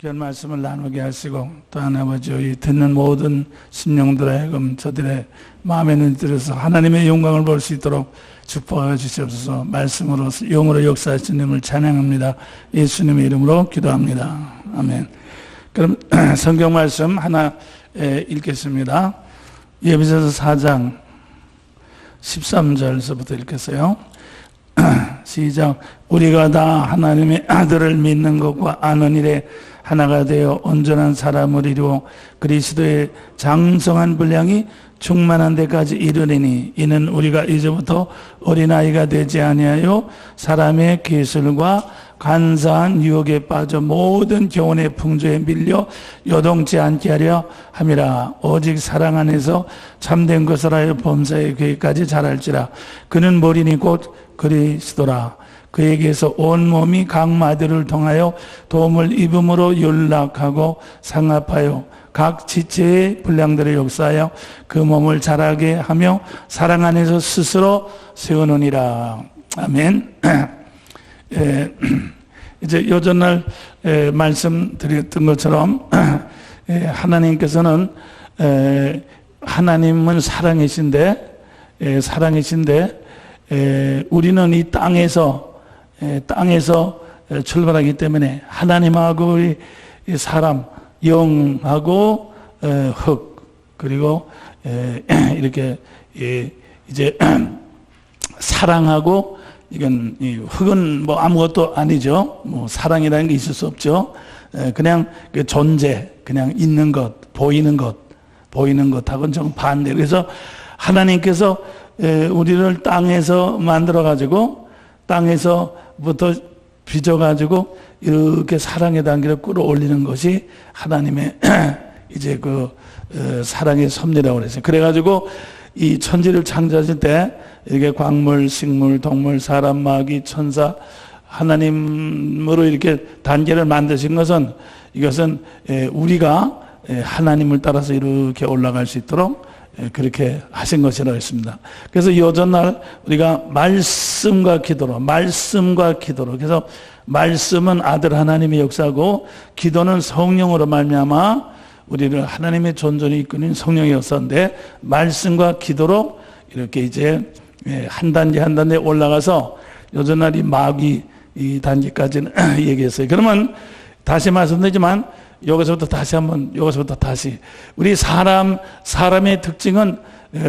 귀한 말씀을 나누게 하시고 또 하나 아버지 이 듣는 모든 심령들의 하여금 저들의 마음에 눈이 들어서 하나님의 영광을 볼 수 있도록 축복하여 주시옵소서. 말씀으로 영으로 역사하시는 님을 찬양합니다. 예수님의 이름으로 기도합니다. 아멘. 그럼 성경 말씀 하나 읽겠습니다. 예비서서 4장 13절서부터 읽겠어요. 시작. 우리가 다 하나님의 아들을 믿는 것과 아는 일에 하나가 되어 온전한 사람을 이루어 그리스도의 장성한 분량이 충만한 데까지 이르리니 이는 우리가 이제부터 어린아이가 되지 아니하여 사람의 기술과 간사한 유혹에 빠져 모든 교훈의 풍조에 밀려 요동치 않게 하려 함이라. 오직 사랑 안에서 참된 것을 하여 범사의 계획까지 자랄지라. 그는 머리니 곧 그리스도라. 그에게서 온 몸이 각 마디를 통하여 도움을 입음으로 연락하고 상합하여 각 지체의 분량들을 역사하여 그 몸을 자라게 하며 사랑 안에서 스스로 세우느니라. 아멘. 이제 요전날 말씀드렸던 것처럼 하나님께서는 하나님은 사랑이신데 우리는 이 땅에서 출발하기 때문에 하나님하고 이 사람 영하고 흙 그리고 이렇게 이제 사랑하고 이건 흙은 뭐 아무것도 아니죠. 뭐 사랑이라는 게 있을 수 없죠. 그냥 그 존재, 그냥 있는 것, 보이는 것하고는 좀 반대. 그래서 하나님께서 우리를 땅에서 만들어 가지고 땅에서부터 빚어 가지고 이렇게 사랑의 단계를 끌어올리는 것이 하나님의 이제 그 사랑의 섭리라고 그랬어요. 그래가지고 이 천지를 창조하실 때 이렇게 광물, 식물, 동물, 사람, 마귀, 천사 하나님으로 이렇게 단계를 만드신 것은 이것은 우리가 하나님을 따라서 이렇게 올라갈 수 있도록 그렇게 하신 것이라고 했습니다. 그래서 요전날 우리가 말씀과 기도로 그래서 말씀은 아들 하나님의 역사고 기도는 성령으로 말미암아 우리를 하나님의 존재를 이끄는 성령의 역사인데 말씀과 기도로 이렇게 이제 한 단계 올라가서 요전날 이 마귀 이 단계까지는 얘기했어요. 그러면 다시 말씀드리지만 여기서부터 다시 우리 사람의 특징은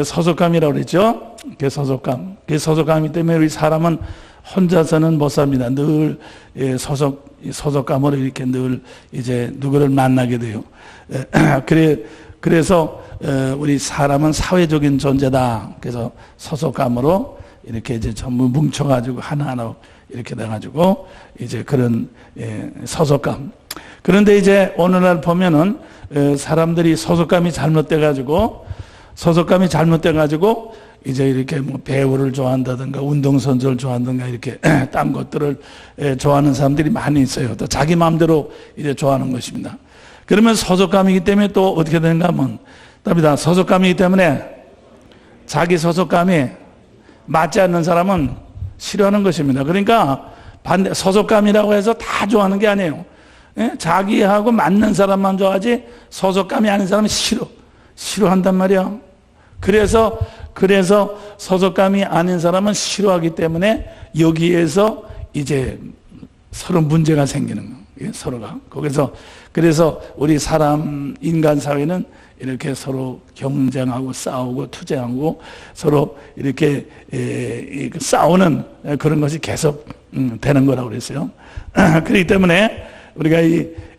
소속감이라고 그랬죠. 그 소속감이기 때문에 우리 사람은 혼자서는 못 삽니다. 늘 소속감으로 이렇게 늘 이제 누구를 만나게 돼요. 그래서 우리 사람은 사회적인 존재다. 그래서 소속감으로 이렇게 이제 전부 뭉쳐가지고 하나하나 이렇게 돼가지고 이제 그런 소속감. 그런데 이제 오늘날 보면은 사람들이 소속감이 잘못돼가지고 이제 이렇게 뭐 배우를 좋아한다든가 운동선수를 좋아한다든가 이렇게 딴 것들을 좋아하는 사람들이 많이 있어요. 또 자기 마음대로 이제 좋아하는 것입니다. 그러면 소속감이기 때문에 또 어떻게 되는가 하면 답니다. 소속감이기 때문에 자기 소속감이 맞지 않는 사람은 싫어하는 것입니다. 그러니까 반대 소속감이라고 해서 다 좋아하는 게 아니에요. 자기하고 맞는 사람만 좋아하지 소속감이 아닌 사람은 싫어한단 말이야. 그래서 소속감이 아닌 사람은 싫어하기 때문에 여기에서 이제 서로 문제가 생기는 거예요. 서로가. 그래서 우리 인간 사회는 이렇게 서로 경쟁하고 싸우고 투쟁하고 서로 이렇게 싸우는 그런 것이 계속 되는 거라고 그랬어요. 그렇기 때문에 우리가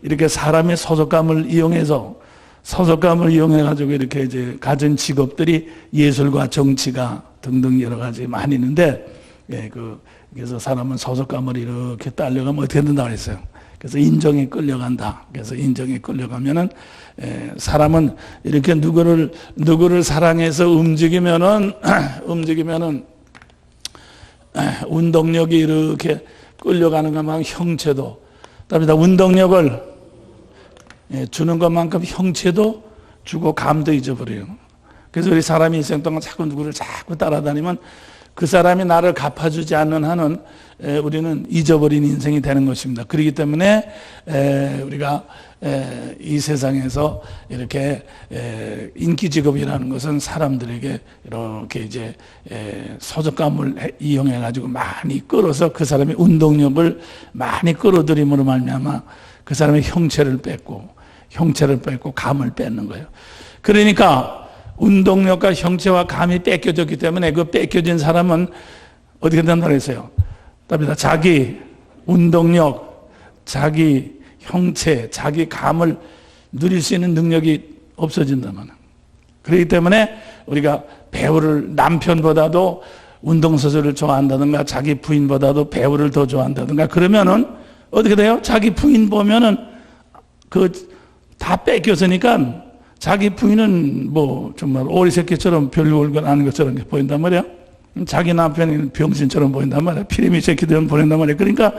이렇게 사람의 소속감을 이용해가지고 이렇게 이제 가진 직업들이 예술과 정치가 등등 여러 가지 많이 있는데, 그래서 사람은 소속감을 이렇게 따려가면 어떻게 된다고 그랬어요. 그래서 인정에 끌려간다. 그래서 인정에 끌려가면은, 사람은 이렇게 누구를 사랑해서 움직이면은, 운동력이 이렇게 끌려가는 것만 형체도, 답니다. 운동력을 주는 것만큼 형체도 주고 감도 잊어버려요. 그래서 우리 사람이 인생 동안 자꾸 누구를 자꾸 따라다니면 그 사람이 나를 갚아주지 않는 한은 우리는 잊어버린 인생이 되는 것입니다. 그렇기 때문에 우리가 이 세상에서 이렇게 인기 직업이라는 것은 사람들에게 이렇게 이제 소속감을 이용해 가지고 많이 끌어서 그 사람의 운동력을 많이 끌어들임으로 말미암아 그 사람의 형체를 뺏고 감을 뺏는 거예요. 그러니까 운동력과 형체와 감이 뺏겨졌기 때문에 그 뺏겨진 사람은 어떻게 된다고 했어요? 답니다. 자기 운동력, 자기 형체, 자기 감을 누릴 수 있는 능력이 없어진다면. 그렇기 때문에 우리가 배우를 남편보다도 운동선수를 좋아한다든가 자기 부인보다도 배우를 더 좋아한다든가 그러면은 어떻게 돼요? 자기 부인 보면은 다 뺏겼으니까 자기 부인은 뭐 정말 오리 새끼처럼 별 얼굴 아는 것처럼 보인단 말이야. 자기 남편이 병신처럼 보인단 말이야. 피리미 새끼처럼 보인단 말이야. 그러니까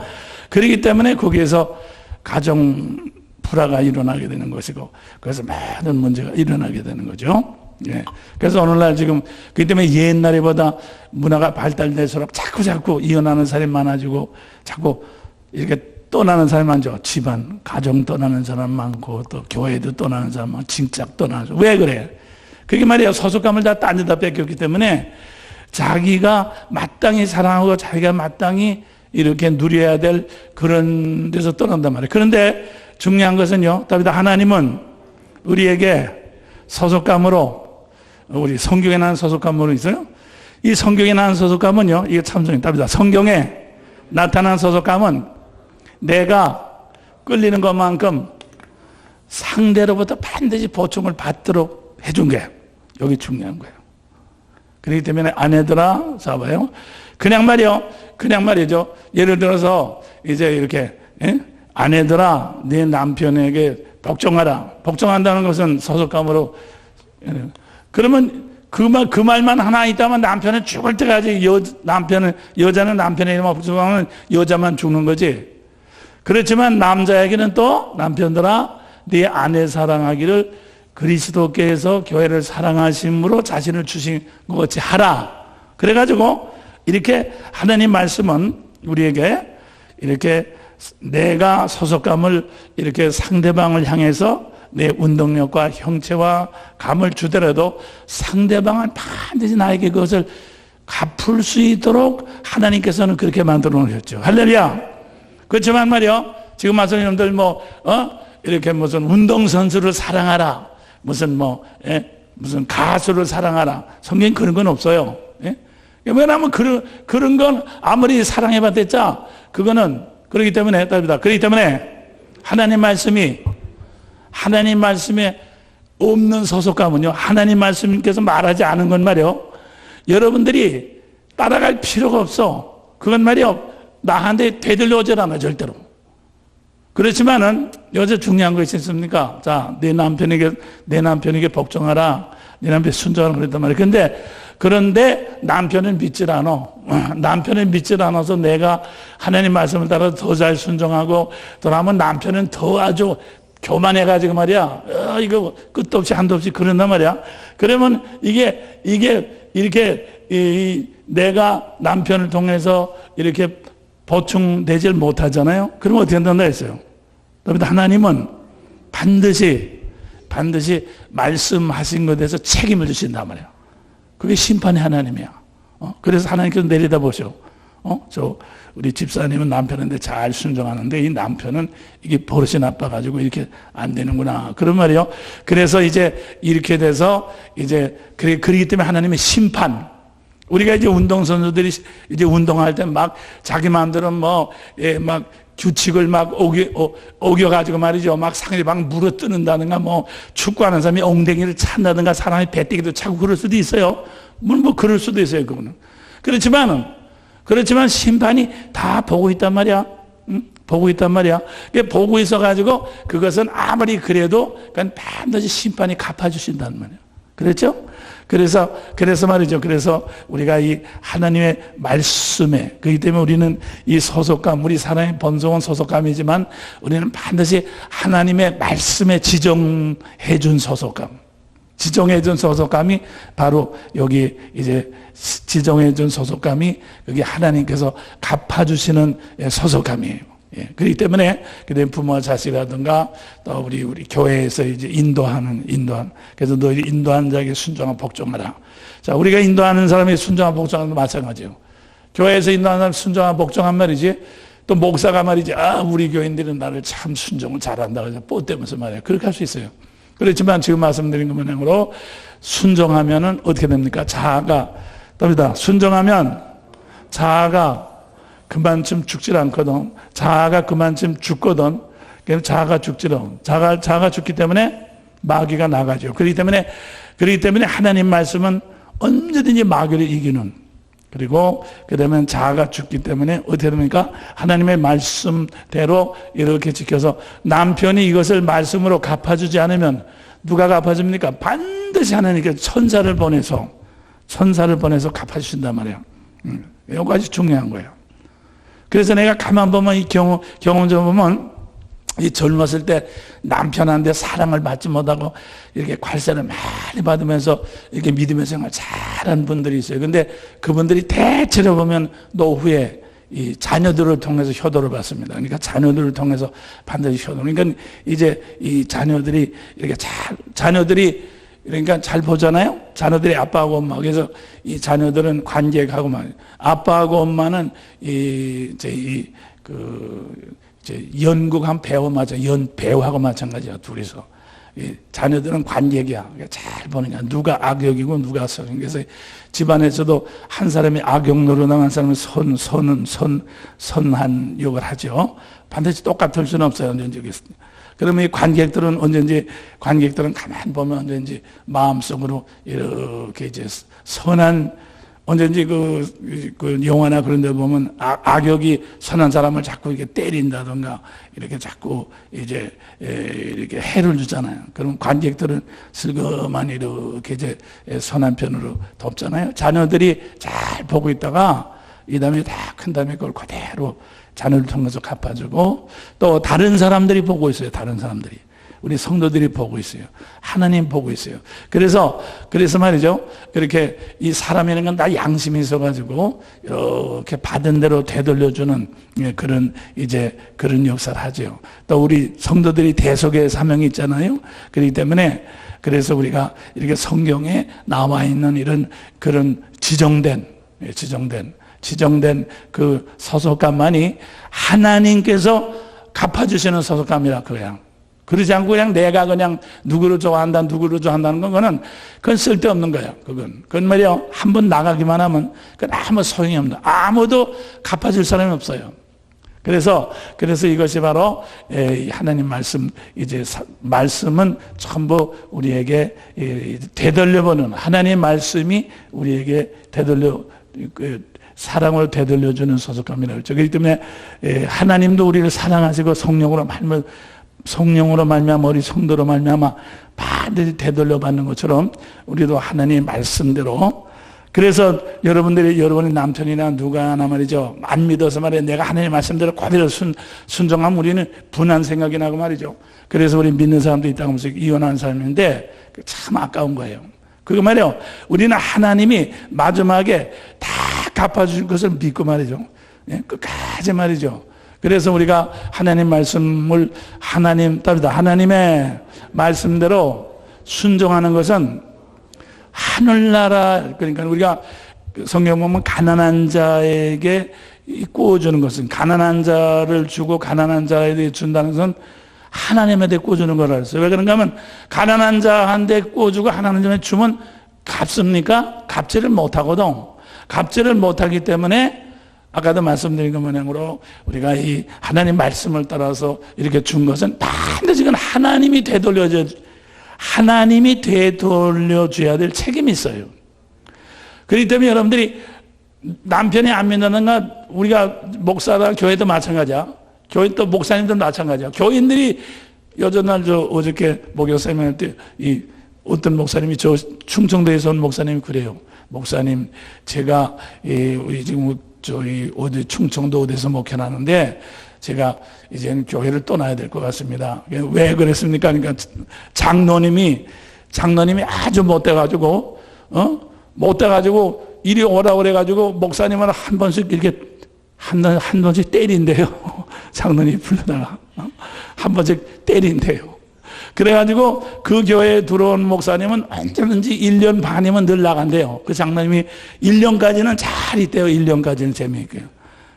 그렇기 때문에 거기에서 가정 불화가 일어나게 되는 것이고 그래서 많은 문제가 일어나게 되는 거죠. 예. 그래서 오늘날 지금 그렇기 때문에 옛날보다 문화가 발달될수록 자꾸 이혼하는 사람이 많아지고 자꾸 이렇게 떠나는 사람이 많죠. 집안, 가정 떠나는 사람 많고 또 교회도 떠나는 사람 많고 진짜 떠나는 사람. 왜 그래? 그게 말이에요. 소속감을 다 딴 데다 뺏겼기 때문에 자기가 마땅히 사랑하고 자기가 마땅히 이렇게 누려야 될 그런 데서 떠난단 말이에요. 그런데 중요한 것은요. 답니다. 하나님은 우리에게 소속감으로 우리 성경에 나온 소속감으로 있어요. 이 성경에 나온 소속감은요. 이게 참 중요해요. 답니다. 성경에 나타난 소속감은 내가 끌리는 것만큼 상대로부터 반드시 보충을 받도록 해준 게 여기 중요한 거예요. 그렇기 때문에 아내들아, 잡아요. 그냥 말이죠. 예를 들어서 이제 이렇게 아내들아, 네 남편에게 복종하라. 복종한다는 것은 소속감으로. 그러면 그 말만 하나 있다면 남편은 죽을 때까지 여자는 남편에게만 복종하면 여자만 죽는 거지. 그렇지만 남자에게는 또 남편들아 네 아내 사랑하기를 그리스도께서 교회를 사랑하심으로 자신을 주신 것 같이 하라. 그래가지고 이렇게 하나님 말씀은 우리에게 이렇게 내가 소속감을 이렇게 상대방을 향해서 내 운동력과 형체와 감을 주더라도 상대방은 반드시 나에게 그것을 갚을 수 있도록 하나님께서는 그렇게 만들어 놓으셨죠. 할렐루야. 그렇지만 말이요. 지금 마선님들 이렇게 무슨 운동선수를 사랑하라. 무슨 가수를 사랑하라. 성경에 그런 건 없어요. 예? 왜냐하면 그런 건 아무리 사랑해봤자 그거는 그렇기 때문에 하나님 말씀에 없는 소속감은요. 하나님 말씀께서 말하지 않은 건 말이요. 여러분들이 따라갈 필요가 없어. 그건 말이요. 나한테 되돌려오질 않아 절대로. 그렇지만은 여기서 중요한 것이 있습니까? 자, 내 남편에게 복종하라. 내 남편에 순종하라 그랬단 말이에요. 그런데 남편은 믿질 않아. 남편은 믿질 않아서 내가 하나님 말씀을 따라 더 잘 순종하고 그러면 남편은 더 아주 교만해가지고 말이야. 이거 끝도 없이 한도 없이 그런단 말이야. 그러면 이게 이렇게 내가 남편을 통해서 이렇게 보충되질 못하잖아요. 그러면 어떻게 된다 했어요? 하나님은 반드시 말씀하신 것에 대해서 책임을 주신단 말이에요. 그게 심판의 하나님이야. 그래서 하나님께서 내려다보셔. 우리 집사님은 남편한테 잘 순종하는데 이 남편은 이게 버릇이 나빠가지고 이렇게 안 되는구나. 그런 말이에요. 그래서 이제 이렇게 돼서 그러기 때문에 하나님의 심판. 우리가 이제 운동선수들이 이제 운동할 때 막 자기 마음대로 막 규칙을 막 어겨가지고 말이죠. 막 상대방 물어뜯는다든가 축구하는 사람이 엉덩이를 찬다든가 사람이 배때기도 차고 그럴 수도 있어요. 물론 그럴 수도 있어요. 그거는. 그렇지만 심판이 다 보고 있단 말이야. 보고 있단 말이야. 보고 있어가지고 그것은 아무리 그래도 그건 반드시 심판이 갚아주신다는 말이야. 그렇죠? 그래서 말이죠. 그래서 우리가 이 하나님의 말씀에, 그렇기 때문에 우리는 이 소속감, 우리 사람의 본성은 소속감이지만 우리는 반드시 하나님의 말씀에 지정해 준 소속감. 지정해준 소속감이 바로 여기 이제 지정해준 소속감이 여기 하나님께서 갚아주시는 소속감이에요. 예. 그렇기 때문에 부모와 자식이라든가 또 우리 교회에서 이제 인도하는. 그래서 너희 인도하는 자에게 순종하고 복종하라. 자, 우리가 인도하는 사람이 순종하고 복종하는 거 마찬가지예요. 교회에서 인도하는 사람 순종하고 복종한 말이지. 또 목사가 말이지, 우리 교인들은 나를 참 순종을 잘한다. 그래서 뽀대면서 말이에요. 그렇게 할 수 있어요. 그렇지만 지금 말씀드린 것만으로 순종하면은 어떻게 됩니까? 자아가, 답니다. 순종하면 자아가 그만큼 죽질 않거든. 자아가 그만큼 죽거든. 자아가 죽지로. 자아가 죽기 때문에 마귀가 나가죠. 그렇기 때문에 하나님 말씀은 언제든지 마귀를 이기는. 그리고 그러면 자아가 죽기 때문에 어떻게 됩니까? 하나님의 말씀대로 이렇게 지켜서 남편이 이것을 말씀으로 갚아주지 않으면 누가 갚아줍니까? 반드시 하나님께 천사를 보내서 갚아주신단 말이에요. 이거까지 중요한 거예요. 그래서 내가 가만 보면 이 경험적으로 보면 이 젊었을 때 남편한테 사랑을 받지 못하고 이렇게 괄세를 많이 받으면서 이렇게 믿음의 생활 잘한 분들이 있어요. 근데 그분들이 대체로 보면 노후에 이 자녀들을 통해서 효도를 받습니다. 그러니까 자녀들을 통해서 반드시 효도. 그러니까 이제 이 자녀들이 그러니까 잘 보잖아요. 자녀들이 아빠하고 엄마. 그래서 이 자녀들은 관객하고만. 아빠하고 엄마는 연극한 배우 배우하고 마찬가지야. 둘이서. 이 자녀들은 관객이야. 잘 보는 거야. 누가 악역이고 누가 선인. 그래서 집안에서도 한 사람이 악역 노릇하고 한 사람은 선한 역을 하죠. 반드시 똑같을 수는 없어요. 그러면 이 관객들은 가만 보면 언제든지 마음속으로 이렇게 이제 선한, 언제든지 그 영화나 그런 데 보면 악역이 선한 사람을 자꾸 이렇게 때린다던가 이렇게 자꾸 이제 이렇게 해를 주잖아요. 그럼 관객들은 슬그머니 이렇게 이제 선한 편으로 돕잖아요. 자녀들이 잘 보고 있다가 이 다음에 다 큰 다음에 그걸 그대로 자녀를 통해서 갚아주고, 또 다른 사람들이 보고 있어요. 다른 사람들이. 우리 성도들이 보고 있어요. 하나님 보고 있어요. 그래서 말이죠. 그렇게 이 사람이라는 건 다 양심이 있어가지고 이렇게 받은 대로 되돌려주는 그런 역사를 하죠. 또 우리 성도들이 대속의 사명이 있잖아요. 그렇기 때문에 그래서 우리가 이렇게 성경에 나와 있는 그런 지정된 그 소속감만이 하나님께서 갚아주시는 소속감이라 그래요. 그러지 않고 그냥 내가 그냥 누구를 좋아한다는 건 그건 쓸데없는 거예요. 그건 말이요. 한번 나가기만 하면 그건 아무 소용이 없는, 아무도 갚아줄 사람이 없어요. 그래서 이것이 바로 하나님 말씀, 말씀은 전부 우리에게 되돌려보는, 하나님 말씀이 우리에게 사랑을 되돌려주는 소속감이라고 했죠. 그렇기 때문에 하나님도 우리를 사랑하시고 성령으로 말미암아 우리 성도로 말미암아 반드시 되돌려받는 것처럼 우리도 하나님 말씀대로. 그래서 여러분의 남편이나 누가 하나 말이죠, 안 믿어서 말이에요, 내가 하나님 말씀대로 그대로 순종하면 우리는 분한 생각이 나고 말이죠. 그래서 우리 믿는 사람도 있다고 하면서 이혼하는 사람인데 참 아까운 거예요. 그거 말이에요. 우리는 하나님이 마지막에 다 갚아줄 것을 믿고 말이죠. 끝까지 말이죠. 그래서 우리가 하나님 말씀을 하나님의 말씀대로 순종하는 것은 하늘나라, 그러니까 우리가 성경 보면 가난한 자에게 꾸어주는 것은, 가난한 자를 주고 가난한 자에게 준다는 것은 하나님한테 꾸어주는 거라 했어요. 왜 그런가 하면 가난한 자한테 꾸어주고 하나님 자한테 주면 갚습니까? 갚지를 못하거든. 갚지를 못하기 때문에 아까도 말씀드린 것 모양으로 우리가 이 하나님 말씀을 따라서 이렇게 준 것은 반드시 그건 하나님이 되돌려줘야 될 책임이 있어요. 그렇기 때문에 여러분들이 남편이 안 믿는가, 우리가 목사나 교회도 마찬가지야. 교회 또 목사님도 마찬가지야. 교인들이 어저께 목요사님 할 때 어떤 목사님이 충청도에서 온 목사님이 그래요. 목사님, 제가 우리 지금 어디 충청도 어디서 목회하는데 제가 이제는 교회를 떠나야 될 것 같습니다. 왜 그랬습니까? 그러니까 장로님이 장로님이 아주 못돼가지고, 못돼가지고, 이리 오라고 그래가지고, 목사님은 한 번씩 이렇게, 한 번씩 때린대요. 장로님 불러다가. 한 번씩 때린대요. 그래가지고, 그 교회에 들어온 목사님은 언제든지 1년 반이면 늘 나간대요. 그 장로님이 1년까지는 잘 있대요. 1년까지는 재미있게요.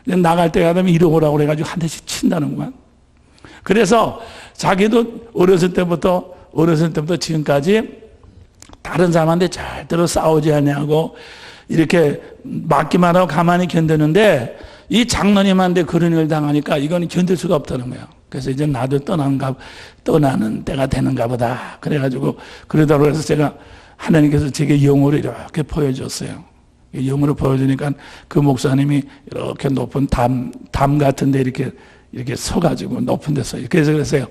나갈 때가 되면 이리 오라고 그래가지고 한 대씩 친다는구만. 그래서 자기도 어렸을 때부터 지금까지 다른 사람한테 절대로 싸우지 않냐고 이렇게 맞기만 하고 가만히 견디는데 이 장로님한테 그런 일 당하니까 이건 견딜 수가 없다는 거예요. 그래서 이제 나도 떠나는 때가 되는가 보다. 그래가지고 그러다고 해서 제가 하나님께서 제게 영으로 이렇게 보여줬어요. 영으로 보여주니까 그 목사님이 이렇게 높은 담 같은데 이렇게 서가지고 높은 데서 그래서 그랬어요.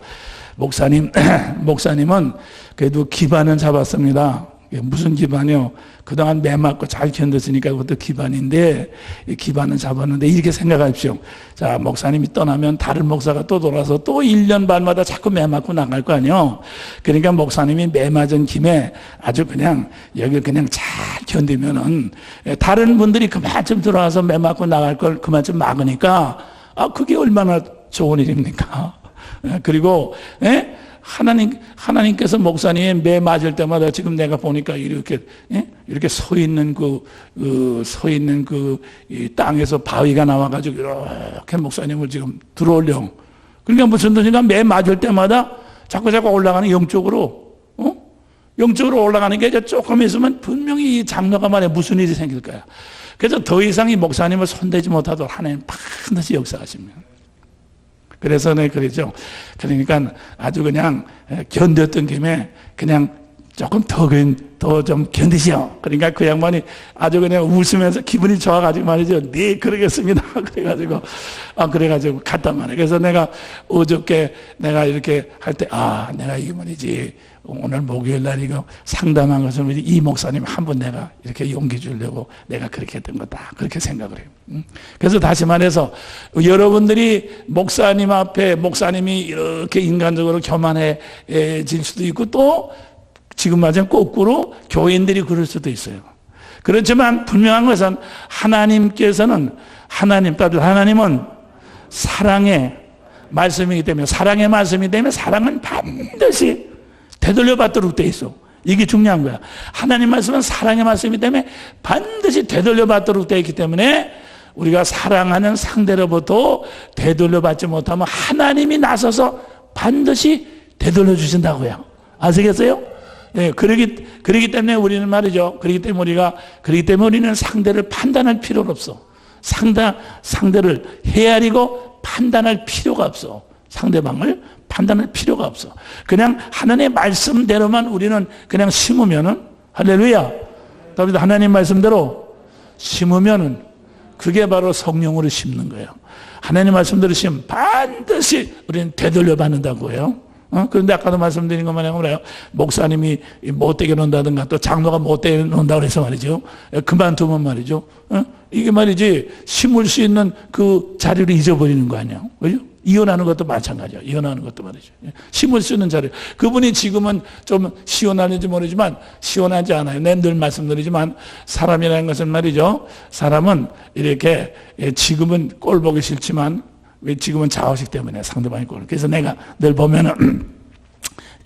목사님은 그래도 기반은 잡았습니다. 무슨 기반이요? 그동안 매 맞고 잘 견뎠으니까 그것도 기반인데 이 기반은 잡았는데 이렇게 생각하십시오. 자, 목사님이 떠나면 다른 목사가 또 돌아서 또 1년 반마다 자꾸 매 맞고 나갈 거 아니에요. 그러니까 목사님이 매 맞은 김에 아주 그냥 여기 그냥 잘 견디면은 다른 분들이 그만큼 들어와서 매 맞고 나갈 걸 그만큼 막으니까 그게 얼마나 좋은 일입니까? 그리고 하나님께서 목사님의 매 맞을 때마다 지금 내가 보니까 이렇게 서 있는 이 땅에서 바위가 나와가지고 이렇게 목사님을 지금 들어올려. 그러니까 무슨 뜻인가 매 맞을 때마다 자꾸 올라가는 영적으로 올라가는 게 이제 조금 있으면 분명히 이 장로가 말에 무슨 일이 생길 거야. 그래서 더 이상 이 목사님을 손대지 못하도록 하나님 반드시 역사하십니다. 그래서 그러죠. 그러니까 아주 그냥 견뎠던 김에 그냥 조금 더 좀 견디시오. 그러니까 그 양반이 아주 그냥 웃으면서 기분이 좋아가지고 말이죠. 네, 그러겠습니다. 그래가지고 갔단 말이에요. 그래서 내가 어저께 내가 이렇게 할 때, 내가 이게 말이지. 오늘 목요일 날 이거 상담한 것은 이 목사님 한 번 내가 이렇게 용기 주려고 내가 그렇게 했던 거다. 그렇게 생각을 해요. 그래서 다시 말해서 여러분들이 목사님 앞에 목사님이 이렇게 인간적으로 교만해질 수도 있고 또 지금 맞은 거꾸로 교인들이 그럴 수도 있어요. 그렇지만 분명한 것은 하나님은 사랑의 말씀이기 때문에 사랑은 반드시 되돌려 받도록 돼 있어. 이게 중요한 거야. 하나님 말씀은 사랑의 말씀이기 때문에 반드시 되돌려 받도록 돼 있기 때문에 우리가 사랑하는 상대로부터 되돌려 받지 못하면 하나님이 나서서 반드시 되돌려 주신다고요. 아시겠어요? 네, 그러기 때문에 우리는 말이죠. 그러기 때문에 우리는 상대를 판단할 필요가 없어. 상대를 헤아리고 판단할 필요가 없어. 상대방을 판단할 필요가 없어. 그냥 하나님의 말씀대로만 우리는 그냥 심으면은, 할렐루야. 다윗 하나님 말씀대로 심으면은 그게 바로 성령으로 심는 거예요. 하나님 말씀대로 심으면 반드시 우리는 되돌려 받는다고요. 그런데 아까도 말씀드린 것만 하면 그래요. 목사님이 못되게 논다든가 또 장로가 못되게 논다고 해서 말이죠. 그만두면 말이죠. 이게 말이지 심을 수 있는 그 자리를 잊어버리는 거 아니에요. 그죠? 이혼하는 것도 마찬가지야. 이혼하는 것도 말이죠. 심을 수 있는 자리. 그분이 지금은 좀 시원하는지 모르지만 시원하지 않아요. 내 늘 말씀드리지만 사람이라는 것은 말이죠. 사람은 이렇게 지금은 꼴 보기 싫지만 왜 지금은 자의식 때문에 상대방이 꼴. 그래서 내가 늘 보면은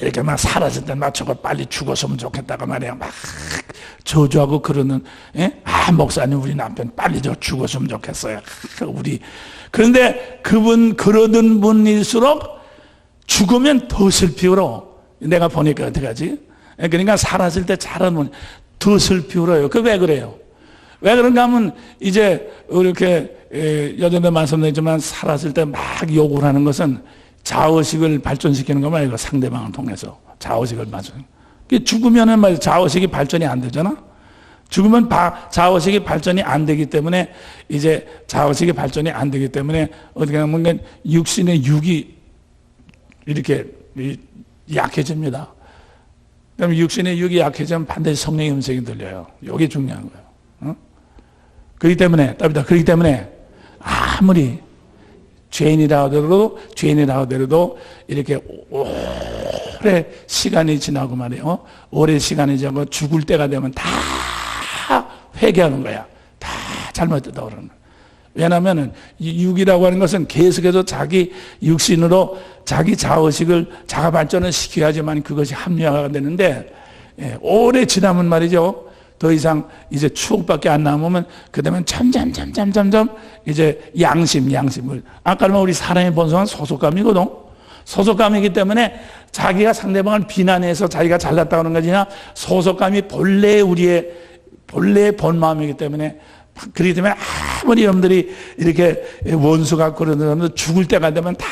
이렇게 막 사라질 때 막 저거 빨리 죽었으면 좋겠다가 말이야. 막 저주하고 그러는, 목사님 우리 남편 빨리 저 죽었으면 좋겠어요. 그런데 그러던 분일수록 죽으면 더 슬피우러. 내가 보니까 어떻게 하지? 그러니까 살았을 때 잘하는 분 더 슬피우러요. 왜 그래요? 왜 그런가 하면 이제 이렇게 여전히 말씀드리지만 살았을 때 막 욕을 하는 것은 자의식을 발전시키는 거 말이고 상대방을 통해서 자의식을 발전. 죽으면은 말이죠. 자의식이 발전이 안 되잖아. 죽으면 자의식이 발전이 안 되기 때문에 이제 자의식이 발전이 안 되기 때문에 어떻게 하면 육신의 육이 이렇게 약해집니다. 그럼 육신의 육이 약해지면 반드시 성령의 음성이 들려요. 이게 중요한 거예요. 그렇기 때문에 아무리 죄인이라 하더라도 이렇게 오래 오래 시간이 지나고 말이에요. 오래 시간이 지나고 죽을 때가 되면 다 회개하는 거야. 다 잘못했다 그러는 거야. 왜냐하면 육이라고 하는 것은 계속해서 자기 육신으로 자기 자의식을 자가 발전을 시켜야지만 그것이 합리화가 되는데, 오래 지나면 말이죠. 더 이상 이제 추억밖에 안 남으면 그 다음에 점점 이제 양심을, 아까 우리 사람의 본성은 소속감이거든. 소속감이기 때문에 자기가 상대방을 비난해서 자기가 잘났다고 하는 것이냐, 소속감이 본래의 본 마음이기 때문에, 그렇기 때문에 아무리 여러분들이 이렇게 원수 갖고 그러는 죽을 때가 되면 다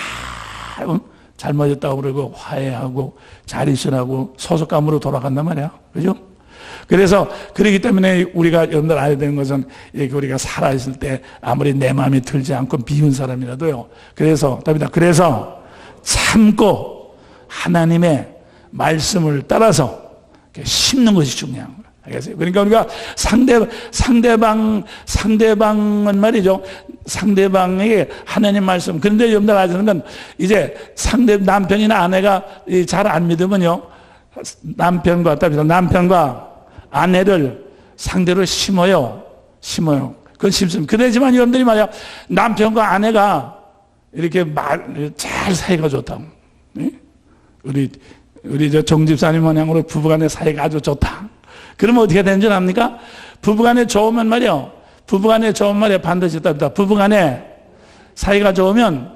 잘못했다고 그러고 화해하고 잘 있으라고 소속감으로 돌아간단 말이야. 그죠? 그래서 그렇기 때문에 우리가 여러분들 알아야 되는 것은, 이렇게 우리가 살아있을 때 아무리 내 마음에 들지 않고 미운 사람이라도요. 그래서 참고 하나님의 말씀을 따라서 심는 것이 중요한 거예요. 알겠어요? 그러니까 우리가 상대방은 말이죠. 상대방에게 하나님 말씀. 그런데 여러분들 아시는 건, 이제 남편이나 아내가 잘 안 믿으면요. 남편과 아내를 상대로 심어요. 그건 심습니다. 그러지만 여러분들이 말이야, 남편과 아내가 이렇게 잘 사이가 좋다고. 우리 정 집사님 모양으로 부부간의 사이가 아주 좋다. 그러면 어떻게 되는 줄 압니까? 부부간에 좋으면 말이요. 반드시 있답니다. 부부간에 사이가 좋으면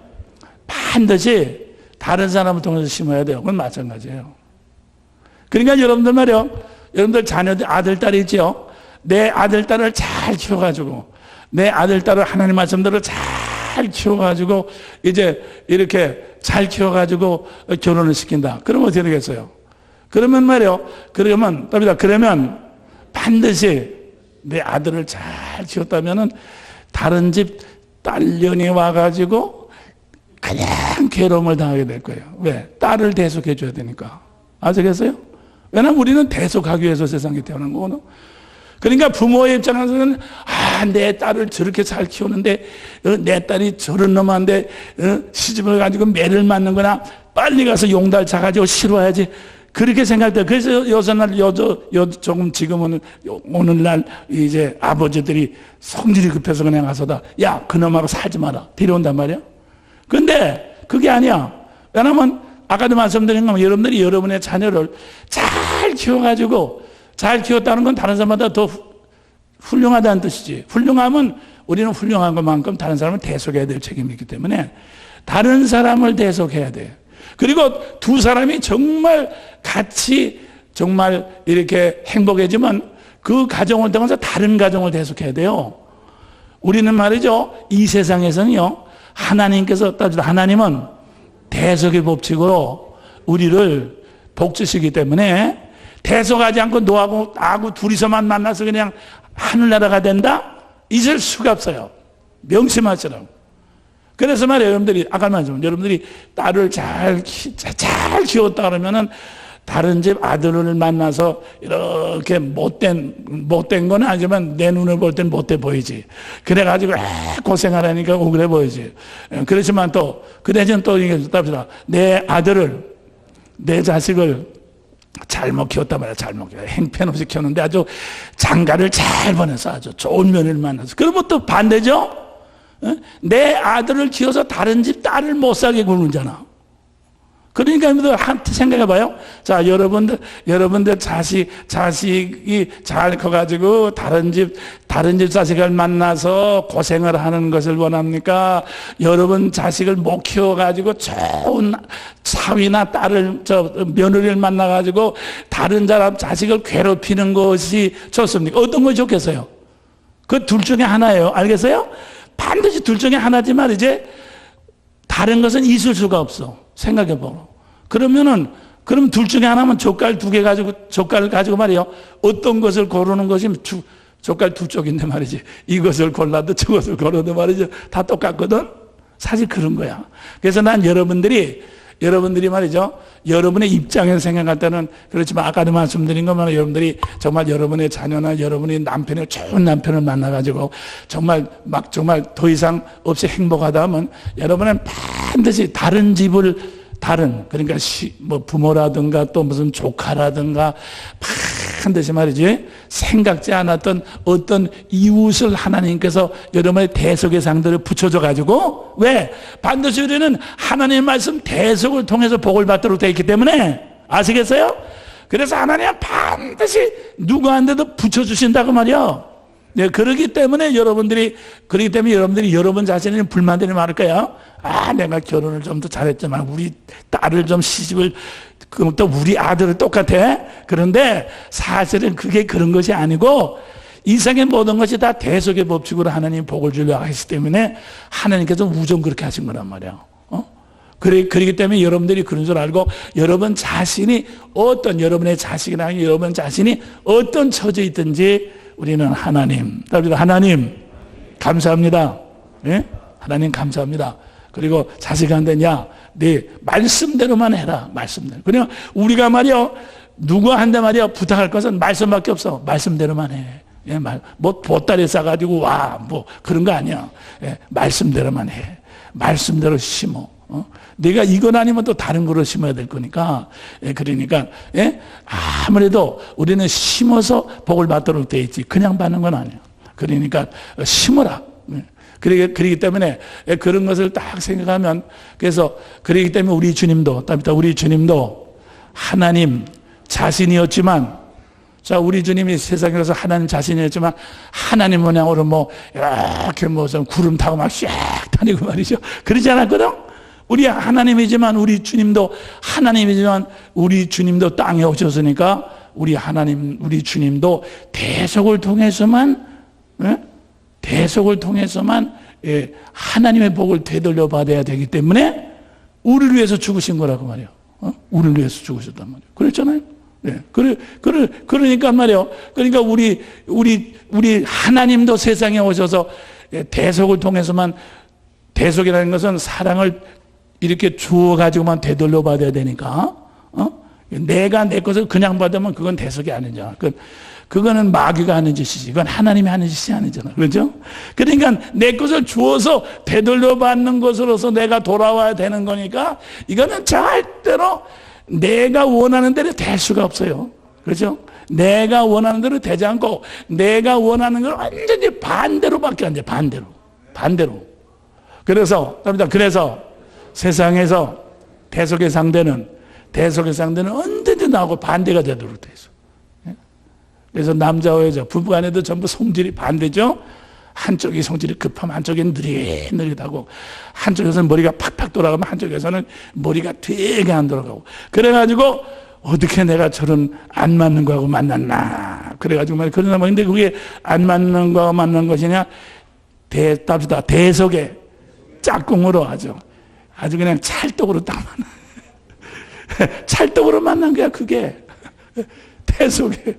반드시 다른 사람을 통해서 심어야 돼요. 그건 마찬가지예요. 그러니까 여러분들 말이요. 여러분들 자녀들, 아들, 딸이 있죠. 내 아들, 딸을 잘 키워가지고, 내 아들, 딸을 하나님 말씀대로 잘 키워가지고, 이제 이렇게 잘 키워가지고 결혼을 시킨다. 그러면 어떻게 되겠어요? 그러면 말이요. 그러면 반드시 내 아들을 잘 키웠다면은 다른 집 딸년이 와가지고 그냥 괴로움을 당하게 될 거예요. 왜? 딸을 대속해줘야 되니까. 아시겠어요? 왜냐면 우리는 대속하기 위해서 세상에 태어난 거거든. 그러니까 부모의 입장에서는, 내 딸을 저렇게 잘 키우는데, 내 딸이 저런 놈한테, 시집을 가지고 매를 맞는 거나, 빨리 가서 용달 차가지고 실어야지. 그렇게 생각돼요. 그래서 조금 지금은, 오늘날 이제 아버지들이 성질이 급해서 그냥 가서다, 야, 그놈하고 살지 마라. 데려온단 말이야. 근데 그게 아니야. 왜냐면, 아까도 말씀드린 것처럼 여러분들이 여러분의 자녀를 잘 키워가지고, 잘 키웠다는 건 다른 사람보다 더 훌륭하다는 뜻이지. 훌륭하면 우리는 훌륭한 것만큼 다른 사람을 대속해야 될 책임이 있기 때문에 다른 사람을 대속해야 돼. 그리고 두 사람이 정말 같이 정말 이렇게 행복해지면 그 가정을 통해서 다른 가정을 대속해야 돼요. 우리는 말이죠. 이 세상에서는요. 하나님은 대속의 법칙으로 우리를 복주시기 때문에 대속하지 않고 너하고 나하고 둘이서만 만나서 그냥 하늘나라가 된다? 있을 수가 없어요. 명심하시라고. 그래서 말이에요. 여러분들이, 아까 말씀드린 여러분들이 딸을 잘 키웠다 그러면은 다른 집 아들을 만나서 이렇게 못된 건 아니지만 내 눈을 볼 땐 못돼 보이지. 그래가지고 고생하라니까 억울해 보이지. 그렇지만 또, 그 대신 또 이게 답시다. 내 아들을, 내 자식을 잘못 키웠단 말이야. 잘못 키워. 행편없이 키웠는데 아주 장가를 잘 보내서 아주 좋은 며느리를 만나서. 그러면 또 반대죠? 내 아들을 키워서 다른 집 딸을 못 사게 굴잖아. 그러니까 한테 생각해봐요. 자, 여러분들 자식이 잘 커가지고 다른 집 자식을 만나서 고생을 하는 것을 원합니까? 여러분 자식을 못 키워가지고 좋은 사위나 며느리를 만나가지고 다른 사람 자식을 괴롭히는 것이 좋습니까? 어떤 것이 좋겠어요? 그 둘 중에 하나예요. 알겠어요? 반드시 둘 중에 하나지만 이제 다른 것은 있을 수가 없어. 생각해보고. 그럼 둘 중에 하나면 젓갈 젓갈을 가지고 말이요. 어떤 것을 고르는 것이 젓갈 두 쪽인데 말이지. 이것을 골라도 저것을 고르도 말이죠. 다 똑같거든? 사실 그런 거야. 그래서 난 여러분들이 말이죠. 여러분의 입장에서 생각할 때는 그렇지만 아까도 말씀드린 것만 여러분들이 정말 여러분의 자녀나 여러분의 남편의 좋은 남편을 만나가지고 정말 더 이상 없이 행복하다 하면 여러분은 반드시 다른 집을 다른, 그러니까 뭐 부모라든가 또 무슨 조카라든가 반드시 말이지 생각지 않았던 어떤 이웃을 하나님께서 여러분의 대속의 상대를 붙여줘 가지고, 왜? 반드시 우리는 하나님의 말씀 대속을 통해서 복을 받도록 되어 있기 때문에, 아시겠어요? 그래서 하나님은 반드시 누구한테도 붙여주신다고 말이요. 네, 그러기 때문에 여러분들이 여러분 자신이 불만들이 많을 거예요. 아, 내가 결혼을 좀 더 잘했지만 우리 딸을 좀 시집을, 그럼 또 우리 아들을 똑같아. 그런데 사실은 그게 그런 것이 아니고, 이 세상의 모든 것이 다 대속의 법칙으로 하나님 복을 주려고 하시기 때문에 하나님께서 우정 그렇게 하신 거란 말이에요. 그러기 때문에 여러분들이 그런 줄 알고, 여러분 자신이 여러분의 자식이나 여러분 자신이 어떤 처지에 있든지 우리는 하나님, 감사합니다. 예? 하나님 감사합니다. 그리고 자식한테, 야, 네 말씀대로만 해라. 말씀대로. 그냥 우리가 말이요, 누구한테 말이요, 부탁할 것은 말씀밖에 없어. 말씀대로만 해. 예, 뭐 보따리 싸가지고 와, 뭐 그런 거 아니야. 예, 말씀대로만 해. 말씀대로 심어. 네가 이건 아니면 또 다른 거로 심어야 될 거니까. 예, 그러니까, 예? 아무래도 우리는 심어서 복을 받도록 돼 있지, 그냥 받는 건 아니에요. 그러니까 심어라. 예. 그러기 때문에 그런 것을 딱 생각하면, 그래서 그러기 때문에 우리 주님도 하나님 자신이었지만, 자, 우리 주님이 세상에 가서 하나님 자신이었지만, 하나님 모양으로 뭐 이렇게 무슨 구름 타고 막 쫙 다니고 말이죠. 그러지 않았거든. 우리 하나님이지만 우리 주님도 땅에 오셨으니까 우리 주님도 대속을 통해서만 하나님의 복을 되돌려 받아야 되기 때문에 우리를 위해서 죽으신 거라고 말이에요. 우리를 위해서 죽으셨단 말이에요. 그랬잖아요. 네. 그러니까 말이에요. 그러니까 우리 하나님도 세상에 오셔서 대속을 통해서만, 대속이라는 것은 사랑을 이렇게 주어가지고만 되돌려 받아야 되니까, 내가 내 것을 그냥 받으면 그건 대속이 아니잖아. 그거는 마귀가 하는 짓이지. 그건 하나님이 하는 짓이 아니잖아. 그렇죠? 그러니까 내 것을 주어서 되돌려 받는 것으로서 내가 돌아와야 되는 거니까, 이거는 절대로 내가 원하는 대로 될 수가 없어요. 그렇죠? 내가 원하는 대로 되지 않고, 내가 원하는 걸 완전히 반대로밖에 안 돼. 반대로. 그래서 세상에서 대속의 상대는 언제든 나하고 반대가 되도록 돼 있어. 그래서 남자와 여자, 부부간에도 전부 성질이 반대죠. 한쪽이 성질이 급하면 한쪽은 느릿느릿하고, 한쪽에서는 머리가 팍팍 돌아가면 한쪽에서는 머리가 되게 안 돌아가고, 그래가지고 어떻게 내가 저런 안 맞는 거하고 만났나. 그래가지고 말이야. 그러나 뭐, 근데 그게 안 맞는 거하고 만난 것이냐, 대속의 짝꿍으로 아주 그냥 찰떡으로 딱 찰떡으로 만난 거야, 그게. 대속에.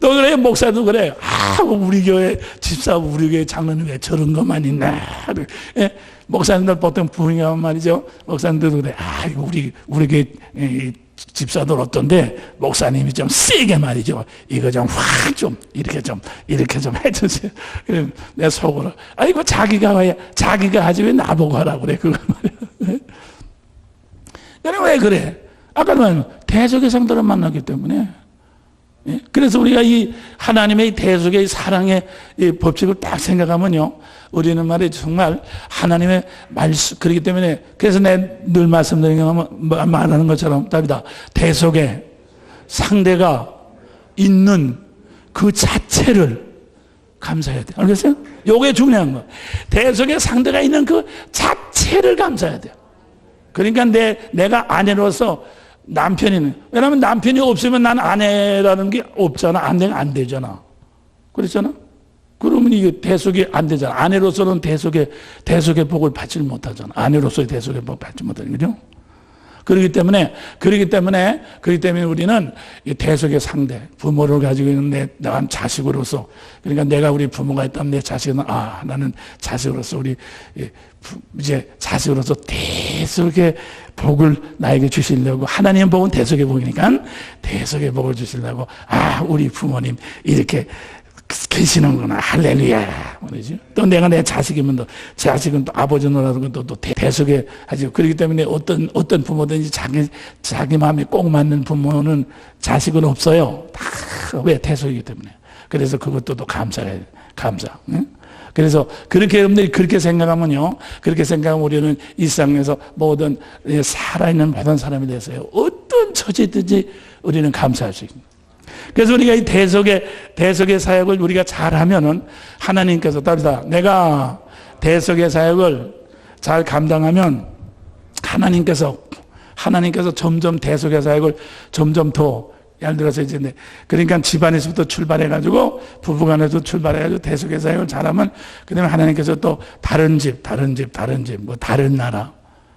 또 그래, 목사도 그래. 우리 교회 집사, 우리 교회 장로는 왜 저런 것만 있나. 목사님들 보통 부흥하면 말이죠. 목사님들도 그래. 우리 교회 집사들 어떤데, 목사님이 좀 세게 말이죠. 이거 좀 확 좀, 이렇게 좀 해주세요. 그래, 내 속으로. 아이고, 자기가 하지 왜 나보고 하라고 그래, 그거 말이야. 그래, 왜 그래? 아까도 말했지만, 대속의 상대를 만나기 때문에. 그래서 우리가 이 하나님의 대속의 사랑의 이 법칙을 딱 생각하면요, 우리는 말이죠, 정말 하나님의 말씀, 그렇기 때문에, 그래서 내가 늘 말하는 것처럼, 답이다. 대속의 상대가 있는 그 자체를 감사해야 돼. 알겠어요? 요게 중요한 거. 대속의 상대가 있는 그 자체를 감사해야 돼요. 그러니까 내가 아내로서 왜냐면 남편이 없으면 난 아내라는 게 없잖아. 안 되잖아. 그렇잖아? 그러면 이게 대속이 안 되잖아. 아내로서는 대속의 복을 받지 못하잖아. 아내로서의 대속의 복을 받지 못하는 거죠. 그렇기 때문에 우리는 이 대속의 상대, 부모를 가지고 있는 난 자식으로서, 그러니까 내가 우리 부모가 있다면 내 자식은, 나는 자식으로서 이제 자식으로서 대속의 복을 나에게 주시려고, 하나님의 복은 대속의 복이니까 대속의 복을 주시려고, 우리 부모님 이렇게 계시는구나. 할렐루야. 말이죠. 또 내가 내 자식이면 또, 자식은 또 아버지 노릇은 또 대속에 하죠. 그렇기 때문에 어떤 부모든지 자기 마음에 꼭 맞는 부모는 자식은 없어요. 다 왜? 대속이기 때문에. 그래서 그것도 또 감사해. 감사. 응? 그래서 그렇게 여러분들이 그렇게 생각하면요. 그렇게 생각하면 우리는 이 세상에서 모든 살아있는 모든 사람이 되어서요. 어떤 처지든지 우리는 감사할 수 있습니다. 그래서 우리가 이 대속의 사역을 우리가 잘하면은 하나님께서 답이다. 내가 대속의 사역을 잘 감당하면 하나님께서 점점 대속의 사역을 점점 더 예를 들어서 이제 그러니까 집안에서부터 출발해가지고 부부간에도 출발해가지고 대속의 사역을 잘하면 그다음에 하나님께서 또 다른 집 뭐 다른 나라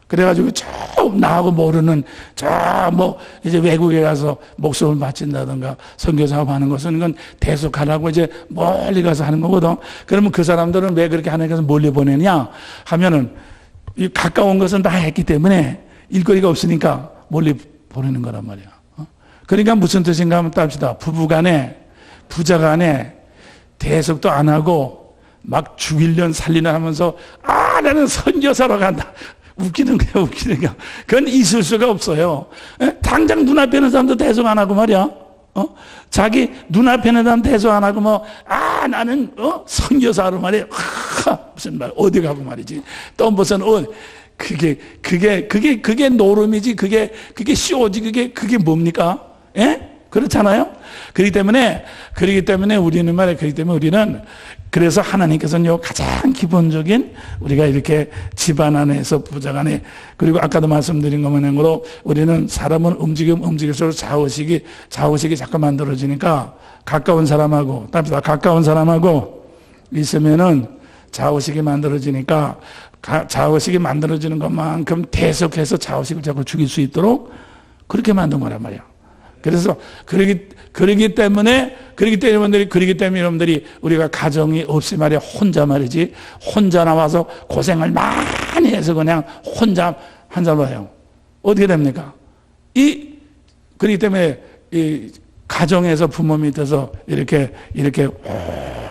그래가지고 저 나하고 모르는 저 뭐 이제 외국에 가서 목숨을 바친다든가 선교 사업하는 것은 이건 대속하라고 이제 멀리 가서 하는 거거든. 그러면 그 사람들은 왜 그렇게 하나님께서 멀리 보내냐 하면은 이 가까운 것은 다 했기 때문에 일거리가 없으니까 멀리 보내는 거란 말이야. 그러니까 무슨 뜻인가 하면 땁시다. 부부간에 부자간에 대속도 안 하고 막 죽이려 살리려 하면서 나는 선교사로 간다. 웃기는 거야. 그건 있을 수가 없어요. 당장 눈앞에 있는 사람도 대속 안 하고 말이야. 자기 눈앞에 있는 사람 대속 안 하고 나는 선교사로 말이야. 무슨 말 어디 가고 말이지. 또 무슨 그게 노름이지. 그게 쇼지. 그게 뭡니까? 예? 그렇잖아요? 그렇기 때문에 우리는 그래서 하나님께서는 가장 기본적인 우리가 이렇게 집안 안에서 부자 간에 그리고 아까도 말씀드린 것만으로 우리는 사람은 움직일수록 좌우식이 자꾸 만들어지니까 가까운 사람하고 있으면은 좌우식이 만들어지니까 좌우식이 만들어지는 것만큼 계속해서 좌우식을 자꾸 죽일 수 있도록 그렇게 만든 거란 말이야. 그래서 그러기 때문에 여러분들이 우리가 가정이 없이 말이야 혼자 나와서 고생을 많이 해서 그냥 혼자 와요. 어떻게 됩니까? 그렇기 때문에 이 가정에서 부모 밑에서 이렇게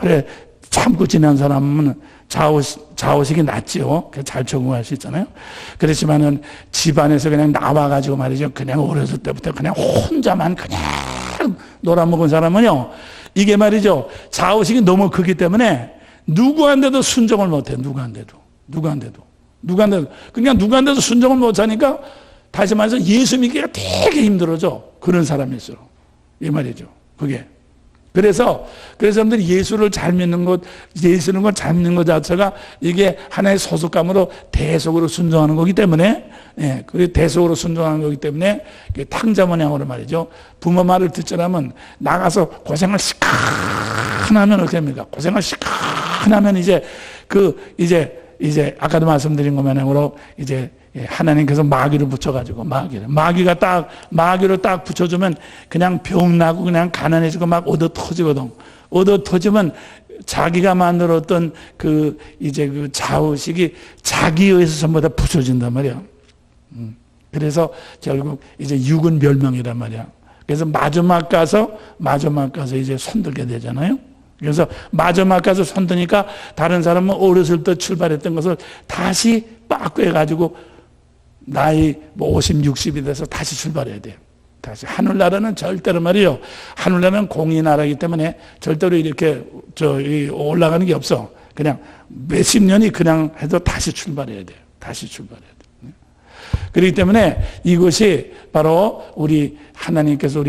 오래 참고 지낸 사람은 좌우식이 낫지요. 잘 적응할 수 있잖아요. 그렇지만은 집안에서 그냥 나와가지고 말이죠. 그냥 어렸을 때부터 그냥 혼자만 그냥 놀아먹은 사람은요. 이게 말이죠. 좌우식이 너무 크기 때문에 누구한테도 순종을 못해. 누구한테도. 그러니까 누구한테도 순종을 못하니까 다시 말해서 예수 믿기가 되게 힘들어져. 그런 사람일수록. 이 말이죠. 그게. 그래서 여러분들이 예수를 잘 믿는 것 자체가 이게 하나의 소속감으로 대속으로 순종하는 거기 때문에, 대속으로 순종하는 거기 때문에, 탕자모양으로 말이죠. 부모 말을 듣자면 나가서 고생을 시큰하면 어떻게 됩니까? 고생을 시큰하면 이제 아까도 말씀드린 것만으로 이제 하나님께서 마귀를 붙여가지고 마귀로 딱 붙여주면 그냥 병나고 그냥 가난해지고 막 얻어 터지거든. 얻어 터지면 자기가 만들었던 그 좌우식이 자기에 의해서 전부 다 부서진단 말이야. 그래서 결국 이제 육은 멸망이란 말이야. 그래서 마지막 가서 이제 손들게 되잖아요. 그래서 마지막 가서 손드니까 다른 사람은 어렸을 때 출발했던 것을 다시 빠꾸해가지고 나이 50, 60이 돼서 다시 출발해야 돼요. 다시. 하늘나라는 절대로 말이요. 하늘나라는 공의 나라이기 때문에 절대로 이렇게 올라가는 게 없어. 그냥 몇십 년이 그냥 해도 다시 출발해야 돼요. 그렇기 때문에 이것이 바로 하나님께서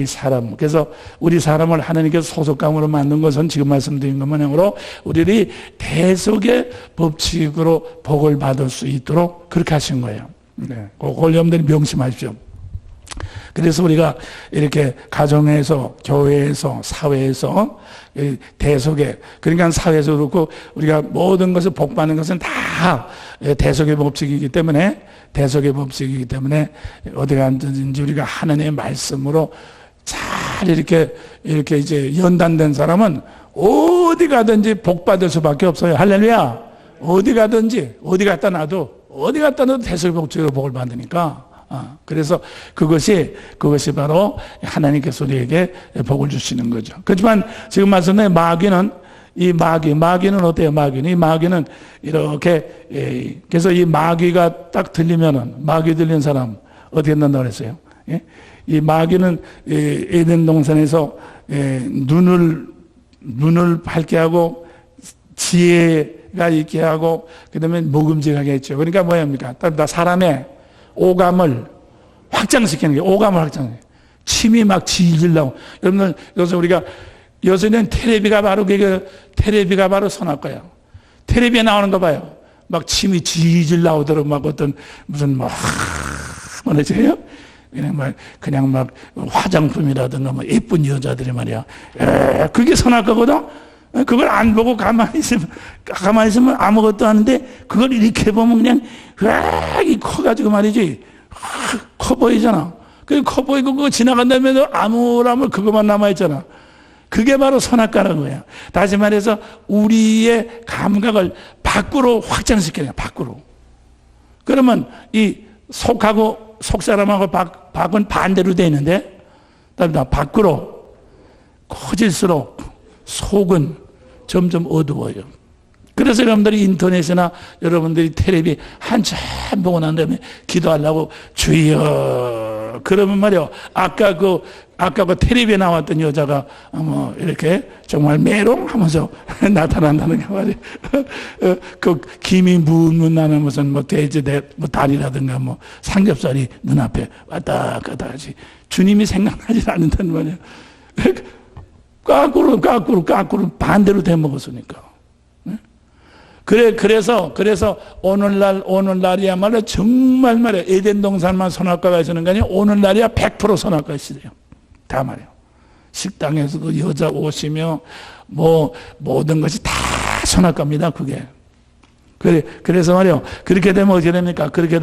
그래서 우리 사람을 하나님께서 소속감으로 만든 것은 지금 말씀드린 것만으로 우리들이 대속의 법칙으로 복을 받을 수 있도록 그렇게 하신 거예요. 그걸 여러분들이 명심하십시오. 그래서 우리가 이렇게 가정에서, 교회에서, 사회에서 대속에, 그러니까 사회에서 그렇고 우리가 모든 것을 복받는 것은 다 대속의 법칙이기 때문에 어디 가든지 우리가 하나님의 말씀으로 잘 이렇게 이제 연단된 사람은 어디 가든지 복받을 수밖에 없어요. 할렐루야. 어디 갖다 놔도 대속의 법칙으로 복을 받으니까. 그래서 그것이 바로 하나님께서 우리에게 복을 주시는 거죠. 그렇지만 지금 말씀드린 마귀는 이 마귀는 어때요? 이 마귀는 이렇게, 그래서 이 마귀가 딱 들리면은, 마귀 들린 사람, 어떻게 된다고 그랬어요? 예? 이 마귀는 에덴 동산에서 눈을 밝게 하고, 지혜가 있게 하고, 그 다음에 먹음직하게 했죠. 그러니까 뭐입니까? 사람의 오감을 확장시키는 게, 오감을 확장시키는 게. 침이 막 질질 나고. 여러분들, 요새는 텔레비가 바로 선악과예요. 텔레비에 나오는 거 봐요. 막 침이 질질 나오도록 막 어떤, 무슨 뭐라지요? 그냥 막 화장품이라든가 뭐 예쁜 여자들이 말이야. 그게 선악과거든? 그걸 안 보고 가만히 있으면 아무것도 아닌데, 그걸 이렇게 보면 그냥, 이 커가지고 말이지. 커 보이잖아. 커 보이고 그거 지나간다면 아무라물 그것만 남아있잖아. 그게 바로 선악과라는 거예요. 다시 말해서 우리의 감각을 밖으로 확장시키는 거예요. 밖으로. 그러면 이 속 사람하고 밖은 반대로 되어 있는데, 밖으로 커질수록 속은 점점 어두워요. 그래서 여러분들이 인터넷이나 여러분들이 텔레비 한참 보고 난 다음에 기도하려고 주여 그러면 말이요. 아까 그 텔레비에 나왔던 여자가 뭐 이렇게 정말 메롱하면서 나타난다는 게 말이에요. 그 김이 문 나는 무슨 뭐 돼지 뭐 다리라든가 뭐 삼겹살이 눈앞에 왔다 갔다 하지. 주님이 생각나지 않는다는 말이에요. 까꾸로 반대로 되먹었으니까. 그래서 오늘날이야말로 정말 말이야. 에덴 동산만 선악과가 있었는 게 아니라 오늘날이야 100% 선악과 시대예요. 다 말이에요. 식당에서도 여자 옷이며 뭐 모든 것이 다 선악과입니다. 그게. 그래서 말이요. 그렇게 되면 어떻게 됩니까? 그렇게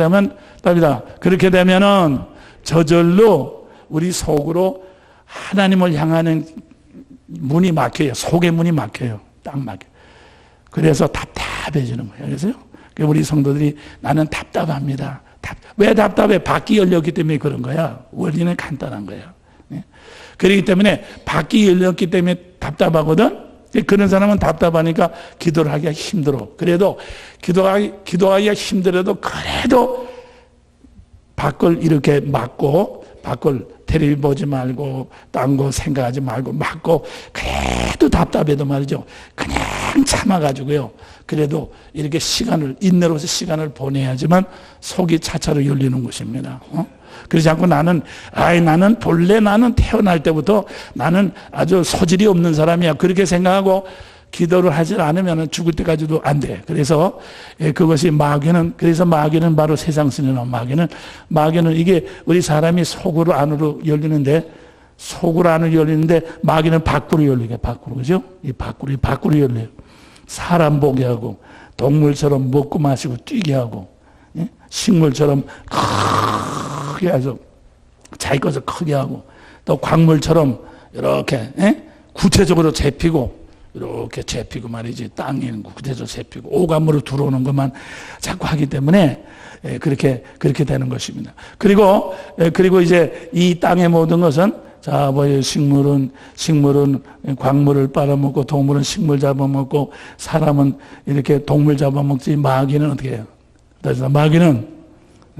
되면은 저절로 우리 속으로 하나님을 향하는 문이 막혀요. 속의 문이 막혀요. 딱 막혀요. 그래서 답답해지는 거예요. 그래서요. 우리 성도들이 나는 답답합니다. 왜 답답해? 밖이 열렸기 때문에 그런 거야. 원리는 간단한 거예요. 그렇기 때문에 밖이 열렸기 때문에 답답하거든. 그런 사람은 답답하니까 기도를 하기가 힘들어. 그래도 기도하기가 힘들어도 그래도 밖을 이렇게 막고 밖을 텔레비 보지 말고 딴 거 생각하지 말고 막고 그래도 답답해도 말이죠. 그냥 참아가지고요. 그래도 이렇게 인내로서 시간을 보내야지만 속이 차차로 열리는 것입니다. 그러지 않고 나는 본래 나는 태어날 때부터 나는 아주 소질이 없는 사람이야. 그렇게 생각하고 기도를 하지 않으면 죽을 때까지도 안 돼. 그래서 그것이 그래서 마귀는 바로 세상 신이라는 마귀는 이게 우리 사람이 속으로 안으로 열리는데 마귀는 밖으로 열리게 밖으로. 그죠? 이 밖으로 열려요. 사람 보게 하고 동물처럼 먹고 마시고 뛰게 하고 식물처럼 크게 해서 자기 것을 크게 하고 또 광물처럼 이렇게 구체적으로 이렇게 잡히고 말이지. 땅에 있는 거 구체적으로 잡히고 오감으로 들어오는 것만 자꾸 하기 때문에 그렇게 되는 것입니다. 그리고 이제 이 땅의 모든 것은 식물은 광물을 빨아먹고 동물은 식물 잡아먹고 사람은 이렇게 동물 잡아먹지. 마귀는 어떻게 해요? 그래서 마귀는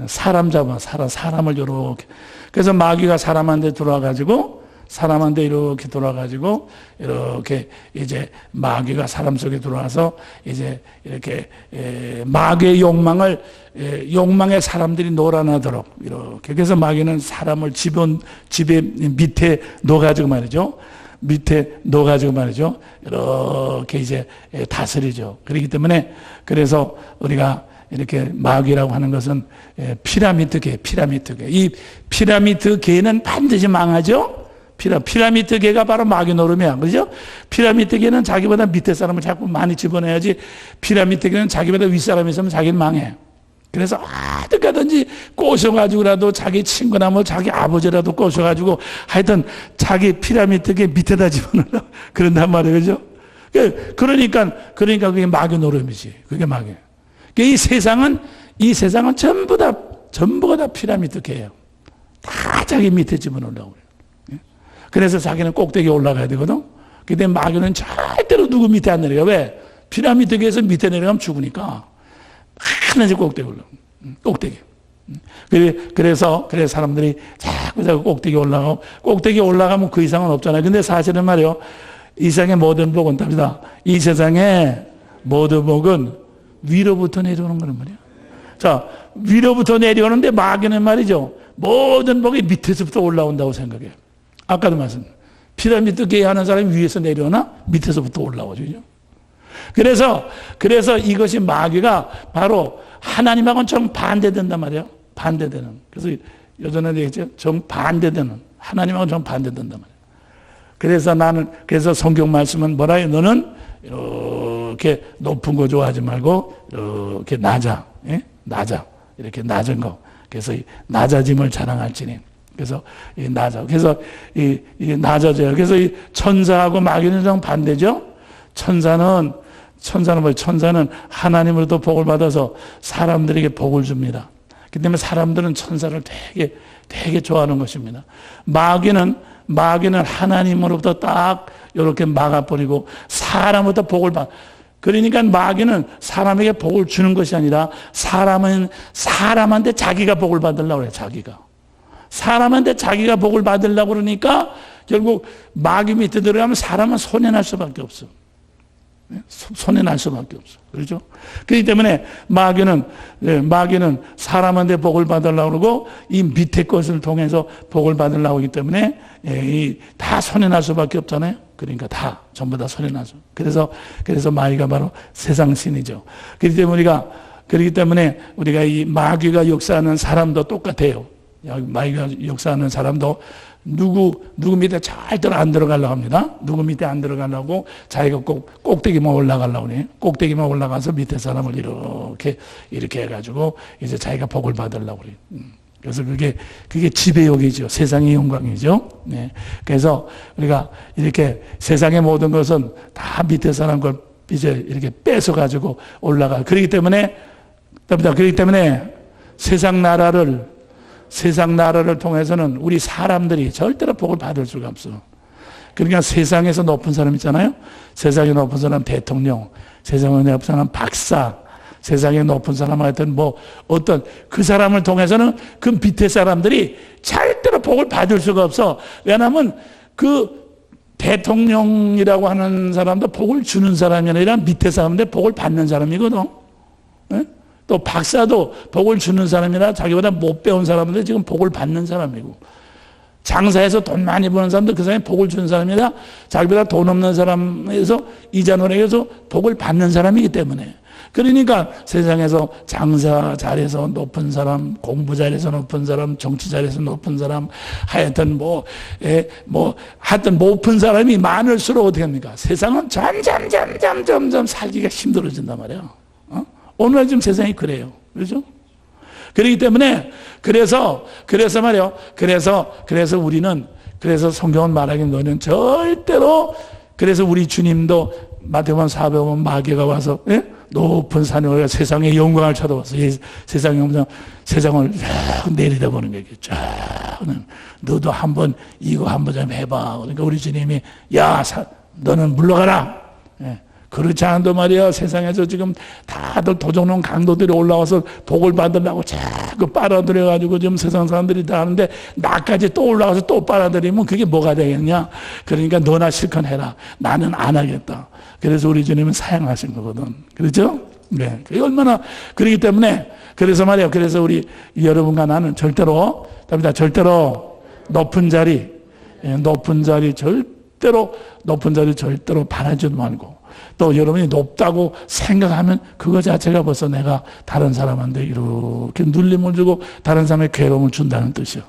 사람을 이렇게. 그래서 마귀가 사람한테 이렇게 이제 마귀가 사람 속에 들어와서 이제 이렇게 마귀의 욕망에 사람들이 놀아나도록 이렇게. 그래서 마귀는 사람을 집에 밑에 넣어가지고 말이죠. 이렇게 이제 다스리죠. 그렇기 때문에 그래서 우리가 이렇게 마귀라고 하는 것은 피라미드 계. 이 피라미드 계는 반드시 망하죠. 피라미드 계가 바로 마귀 노름이야. 그죠? 피라미드 계는 자기보다 밑에 사람을 자꾸 많이 집어내야지. 피라미드 계는 자기보다 윗사람이 있으면 자기는 망해. 그래서 어떻게든지 꼬셔가지고라도 자기 친구나 뭐 자기 아버지라도 꼬셔가지고 하여튼 자기 피라미드 계 밑에다 집어넣으려고 그런단 말이에요. 그죠? 그러니까 그게 마귀 노름이지. 그게 마귀. 이 세상은 전부가 다 피라미드 계예요. 다 자기 밑에 집어넣으려고 그래요. 그래서 자기는 꼭대기에 올라가야 되거든. 근데 마귀는 절대로 누구 밑에 안 내려가. 왜? 피라미드 위에서 밑에 내려가면 죽으니까. 하나씩 꼭대기 올라가. 꼭대기. 그래서 사람들이 자꾸 꼭대기 올라가고, 꼭대기 올라가면 그 이상은 없잖아요. 근데 사실은 말이요, 이 세상의 모든 복은 답니다. 이 세상의 모든 복은 위로부터 내려오는 거란 말이에요. 자, 위로부터 내려오는데 마귀는 말이죠, 모든 복이 밑에서부터 올라온다고 생각해요. 아까도 말씀드렸죠. 피라미드 계하는 사람이 위에서 내려오나 밑에서부터 올라오죠. 그래서 이것이 마귀가 바로 하나님하고는 정반대된단 말이에요. 반대되는. 그래서 예전에 얘기했죠. 정반대되는. 하나님하고는 정반대된단 말이에요. 그래서 성경 말씀은 뭐라 해요? 너는 이렇게 높은 거 좋아하지 말고 이렇게 낮아. 예? 낮아. 이렇게 낮은 거. 그래서 이 낮아짐을 자랑할지니. 그래서 이 낮아. 그래서 이 낮아져요. 그래서 이 천사하고 마귀는 정반대죠. 천사는 뭐예요? 천사는 하나님으로부터 복을 받아서 사람들에게 복을 줍니다. 그렇기 때문에 사람들은 천사를 되게 좋아하는 것입니다. 마귀는 하나님으로부터 딱 이렇게 막아버리고 사람으로부터 복을 받. 그러니까 마귀는 사람에게 복을 주는 것이 아니라 사람한테 자기가 복을 받으려고 그래요. 사람한테 자기가 복을 받으려고 그러니까 결국 마귀 밑에 들어가면 사람은 손해날 수밖에 없어. 손해날 수밖에 없어. 그렇죠? 그렇기 때문에 마귀는 사람한테 복을 받으려고 그러고 이 밑에 것을 통해서 복을 받으려고 하기 때문에 다 손해날 수밖에 없잖아요. 그러니까 다 전부 다 손해나죠. 그래서 마귀가 바로 세상 신이죠. 그렇기 때문에 우리가 이 마귀가 역사하는 사람도 똑같아요. 마귀가 역사하는 사람도 누구 밑에 절대로 안 들어가려고 합니다. 누구 밑에 안 들어가려고 자기가 꼭 꼭대기만 올라가려고 해요. 꼭대기만 올라가서 밑에 사람을 이렇게 해가지고 이제 자기가 복을 받으려고 그래요. 그래서 그게 지배욕이죠. 세상의 영광이죠. 네. 그래서 우리가 이렇게 세상의 모든 것은 다 밑에 사람 걸 이제 이렇게 뺏어가지고 올라가. 그렇기 때문에 세상 나라를 통해서는 우리 사람들이 절대로 복을 받을 수가 없어. 그러니까 세상에서 높은 사람 있잖아요. 세상에 높은 사람 대통령, 세상에 높은 사람 박사, 세상에 높은 사람 하여튼 어떤 그 사람을 통해서는 그 밑에 사람들이 절대로 복을 받을 수가 없어. 왜냐하면 그 대통령이라고 하는 사람도 복을 주는 사람이 아니라 밑에 사람인데 복을 받는 사람이거든. 네? 또 박사도 복을 주는 사람이라 자기보다 못 배운 사람인데 지금 복을 받는 사람이고, 장사해서 돈 많이 버는 사람도 그 사람이 복을 주는 사람이라 자기보다 돈 없는 사람에서 이자 노력해서 복을 받는 사람이기 때문에. 그러니까 세상에서 장사 잘해서 높은 사람, 공부 잘해서 높은 사람, 정치 잘해서 높은 사람, 하여튼 하여튼 높은 사람이 많을수록 어떻게 합니까? 세상은 점점 살기가 힘들어진단 말이에요. 오늘 지금 세상이 그래요. 그렇죠? 그렇기 때문에 그래서 말이요. 그래서 우리는 성경은 말하기 너는 절대로, 그래서 우리 주님도 마태복음 4배 보면 마귀가 와서 높은 산에 올라 세상의 영광을 쳐다봤어. 세상의 영광, 세상을 쫙 내려다보는 거예요. 쫙. 너도 이거 한번 좀 해봐. 그러니까 우리 주님이 너는 물러가라. 그렇지 않아도 말이야, 세상에서 지금 다들 도적놈 강도들이 올라와서 복을 받으려고 자꾸 빨아들여가지고 지금 세상 사람들이 다 하는데 나까지 또 올라와서 또 빨아들이면 그게 뭐가 되겠냐? 그러니까 너나 실컷 해라. 나는 안 하겠다. 그래서 우리 주님은 사양하신 거거든. 그렇죠? 네. 그게 얼마나, 그렇기 때문에, 그래서 말이에요. 그래서 우리 여러분과 나는 절대로 높은 자리 절대로 바라지도 말고, 또 여러분이 높다고 생각하면 그거 자체가 벌써 내가 다른 사람한테 이렇게 눌림을 주고 다른 사람의 괴로움을 준다는 뜻이요.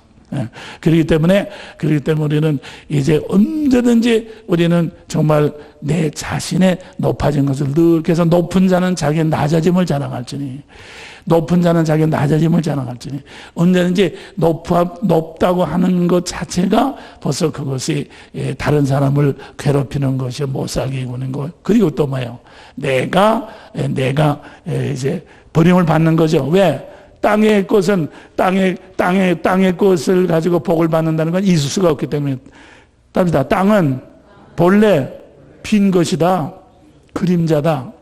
그렇기 때문에 우리는 이제 언제든지 우리는 정말 내 자신의 높아진 것을 늘, 그래서 높은 자는 자기의 낮아짐을 자랑할지니, 언제든지 높다고 하는 것 자체가 벌써 그것이 다른 사람을 괴롭히는 것이 못 살게 구는 것. 그리고 또 뭐예요? 내가 이제 버림을 받는 거죠. 왜? 땅의 것은 땅의 것을 가지고 복을 받는다는 건 있을 수가 없기 때문에. 답니다. 땅은 본래 빈 것이다. 그림자다.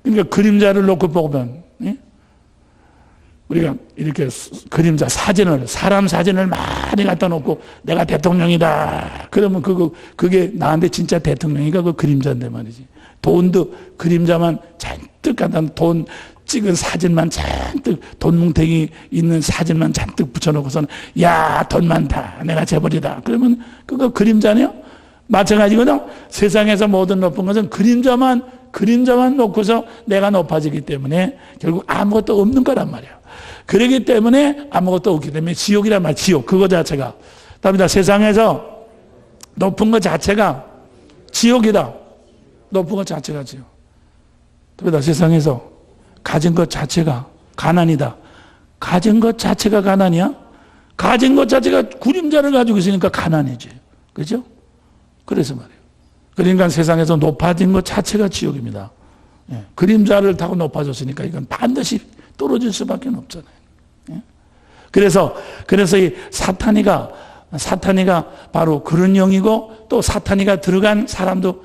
그러니까 그림자를 놓고 보면, 예? 우리가 이렇게 그림자 사진을, 사람 사진을 많이 갖다 놓고 내가 대통령이다. 그러면 그게 나한테 진짜 대통령이가 그 그림자인데 말이지. 돈도 그림자만 잔뜩 갖다 돈 찍은 사진만 잔뜩, 돈 뭉탱이 있는 사진만 잔뜩 붙여놓고서는 야, 돈 많다. 내가 재벌이다. 그러면 그거 그림자네요? 마찬가지거든. 세상에서 모든 높은 것은 그림자만 놓고서 내가 높아지기 때문에 결국 아무것도 없는 거란 말이에요. 그러기 때문에 아무것도 없기 때문에 지옥이란 말, 지옥. 그거 자체가. 답니다. 세상에서 높은 것 자체가 지옥이다. 높은 것 자체가 지옥. 답니다. 세상에서 가진 것 자체가 가난이다. 가진 것 자체가 가난이야? 가진 것 자체가 그림자를 가지고 있으니까 가난이지. 그죠? 그래서 말이에요. 그러니까 세상에서 높아진 것 자체가 지옥입니다. 예. 그림자를 타고 높아졌으니까 이건 반드시 떨어질 수밖에 없잖아요. 예. 그래서 이 사탄이가 바로 그런 영이고 또 사탄이가 들어간 사람도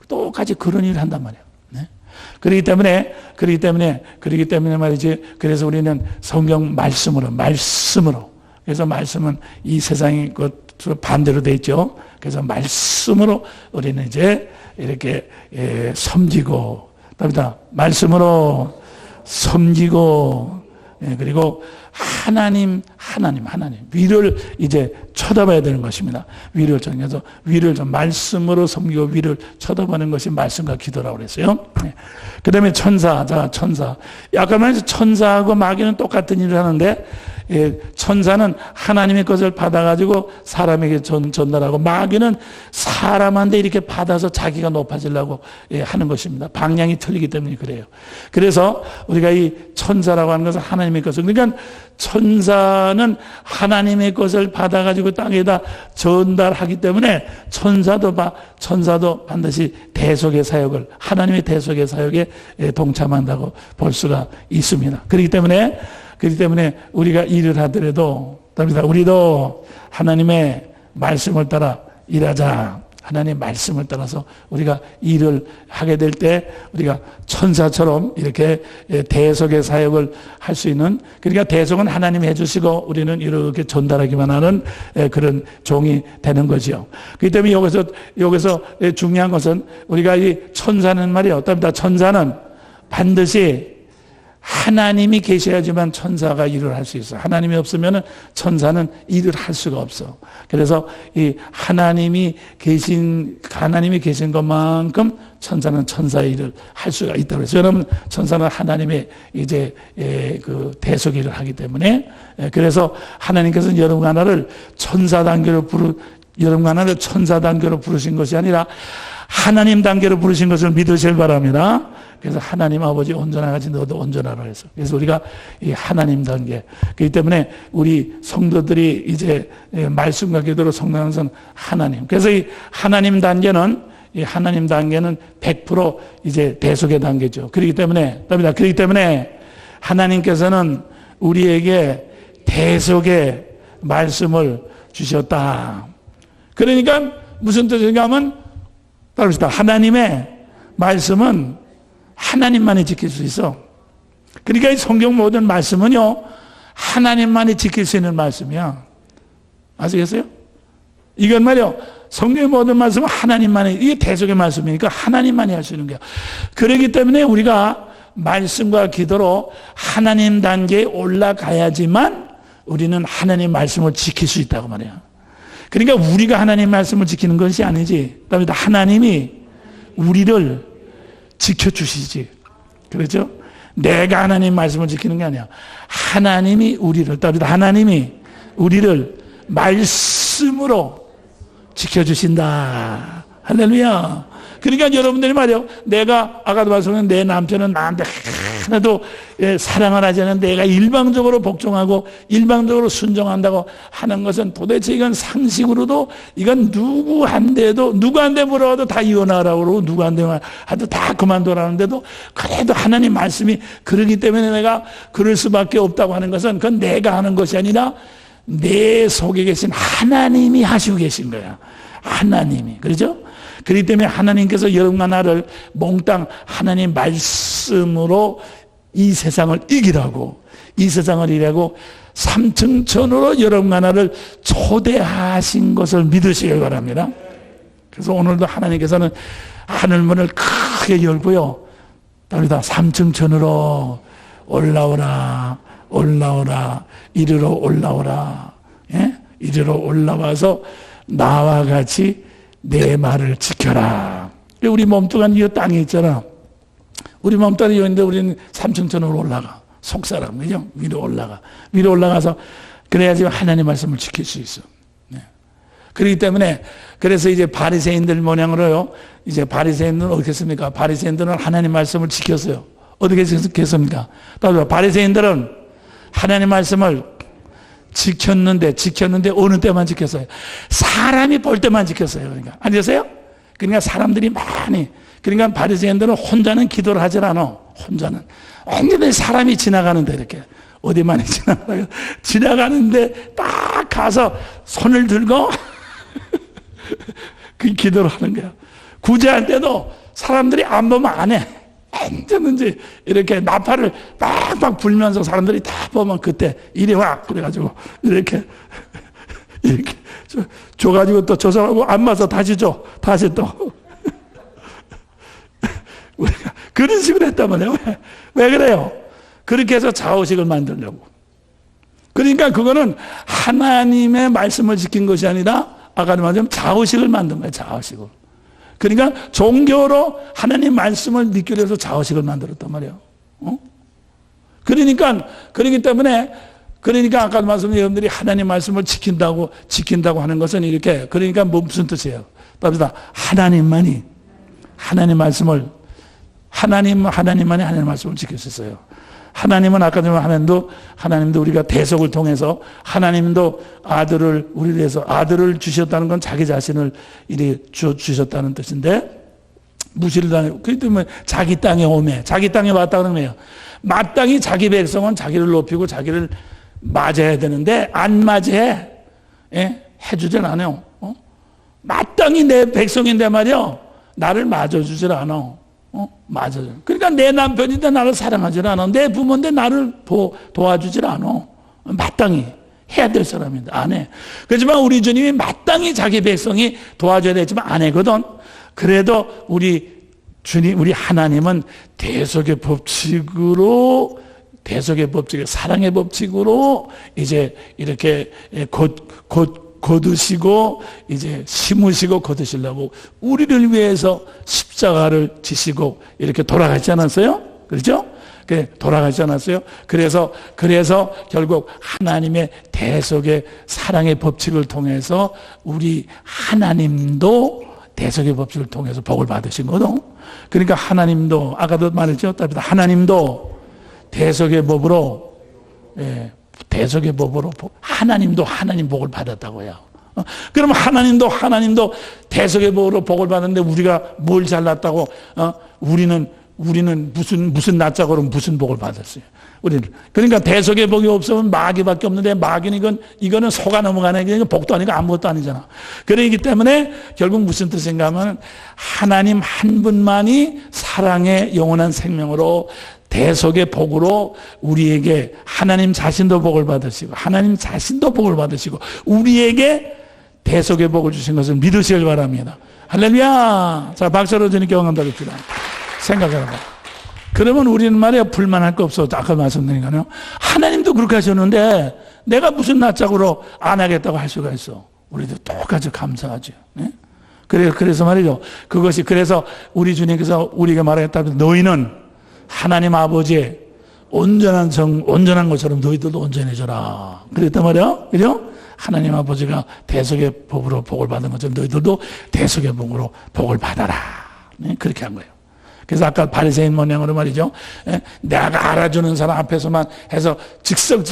똑같이 그런 일을 한단 말이에요. 네? 그렇기 때문에 말이지. 그래서 우리는 성경 말씀으로. 그래서 말씀은 이 세상의 것 반대로 돼 있죠. 그래서 말씀으로 우리는 이제 이렇게 섬기고, 답니다. 말씀으로 섬기고, 그리고 하나님 위를 이제 쳐다봐야 되는 것입니다. 위를 정해서 위를 좀 말씀으로 섬기고 위를 쳐다보는 것이 말씀과 기도라고 그랬어요. 그 다음에 천사. 아까 말해서 천사하고 마귀는 똑같은 일을 하는데, 천사는 하나님의 것을 받아가지고 사람에게 전달하고, 마귀는 사람한테 이렇게 받아서 자기가 높아지려고 하는 것입니다. 방향이 틀리기 때문에 그래요. 그래서 우리가 이 천사라고 하는 것은 하나님의 것을, 그러니까 천사는 하나님의 것을 받아가지고 땅에다 전달하기 때문에 천사도 반드시 대속의 사역을, 하나님의 대속의 사역에 동참한다고 볼 수가 있습니다. 그렇기 때문에 우리가 일을 하더라도, 우리도 하나님의 말씀을 따라 일하자. 하나님의 말씀을 따라서 우리가 일을 하게 될 때 우리가 천사처럼 이렇게 대속의 사역을 할 수 있는, 그러니까 대속은 하나님이 해주시고 우리는 이렇게 전달하기만 하는 그런 종이 되는 거죠. 그렇기 때문에 여기서 중요한 것은 우리가 이 천사는 말이에요. 천사는 반드시 하나님이 계셔야지만 천사가 일을 할 수 있어. 하나님이 없으면 천사는 일을 할 수가 없어. 그래서 이 하나님이 계신 것만큼 천사는 천사의 일을 할 수가 있다고 그랬어요. 여러분, 천사는 하나님의 이제 그 대속 일을 하기 때문에, 그래서 하나님께서는 여러분 하나를 천사 단계로 부르신 것이 아니라 하나님 단계로 부르신 것을 믿으실 바랍니다. 그래서 하나님 아버지 온전하같이 너도 온전하라 해서. 그래서 우리가 이 하나님 단계. 그렇기 때문에 우리 성도들이 이제 말씀과 기도로 성장하는 것은 하나님. 그래서 이 하나님 단계는 100% 이제 대속의 단계죠. 그렇기 때문에 하나님께서는 우리에게 대속의 말씀을 주셨다. 그러니까 무슨 뜻인가 하면, 따릅시다. 하나님의 말씀은 하나님만이 지킬 수 있어. 그러니까 이 성경 모든 말씀은요, 하나님만이 지킬 수 있는 말씀이야. 아시겠어요? 이건 말이요, 성경의 모든 말씀은 하나님만이, 이게 대속의 말씀이니까 하나님만이 할 수 있는 거야. 그렇기 때문에 우리가 말씀과 기도로 하나님 단계에 올라가야지만 우리는 하나님 말씀을 지킬 수 있다고 말이야. 그러니까 우리가 하나님 말씀을 지키는 것이 아니지. 하나님이 우리를 지켜주시지. 그렇죠? 내가 하나님 말씀을 지키는 게 아니야. 하나님이 우리를 말씀으로 지켜주신다. 할렐루야. 그러니까 여러분들이 말이요, 내가 아까도 말씀드린 내 남편은 나한테 하나도 사랑을 하지 않는데 내가 일방적으로 복종하고 일방적으로 순종한다고 하는 것은 도대체 이건 상식으로도, 이건 누구한테 물어봐도 다 이혼하라고 그러고 누구한테 하도 다 그만두라는데도 그래도 하나님 말씀이 그러기 때문에 내가 그럴 수밖에 없다고 하는 것은 그건 내가 하는 것이 아니라 내 속에 계신 하나님이 하시고 계신 거야. 하나님이. 그렇죠? 그렇기 때문에 하나님께서 여러분과 나를 몽땅 하나님 말씀으로 이 세상을 이기라고, 이 세상을 이기라고 3층 천으로 여러분과 나를 초대하신 것을 믿으시길 바랍니다. 그래서 오늘도 하나님께서는 하늘문을 크게 열고요, 3층 천으로 올라오라, 올라오라, 이리로 올라오라, 예? 이리로 올라와서 나와 같이 내 말을 지켜라. 우리 몸뚱아리 이 땅에 있잖아. 우리 몸뚱아리 여기 있는데 우리는 3층 천으로 올라가. 속사람, 그죠? 위로 올라가. 위로 올라가서 그래야지 하나님 말씀을 지킬 수 있어. 네. 그렇기 때문에 그래서 이제 바리새인들 모양으로요. 이제 바리새인들은 어떻게 했습니까? 바리새인들은 하나님 말씀을 지켰어요. 어떻게 지켰습니까? 바리새인들은 하나님 말씀을 지켰는데 어느 때만 지켰어요? 사람이 볼 때만 지켰어요. 그러니까 아니었어요? 그러니까 사람들이 많이, 그러니까 바리새인들은 혼자는 기도를 하질 않아. 혼자는 완전히 사람이 지나가는데 이렇게 어디 많이 지나가는데 딱 가서 손을 들고 그 기도를 하는 거야. 구제할 때도 사람들이 안 보면 안 해. 완전히 이렇게 나팔을 빡빡 불면서 사람들이 다 보면 그때 이리 와 그래가지고 이렇게 줘가지고 또 저 사람하고 안 맞아 다시 줘, 다시 또 우리가 그런 식으로 했단 말이에요. 왜 그래요? 그렇게 해서 좌우식을 만들려고. 그러니까 그거는 하나님의 말씀을 지킨 것이 아니라 아까 말하자면 좌우식을 만든 거예요. 좌우식을. 그러니까 종교로 하나님 말씀을 믿기 위해서 좌우식을 만들었단 말이에요. 그러기 때문에 아까 말씀드린 여러분들이 하나님 말씀을 지킨다고 하는 것은 이렇게, 그러니까 무슨 뜻이에요? 답니다. 하나님만이 하나님 말씀을, 하나님만이 하나님 말씀을 지킬 수 있어요. 하나님은 아까 전에 하나님도 우리가 대속을 통해서 하나님도 아들을 우리를 위해서 아들을 주셨다는 건 자기 자신을 이리 주셨다는 뜻인데, 무시를 당해. 그렇기 때문에 자기 땅에 오매, 자기 땅에 왔다 그러는 거예요. 마땅히 자기 백성은 자기를 높이고 자기를 맞아야 되는데 안 맞아해. 예? 해주질 않아요. 마땅히 내 백성인데 말이요, 나를 맞아주질 않아. 맞아요. 그러니까 내 남편인데 나를 사랑하질 않아. 내 부모인데 나를 도와주질 않아. 마땅히 해야 될 사람인데 안 해. 그렇지만 우리 주님이 마땅히 자기 백성이 도와줘야 되지만 안 하거든. 그래도 우리 주님, 우리 하나님은 대속의 법칙으로, 사랑의 법칙으로 이제 이렇게 거두시고 이제 심으시고 거두시려고 우리를 위해서 십자가를 지시고 이렇게 돌아가지 않았어요? 그렇죠? 돌아가지 않았어요? 그래서 결국 하나님의 대속의 사랑의 법칙을 통해서 우리 하나님도 대속의 법칙을 통해서 복을 받으신 거죠. 그러니까 하나님도 아까도 말했죠. 하나님도 대속의 법으로, 대속의 법으로 하나님도 하나님 복을 받았다고요. 그럼 하나님도 대속의 법으로 복을 받았는데 우리가 뭘 잘났다고? 우리는 무슨 낯짝으로 무슨 복을 받았어요? 우리는. 그러니까 대속의 복이 없으면 마귀밖에 없는데 마귀는 이거는 속아 넘어가는 게 복도 아니고 아무것도 아니잖아. 그러기 때문에 결국 무슨 뜻인가 하면 하나님 한 분만이 사랑의 영원한 생명으로 대속의 복으로 우리에게 하나님 자신도 복을 받으시고 우리에게 대속의 복을 주신 것을 믿으시길 바랍니다. 할렐루야. 자, 박수로 주님께 영광 돌립시다. 생각해봐. 그러면 우리는 말이야 불만할 거 없어. 아까 말씀드린 거요. 하나님도 그렇게 하셨는데 내가 무슨 낯짝으로 안 하겠다고 할 수가 있어. 우리도 똑같이 감사하죠. 네? 그래서 말이죠. 그래서 우리 주님께서 우리에게 말하겠다면 너희는 하나님 아버지의 온전한 것처럼 너희들도 온전해져라. 그랬단 말이야. 그죠? 하나님 아버지가 대속의 법으로 복을 받은 것처럼 너희들도 대속의 복으로 복을 받아라. 네? 그렇게 한 거예요. 그래서 아까 바리새인 모양으로 말이죠. 내가 알아주는 사람 앞에서만 해서 즉석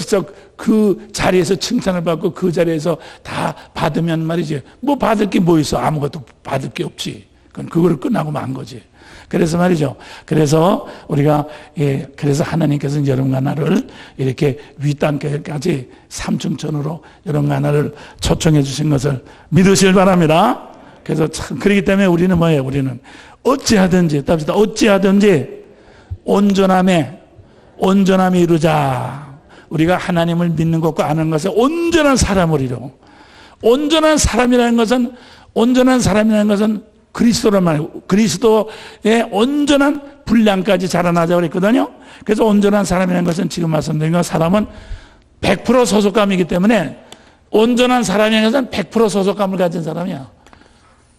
그 자리에서 칭찬을 받고 그 자리에서 다 받으면 말이지. 뭐 받을 게 뭐 있어? 아무것도 받을 게 없지. 그걸 끝나고 만 거지. 그래서 말이죠. 그래서 우리가 그래서 하나님께서는 여러분과 나를 이렇게 윗단계까지 삼층천으로 여러분과 나를 초청해 주신 것을 믿으시길 바랍니다. 그래서 참, 그렇기 때문에 우리는 뭐예요? 우리는 어찌하든지, 답시다. 어찌하든지 온전함에 이루자. 우리가 하나님을 믿는 것과 아는 것에 온전한 사람을 이루고, 온전한 사람이라는 것은 그리스도란 말이에요. 그리스도의 온전한 분량까지 자라나자고 그랬거든요. 그래서 온전한 사람이라는 것은 지금 말씀드린 것, 사람은 100% 소속감이기 때문에, 온전한 사람이라는 것은 100% 소속감을 가진 사람이야.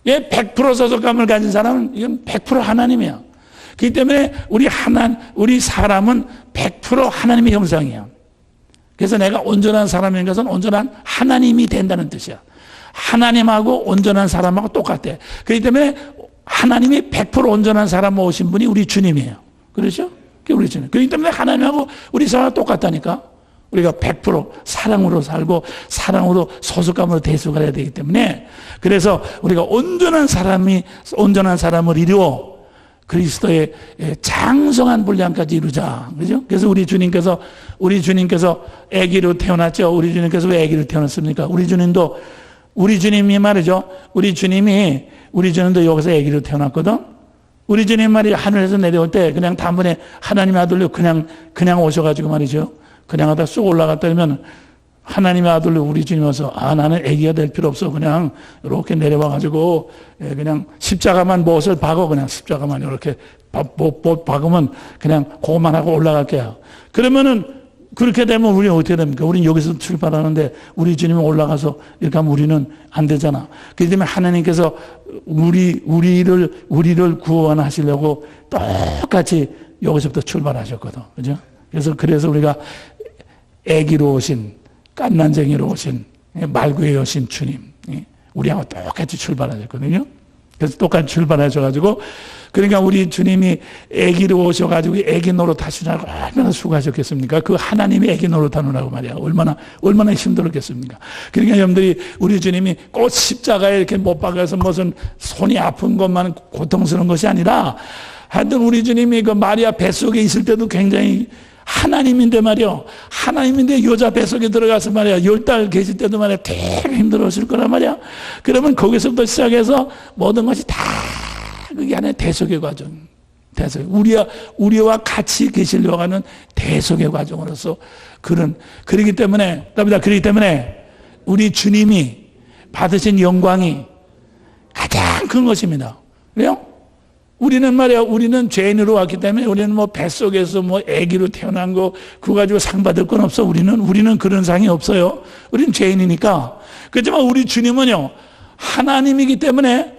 100% 소속감을 가진 사람은 이건 100% 하나님이야. 그렇기 때문에 우리 사람은 100% 하나님의 형상이야. 그래서 내가 온전한 사람인 것은 온전한 하나님이 된다는 뜻이야. 하나님하고 온전한 사람하고 똑같아. 그렇기 때문에 하나님이 100% 온전한 사람 모으신 분이 우리 주님이에요. 그렇죠? 그게 우리 주님. 그렇기 때문에 하나님하고 우리 사람하고 똑같다니까. 우리가 100% 사랑으로 살고 사랑으로 소속감으로 대속해야 되기 때문에, 그래서 우리가 온전한 사람을 이루어 그리스도의 장성한 분량까지 이루자. 그죠? 그래서 우리 주님께서 아기로 태어났죠. 우리 주님께서 왜 아기로 태어났습니까? 우리 주님이 말이죠. 우리 주님도 여기서 아기로 태어났거든. 우리 주님 말이 하늘에서 내려올 때 그냥 단번에 하나님의 아들로 그냥 오셔가지고 말이죠. 그냥 하다 쑥 올라갔다 그러면 하나님의 아들로 우리 주님 와서, 나는 아기가 될 필요 없어. 그냥 이렇게 내려와가지고 그냥 십자가만 못을 박어. 그냥 십자가만 이렇게 못 박으면 그냥 그것만 하고 올라갈게요. 그러면은 그렇게 되면 우리는 어떻게 됩니까? 우리는 여기서 출발하는데 우리 주님이 올라가서 이렇게 하면 우리는 안 되잖아. 그렇기 때문에 하나님께서 우리를 구원하시려고 똑같이 여기서부터 출발하셨거든. 그죠? 그래서 우리가 애기로 오신, 깐난쟁이로 오신, 말구에 오신 주님, 우리하고 똑같이 출발하셨거든요. 그래서 똑같이 출발하셔가지고, 그러니까 우리 주님이 애기로 오셔가지고 애기 노릇하시느라고 얼마나 수고하셨겠습니까? 그 하나님이 애기 노릇하느라고 말이야. 얼마나 힘들었겠습니까? 그러니까 여러분들이 우리 주님이 꼭 십자가에 이렇게 못 박아서 무슨 손이 아픈 것만 고통스러운 것이 아니라, 하여튼 우리 주님이 그 마리아 뱃속에 있을 때도 굉장히 하나님인데 말이요. 하나님인데 여자 뱃속에 들어가서 말이야. 10달 계실 때도 말이야. 되게 힘들었을 거란 말이야. 그러면 거기서부터 시작해서 모든 것이 다 그게 하나의 대속의 과정. 우리와 같이 계시려고 하는 대속의 과정으로서 그러기 때문에 우리 주님이 받으신 영광이 가장 큰 것입니다. 그래요? 우리는 죄인으로 왔기 때문에 우리는 뱃속에서 아기로 태어난 거 그거 가지고 상 받을 건 없어. 우리는 그런 상이 없어요. 우리는 죄인이니까. 그렇지만 우리 주님은요, 하나님이기 때문에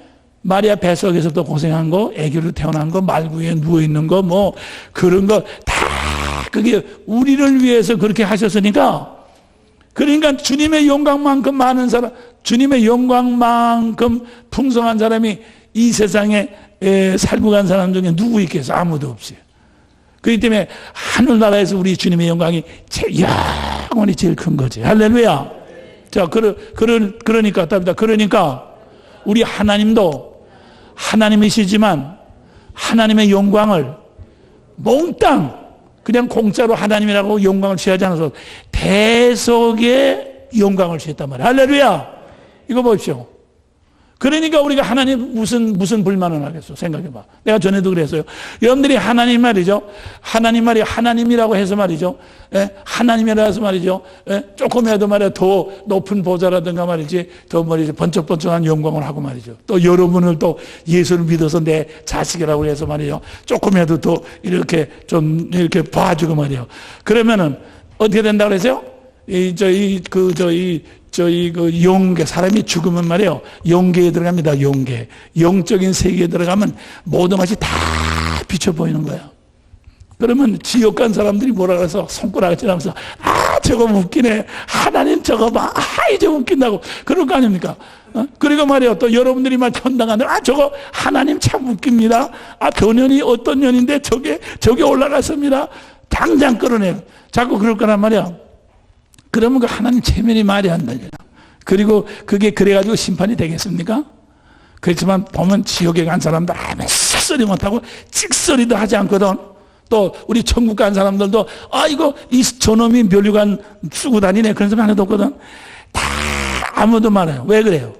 마리아 뱃속에서도 고생한 거, 아기로 태어난 거, 말구에 누워있는 거, 그런 거 다 그게 우리를 위해서 그렇게 하셨으니까, 그러니까 주님의 영광만큼 많은 사람, 주님의 영광만큼 풍성한 사람이 이 세상에 살고 간 사람 중에 누구 있겠어? 아무도 없어요. 그렇기 때문에 하늘나라에서 우리 주님의 영광이 영원히 제일 큰 거지. 할렐루야. 자, 그러니까 우리 하나님도 하나님이시지만 하나님의 영광을 몽땅 그냥 공짜로 하나님이라고 영광을 취하지 않아서 대속의 영광을 취했단 말이야. 할렐루야. 이거 보십시오. 그러니까 우리가 하나님 무슨 불만을 하겠어? 생각해봐. 내가 전에도 그랬어요. 여러분들이 하나님 말이죠. 하나님 말이 하나님이라고 해서 말이죠. 하나님이라 해서 말이죠. 조금이라도 말이야 더 높은 보좌라든가 말이지, 더 말이죠 번쩍번쩍한 영광을 하고 말이죠. 또 여러분을 또 예수를 믿어서 내 자식이라고 해서 말이죠. 조금이라도 더 이렇게 좀 이렇게 봐주고 말이요. 그러면은 어떻게 된다고 그랬어요? 영계, 사람이 죽으면 말이에요. 영계에 들어갑니다. 영적인 세계에 들어가면 모든 것이 다 비쳐 보이는 거예요. 그러면 지옥 간 사람들이 뭐라 그래서 손가락을 찌르면서, 저거 웃기네. 하나님 저거 봐. 이제 웃긴다고. 그럴 거 아닙니까? 그리고 말이에요. 또 여러분들이 말 천당 가는데, 저거 하나님 참 웃깁니다. 저 년이 어떤 년인데 저게 올라갔습니다. 당장 끌어내요. 자꾸 그럴 거란 말이야. 그러면 그 하나님 체면이 말이 안 되잖아. 그리고 그게 그래가지고 심판이 되겠습니까? 그렇지만 보면 지옥에 간 사람들 아무 쓸소리 못하고 찍소리도 하지 않거든. 또 우리 천국 간 사람들도 저놈이 멸류관 쓰고 다니네 그런 사람 하나도 없거든. 다 아무도 말해요. 왜 그래요?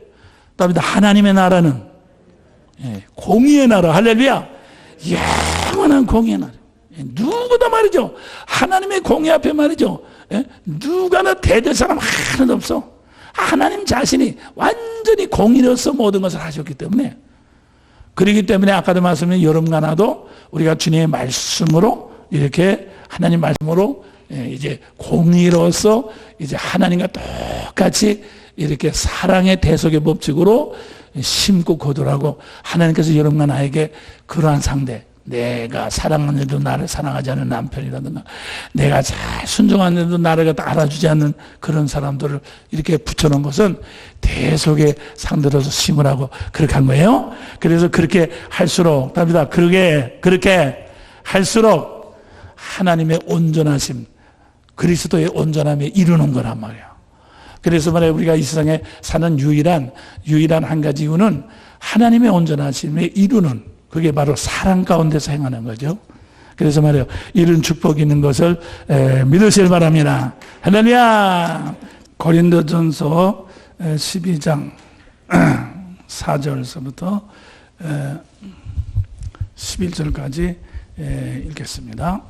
답니다. 하나님의 나라는 공의의 나라. 할렐루야. 영원한 공의의 나라. 누구도 말이죠. 하나님의 공의 앞에 말이죠. 누가나 대들 사람 하나도 없어. 하나님 자신이 완전히 공의로서 모든 것을 하셨기 때문에, 그렇기 때문에 아까도 말씀드린 여름과 나도 우리가 주님의 말씀으로 이렇게 하나님 말씀으로 이제 공의로서 이제 하나님과 똑같이 이렇게 사랑의 대속의 법칙으로 심고 거두라고, 하나님께서 여러분과 나에게 그러한 상대, 내가 사랑하는데도 나를 사랑하지 않는 남편이라든가, 내가 잘 순종하는데도 나를 갖다 알아주지 않는 그런 사람들을 이렇게 붙여놓은 것은 대속의 상대로서 심으라고 그렇게 한 거예요. 그래서 그렇게 할수록, 답니다. 그렇게 할수록 하나님의 온전하심, 그리스도의 온전함에 이루는 거란 말이에요. 그래서 말이에요, 우리가 이 세상에 사는 유일한 한 가지 이유는 하나님의 온전하심에 이루는, 그게 바로 사랑 가운데서 행하는 거죠. 그래서 말이에요, 이런 축복이 있는 것을 믿으시길 바랍니다. 할렐루야. 고린도전서 12장 4절서부터 11절까지 읽겠습니다.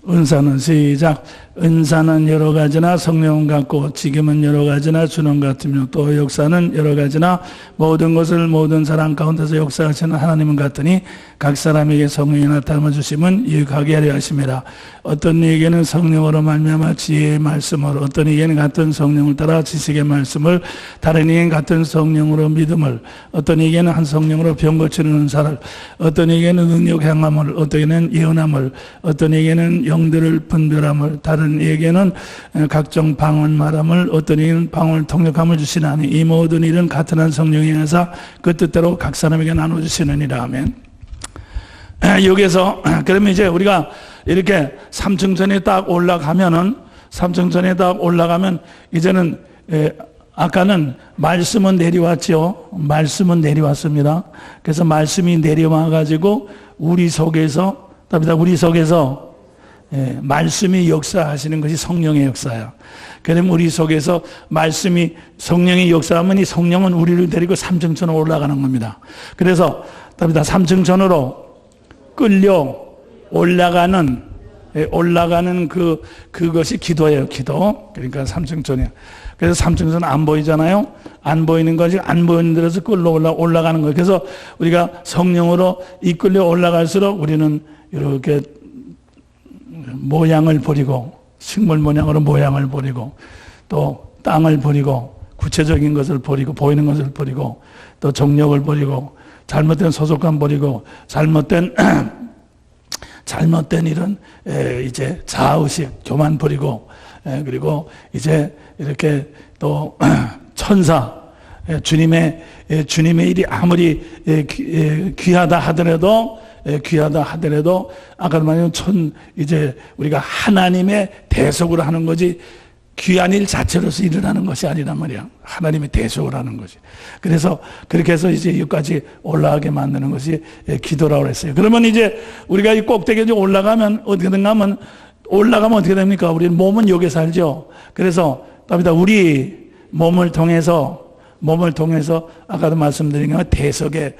은사는 시작. 은사는 여러 가지나 성령은 같고, 지금은 여러 가지나 주는 같으며, 또 역사는 여러 가지나 모든 것을 모든 사람 가운데서 역사하시는 하나님은 같으니, 각 사람에게 성령이 나타나 주심은 유익하게 하려 하심이라. 어떤 이에게는 성령으로 말미암아 지혜의 말씀을, 어떤 이에게는 같은 성령을 따라 지식의 말씀을, 다른 이에게는 같은 성령으로 믿음을, 어떤 이에게는 한 성령으로 병 고치는 은사를, 어떤 이에게는 능력 행함을, 어떤 이에게는 예언함을, 어떤 이에게는 영들을 분별함을, 다른 이에게는 각종 방언 말함을, 어떤 이는 방언을 통역함을 주시나니, 이 모든 일은 같은 한 성령이 행하사 그 뜻대로 각 사람에게 나눠주시느니라. 아멘. 여기에서 그러면 이제 우리가 이렇게 삼층천에 딱 올라가면 이제는 아까는 말씀은 내려왔죠. 말씀은 내려왔습니다. 그래서 말씀이 내려와 가지고 우리 속에서, 답니다. 우리 속에서 말씀이 역사하시는 것이 성령의 역사야. 그러면 우리 속에서 말씀이, 성령이 역사하면 이 성령은 우리를 데리고 삼층천으로 올라가는 겁니다. 그래서 답니다. 삼층천으로 끌려 올라가는 그것이 기도예요. 기도. 그러니까 삼층천이에요. 그래서 삼층천 안 보이잖아요. 안 보이는 것이 안 보이는 데서 끌려 올라가는 거예요. 그래서 우리가 성령으로 이끌려 올라갈수록 우리는 이렇게 모양을 버리고, 식물 모양으로 모양을 버리고, 또 땅을 버리고, 구체적인 것을 버리고, 보이는 것을 버리고, 또 정력을 버리고, 잘못된 소속감 버리고, 잘못된 이런 이제 자아의식, 교만 버리고, 그리고 이제 이렇게 또 천사, 주님의 일이 아무리 귀하다 하더라도 아까 말한 이제 우리가 하나님의 대속으로 하는 거지, 귀한 일 자체로서 일어나는 것이 아니란 말이야. 하나님의 대속을 하는 것이. 그래서 그렇게 해서 이제 여기까지 올라가게 만드는 것이 기도라고 그랬어요. 그러면 이제 우리가 이 꼭대기에 올라가면 어떻게 됩니까? 우리 몸은 여기에 살죠. 그래서 답니다. 우리 몸을 통해서 아까도 말씀드린 것 대속의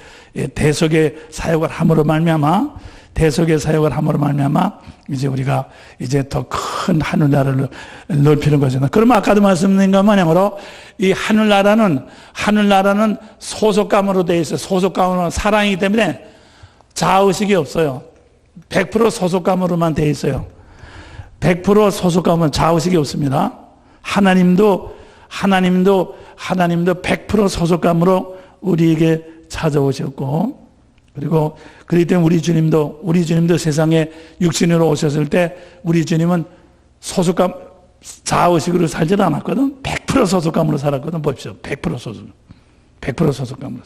사역을 함으로 말미암아 이제 우리가 이제 더 큰 하늘나라를 넓히는 거잖아요. 그러면 아까도 말씀드린 것 마냥으로 이 하늘나라는 소속감으로 되어 있어요. 소속감으로, 사랑이기 때문에 자아의식이 없어요. 100% 소속감으로만 되어 있어요. 100% 소속감은 자아의식이 없습니다. 하나님도 100% 소속감으로 우리에게 찾아오셨고, 그리고 그렇기 때문에 우리 주님도 세상에 육신으로 오셨을 때 우리 주님은 소속감, 자아의식으로 살지는 않았거든. 100% 소속감으로 살았거든. 보십시오. 100% 소속감으로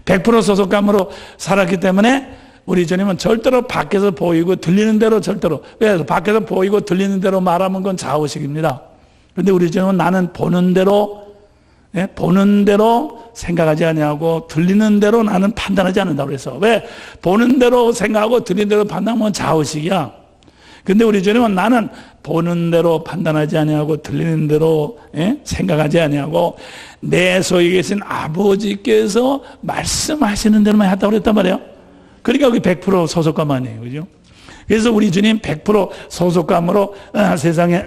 100% 소속감으로 살았기 때문에 우리 주님은 절대로 밖에서 보이고 들리는 대로 절대로, 왜? 밖에서 보이고 들리는 대로 말하면 그건 자아의식입니다. 그런데 우리 주님은 나는 보는 대로 생각하지 아니하고 들리는 대로 나는 판단하지 않는다고 그래서, 왜? 보는 대로 생각하고 들리는 대로 판단하면 자의식이야. 근데 우리 주님은 나는 보는 대로 판단하지 아니하고 들리는 대로 생각하지 아니하고 내 속에 계신 아버지께서 말씀하시는 대로만 했다고 그랬단 말이에요. 그러니까 그게 100% 소속감만이에요. 그죠? 그래서 우리 주님 100% 소속감으로 세상에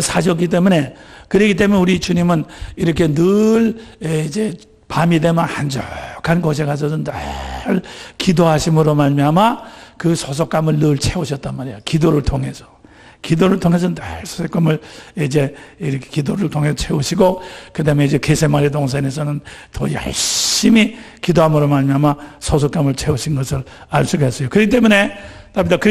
사셨기 때문에, 그렇기 때문에 우리 주님은 이렇게 늘 이제 밤이 되면 한적한 곳에 가서 늘 기도하심으로 말미암아 그 소속감을 늘 채우셨단 말이야. 기도를 통해서 늘 소속감을 이제 이렇게 기도를 통해서 채우시고, 그 다음에 이제 겟세마네 동산에서는 더 열심히 기도함으로 말미암아 소속감을 채우신 것을 알 수가 있어요. 그렇기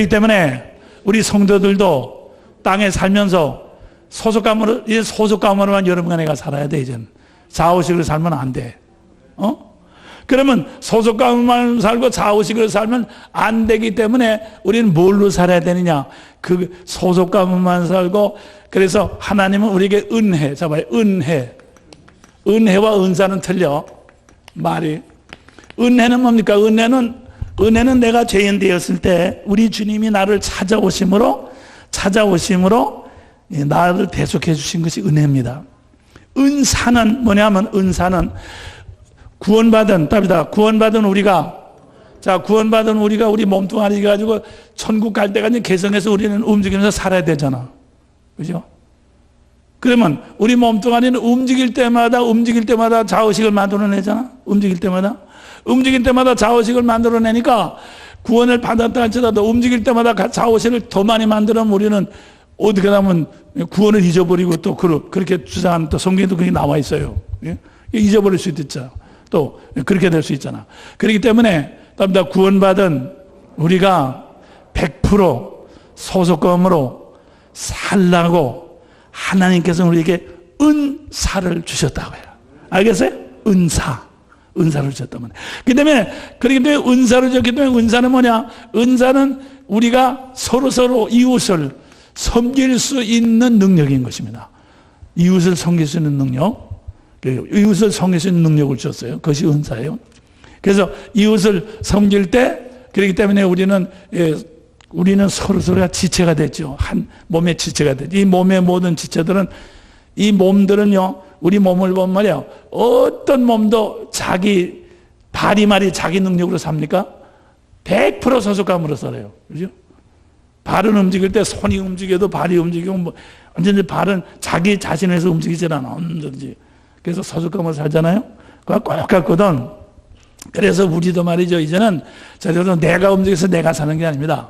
때문에 우리 성도들도 땅에 살면서 소속감으로만 여러분과 내가 살아야 돼. 이제는 좌우식으로 살면 안 돼. 그러면 소속감만 살고 좌우식으로 살면 안 되기 때문에 우리는 뭘로 살아야 되느냐? 그 소속감만 살고, 그래서 하나님은 우리에게 은혜, 잡아요. 은혜와 은사는 틀려. 말이. 은혜는 뭡니까? 은혜는 내가 죄인 되었을 때 우리 주님이 나를 찾아오심으로 나를 대속해 주신 것이 은혜입니다. 은사는 뭐냐면, 은사는 구원받은 우리가 우리 몸뚱아리 가지고 천국 갈 때까지 개성해서 우리는 움직이면서 살아야 되잖아. 그죠? 그러면 우리 몸뚱아리는 움직일 때마다 좌우식을 만들어내잖아. 움직일 때마다 좌우식을 만들어내니까 구원을 받았다 할지라도 움직일 때마다 좌우식을 더 많이 만들면 우리는 어떻게 하면 구원을 잊어버리고, 또 그렇게 주장하는 또 성경에도 그게 나와 있어요. 잊어버릴 수도 있죠. 또 그렇게 될 수 있잖아. 그렇기 때문에 구원받은 우리가 100% 소속감으로 살라고 하나님께서 우리에게 은사를 주셨다고요. 알겠어요? 은사를 주셨단 말이에요. 그렇기 때문에 은사를 줬기 때문에, 은사는 뭐냐? 은사는 우리가 서로 이웃을 섬길 수 있는 능력인 것입니다. 이웃을 섬길 수 있는 능력. 이웃을 섬길 수 있는 능력을 줬어요. 그것이 은사예요. 그래서 이웃을 섬길 때, 그렇기 때문에 우리는 서로가 지체가 됐죠. 한 몸의 지체가 됐죠. 이 몸의 모든 지체들은, 이 몸들은요, 우리 몸을 보면 말이야, 어떤 몸도 자기 발이 자기 능력으로 삽니까? 100% 소속감으로 살아요. 그죠? 발은 움직일 때 손이 움직여도 발이 움직이고, 완전히 발은 자기 자신에서 움직이질 않아. 언제든지. 그래서 소속감으로 살잖아요. 그거 꼭 같거든. 그래서 우리도 말이죠. 이제는 저도 내가 움직여서 내가 사는 게 아닙니다.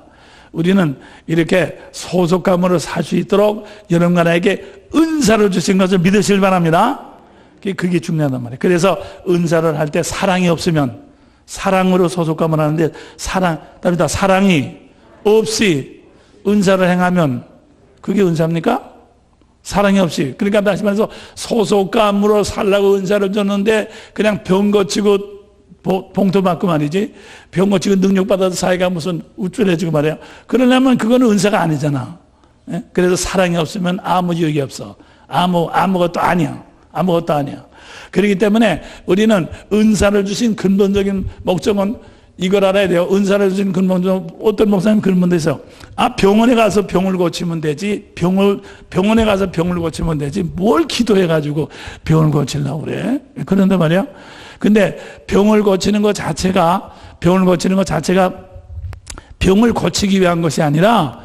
우리는 이렇게 소속감으로 살 수 있도록 여러분과 나에게 은사를 주신 것을 믿으시길 바랍니다. 그게 중요하단 말이에요. 그래서 은사를 할 때 사랑이 없으면, 사랑으로 소속감을 하는데, 사랑이 없이 은사를 행하면 그게 은사입니까? 사랑이 없이. 그러니까 다시 말해서 소속감으로 살라고 은사를 줬는데 그냥 병 고치고 봉투 받고 말이지, 병 고치고 능력 받아서 사회가 무슨 우쭐해지고 말이야. 그러려면 그거는 은사가 아니잖아. 그래서 사랑이 없으면 아무 유익이 없어. 아무것도 아니야. 그렇기 때문에 우리는 은사를 주신 근본적인 목적은 이걸 알아야 돼요. 은사를 주신 근본적인, 어떤 목사님 그런 분도 있어요. 병원에 가서 병을 고치면 되지. 병원에 가서 병을 고치면 되지. 뭘 기도해가지고 병을 고치려고 그래. 그런데 말이야. 근데 병을 고치는 것 자체가 병을 고치기 위한 것이 아니라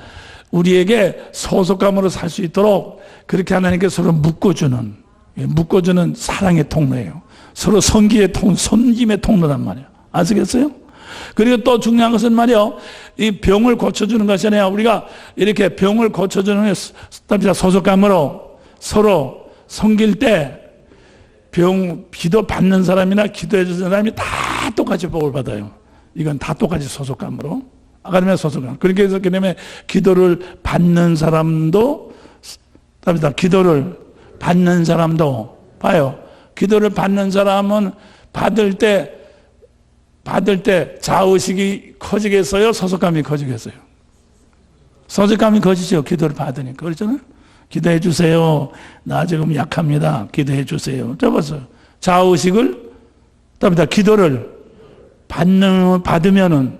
우리에게 소속감으로 살 수 있도록 그렇게 하나님께 서로 묶어주는 사랑의 통로예요. 서로 섬김의 통로란 말이에요. 아시겠어요? 그리고 또 중요한 것은 말이요, 이 병을 고쳐주는 것이 아니라 우리가 이렇게 병을 고쳐주는 소속감으로 서로 섬길 때 기도 받는 사람이나 기도해 주는 사람이 다 똑같이 복을 받아요. 이건 다 똑같이 소속감으로. 그러면 소속감. 그렇게 해서 기도를 받는 사람도 봐요. 기도를 받는 사람은 받을 때 자의식이 커지겠어요? 소속감이 커지겠어요? 소속감이 커지죠. 기도를 받으니까. 그렇잖아요? 기도해 주세요. 나 지금 약합니다. 기도해 주세요. 잡았어요. 자의식을, 기도를 받으면은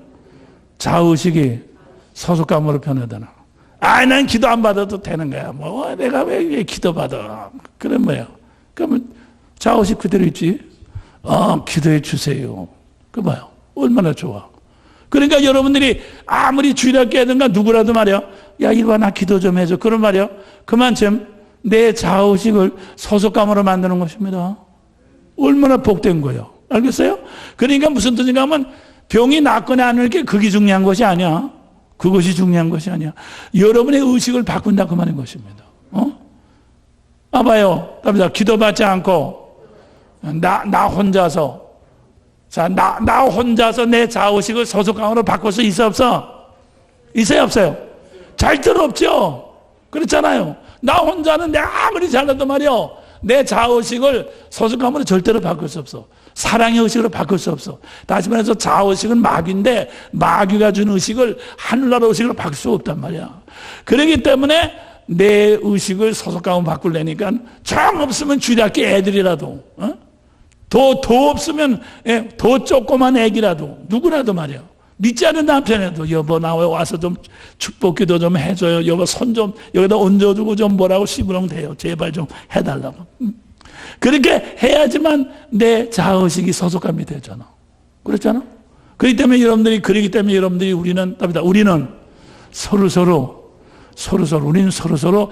자의식이 소속감으로 변하잖아. 난 기도 안 받아도 되는 거야. 뭐, 내가 왜 기도 받아? 그런 거예요. 그러면 자의식 그대로 있지. 기도해 주세요. 그 봐요. 얼마나 좋아. 그러니까 여러분들이 아무리 주일학교 하든가 누구라도 말이야. 야, 이리 와, 나 기도 좀 해줘. 그런 말이야. 그만큼 내 자의식을 소속감으로 만드는 것입니다. 얼마나 복된 거예요. 알겠어요? 그러니까 무슨 뜻인가 하면 병이 낫거나 안 낫게 그게 중요한 것이 아니야. 그것이 중요한 것이 아니야. 여러분의 의식을 바꾼다 그 말인 것입니다. 봐요. 답니다. 기도받지 않고 나 혼자서 자, 나 혼자서 내 자의식을 소속감으로 바꿀 수 있어 없어? 있어요 없어요? 절대로 없죠. 그렇잖아요. 나 혼자는 내가 아무리 잘라도 말이요. 내 자의식을 소속감으로 절대로 바꿀 수 없어. 사랑의 의식으로 바꿀 수 없어. 다시 말해서 자의식은 마귀인데 마귀가 준 의식을 하늘나라 의식으로 바꿀 수 없단 말이야. 그렇기 때문에 내 의식을 소속감으로 바꾸려니까 정 없으면 주일학교 애들이라도 더 없으면 더 조그만 애기라도 누구라도 말이야. 믿지 않는 남편에도 여보 나 와서 좀 축복기도 좀 해줘요. 여보 손 좀 여기다 얹어주고 좀 뭐라고 시부렁대요. 제발 좀 해달라고. 그렇게 해야지만 내 자의식이 소속감이 되잖아. 그렇잖아? 그렇기 때문에 여러분들이 우리는 서로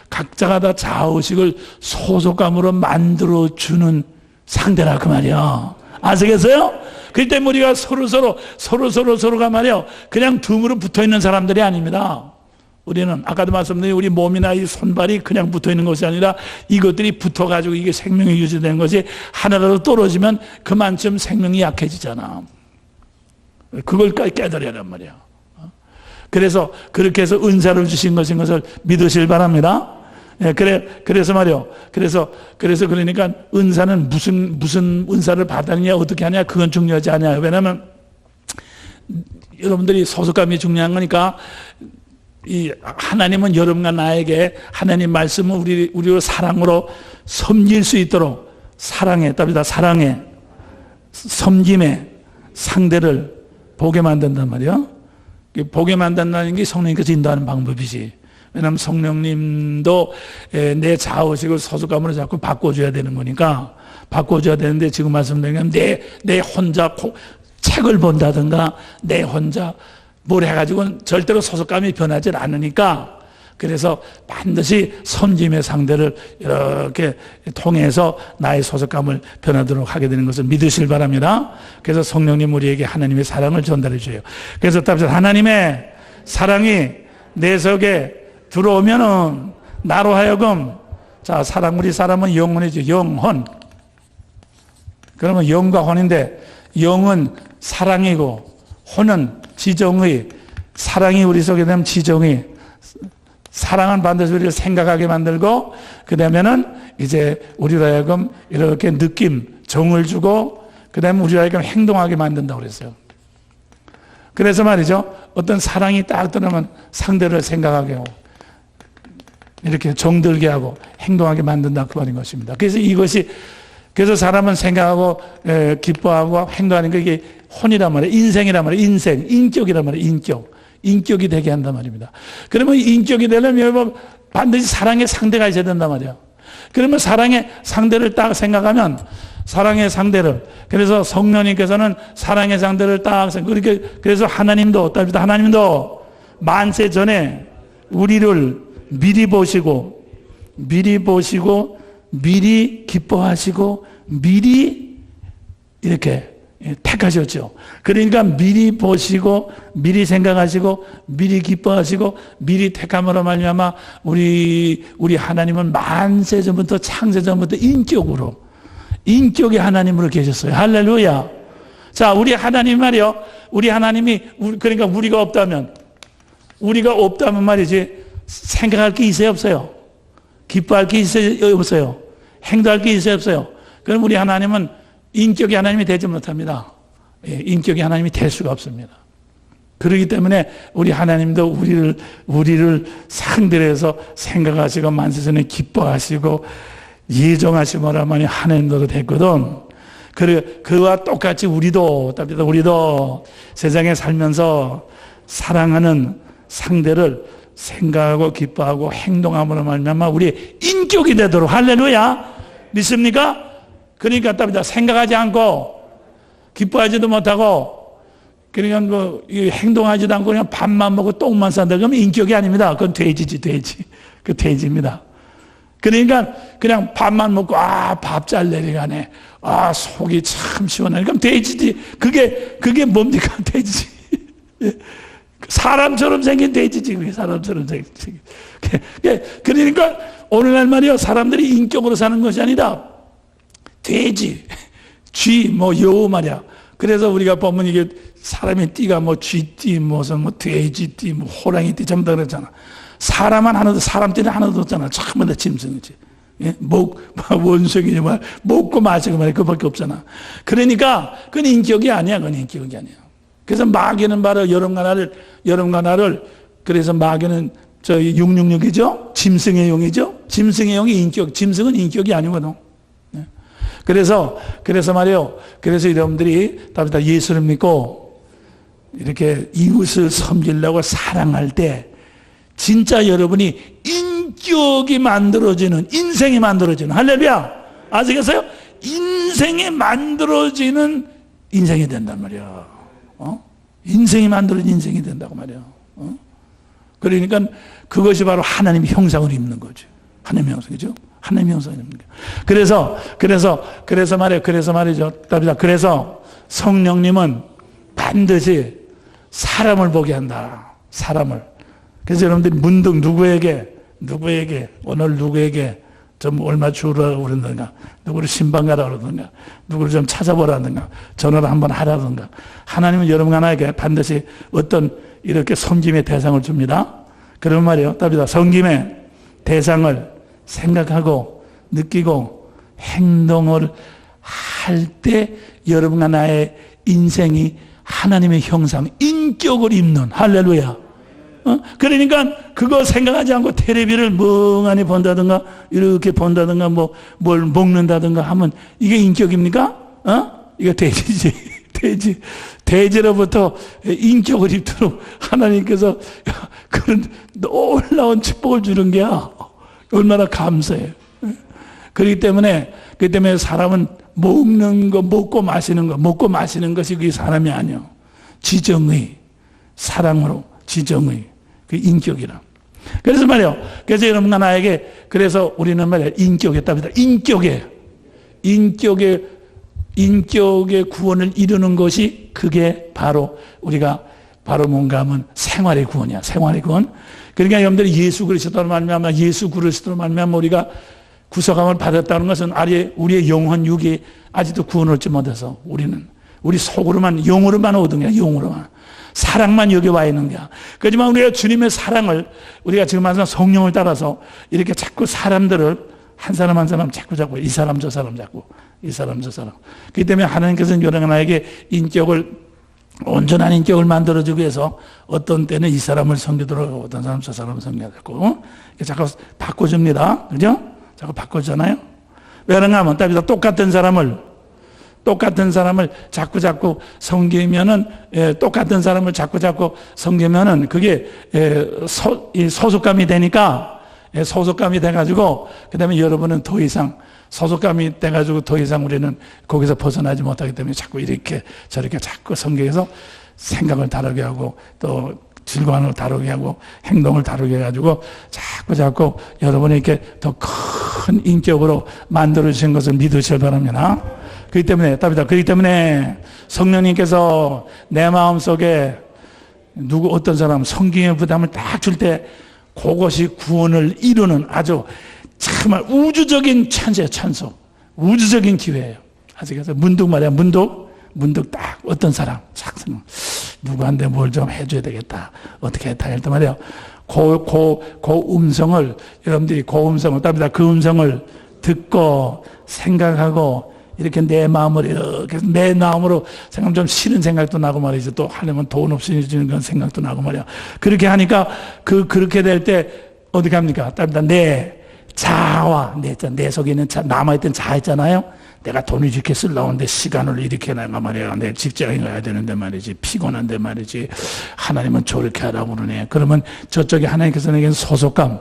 각자가 다 자의식을 소속감으로 만들어주는 상대라 그 말이야. 아시겠어요? 그렇기 때문에 우리가 서로가 말이야. 그냥 둥으로 붙어 있는 사람들이 아닙니다. 우리는 아까도 말씀드린 우리 몸이나 이 손발이 그냥 붙어 있는 것이 아니라 이것들이 붙어가지고 이게 생명이 유지되는 것이 하나라도 떨어지면 그만큼 생명이 약해지잖아. 그걸 깨달아야 하란 말이야. 그래서 그렇게 해서 은사를 주신 것인 것을 믿으실 바랍니다. 그래서 말이요. 그래서 그러니까 은사는 무슨 은사를 받았느냐 어떻게 하냐 그건 중요하지 않아요. 왜냐하면 여러분들이 소속감이 중요한 거니까 이 하나님은 여러분과 나에게 하나님 말씀을 우리로 사랑으로 섬길 수 있도록 사랑에 섬김에 상대를 보게 만든단 말이야. 보게 만든다는 게 성령님께서 인도하는 방법이지. 왜냐하면 성령님도 내 자의식을 소속감으로 자꾸 바꿔줘야 되는 거니까 바꿔줘야 되는데 지금 말씀드린 내 혼자 책을 본다든가 내 혼자 뭘 해가지고는 절대로 소속감이 변하지 않으니까 그래서 반드시 섬김의 상대를 이렇게 통해서 나의 소속감을 변하도록 하게 되는 것을 믿으실 바랍니다. 그래서 성령님 우리에게 하나님의 사랑을 전달해 줘요. 그래서 답변 하나님의 사랑이 내 속에 들어오면은 나로 하여금 자 우리 사람은 영혼이죠. 영혼. 그러면 영과 혼인데 영은 사랑이고 혼은 지정의. 사랑이 우리 속에 되면 지정의. 사랑은 반드시 우리를 생각하게 만들고 그 다음에는 이제 우리로 하여금 이렇게 느낌, 정을 주고 그 다음에 우리로 하여금 행동하게 만든다고 그랬어요. 그래서 말이죠. 어떤 사랑이 딱 들어오면 상대를 생각하게 하고 이렇게 정들게 하고 행동하게 만든다 그 말인 것입니다. 그래서 사람은 생각하고 기뻐하고 행동하는 게 이게 혼이란 말이에요. 인생이란 말이에요. 인격이란 말이에요. 인격이 되게 한단 말입니다. 그러면 인격이 되려면 반드시 사랑의 상대가 있어야 된단 말이에요. 그러면 사랑의 상대를 딱 생각하면 사랑의 상대를 그래서 성령님께서는 사랑의 상대를 딱 그래서 하나님도 만세 전에 우리를 미리 보시고 미리 기뻐하시고 미리 이렇게 택하셨죠. 그러니까 미리 보시고 미리 생각하시고 미리 기뻐하시고 미리 택함으로 말미암아 우리 하나님은 만세 전부터 창세 전부터 인격의 하나님으로 계셨어요. 할렐루야. 자, 우리 하나님 말이요. 우리 하나님이 그러니까 우리가 없다면 말이지 생각할 게 있어요 없어요? 기뻐할 게 있어요 없어요? 행동할 게 있어요 없어요? 그럼 우리 하나님은 인격의 하나님이 되지 못합니다. 인격의 하나님이 될 수가 없습니다. 그렇기 때문에 우리 하나님도 우리를 상대로 해서 생각하시고 만세전에 기뻐하시고 예정하시므로 많이 하나님도 됐거든. 그와 똑같이 우리도 세상에 살면서 사랑하는 상대를 생각하고 기뻐하고 행동함으로 말미암아 우리의 인격이 되도록. 할렐루야. 믿습니까? 그러니까 답니다. 생각하지 않고 기뻐하지도 못하고 그러니까 뭐 행동하지도 않고 그냥 밥만 먹고 똥만 싼다 그러면 인격이 아닙니다. 그건 돼지지, 돼지. 그 돼지입니다. 그러니까 그냥 밥만 먹고 밥 잘 내려가네. 속이 참 시원하네. 그럼 돼지지. 그게 뭡니까? 돼지지. 사람처럼 생긴 돼지지. 그게 사람처럼 생긴. 그러니까 오늘날 말이요. 사람들이 인격으로 사는 것이 아니다. 돼지, 쥐, 여우 말이야. 그래서 우리가 보면 이게 사람의 띠가 쥐띠, 무슨 돼지띠, 호랑이띠 전부 다 그랬잖아. 사람 띠는 하나도 없잖아. 전부 다 짐승이지. 예? 원숭이지, 먹고 마시고 말이야. 그밖에 없잖아. 그러니까 그건 인격이 아니야. 그건 인격이 아니야. 그래서 마귀는 바로 여름과 나를, 그래서 마귀는 666이죠? 짐승의 용이죠? 짐승의 용이 인격, 짐승은 인격이 아니거든. 그래서 말이요. 그래서 여러분들이 다 예수를 믿고 이렇게 이웃을 섬기려고 사랑할 때 진짜 여러분이 인격이 만들어지는, 인생이 만들어지는, 할렐루야. 아시겠어요? 인생이 만들어지는 인생이 된단 말이야. 인생이 만들어진 인생이 된다고 말이야. 그러니까 그것이 바로 하나님의 형상을 입는 거죠. 하나님의 형상이죠. 하나님의 형상을 입는 거예요. 그래서 말이죠. 그래서 성령님은 반드시 사람을 보게 한다. 사람을. 그래서 여러분들이 문득 누구에게, 오늘 누구에게 좀 얼마 주라고 그러든가, 누구를 신방 가라고 그러든가, 누구를 좀 찾아보라든가, 전화를 한번 하라든가. 하나님은 여러분 하나에게 반드시 어떤 이렇게 섬김의 대상을 줍니다. 그런 말이에요. 답이다. 섬김의 대상을 생각하고 느끼고 행동을 할 때 여러분과 나의 인생이 하나님의 형상, 인격을 입는, 할렐루야. 그러니까 그거 생각하지 않고 텔레비를 멍하니 본다든가 이렇게 본다든가 뭘 먹는다든가 하면 이게 인격입니까? 이거 돼지지. 돼지로부터 인격을 입도록 하나님께서 그런 놀라운 축복을 주는 게야. 얼마나 감사해요. 그렇기 때문에 사람은 먹는 거, 먹고 마시는 것이 그게 사람이 아니요. 지정의, 사랑으로 지정의, 그 인격이라. 그래서 말이요. 그래서 여러분과 나에게, 그래서 우리는 말이야. 인격에 답이다. 인격의 구원을 이루는 것이 그게 바로 우리가 바로 뭔가 하면 생활의 구원이야. 생활의 구원. 그러니까 여러분들이 예수 그리스도로 말미암아 우리가 구속함을 받았다는 것은 우리의 영혼 육이 아직도 구원 얻지 못해서 우리 속으로만, 영으로만 얻은 거야. 영으로만. 사랑만 여기 와 있는 거야. 그렇지만 우리가 주님의 사랑을, 우리가 지금 말하는 성령을 따라서 이렇게 자꾸 사람들을 한 사람 한 사람 자꾸 이 사람 저 사람 자꾸 이 사람 저 사람. 그렇기 때문에 하나님께서는 여러분 나에게 온전한 인격을 만들어주기 위해서 어떤 때는 이 사람을 섬기도록 어떤 사람 저 사람을 섬겨야 되고 자꾸 바꿔줍니다. 그죠? 자꾸 바꿔주잖아요. 왜 그런가 하면 똑같은 사람을 자꾸 섬기면은, 똑같은 사람을 자꾸 섬기면은 그게 소속감이 되니까, 소속감이 돼가지고, 그 다음에 여러분은 더 이상, 소속감이 돼가지고 더 이상 우리는 거기서 벗어나지 못하기 때문에 자꾸 이렇게 저렇게 자꾸 섬기해서 생각을 다르게 하고 또 질관을 다르게 하고 행동을 다르게 해가지고 자꾸 여러분이 이렇게 더 큰 인격으로 만들어주신 것을 믿으셔야 바랍니다. 그렇기 때문에 성령님께서 내 마음속에 어떤 사람 성경의 부담을 딱 줄 때 그것이 구원을 이루는 아주 정말 우주적인 찬소, 우주적인 기회예요. 아시겠어요? 문득 딱 어떤 사람, 누구한테 뭘 좀 해줘야 되겠다. 어떻게 했다 할 때 말이에요. 음성을, 여러분들이 그 음성을 듣고 생각하고 이렇게 내 마음으로 생각 좀 싫은 생각도 나고 말이죠. 또 하려면 돈 없어지는 그런 생각도 나고 말이야. 그렇게 하니까 그렇게 될 때 어떻게 합니까? 내 자아와 내 속에 있는 남아있던 자아 있잖아요. 내가 돈을 이렇게 쓰려는데 시간을 이렇게 내가 말이야. 내 직장에 가야 되는데 말이지. 피곤한데 말이지. 하나님은 저렇게 하라고 그러네. 그러면 저쪽에 하나님께서 내게 소속감,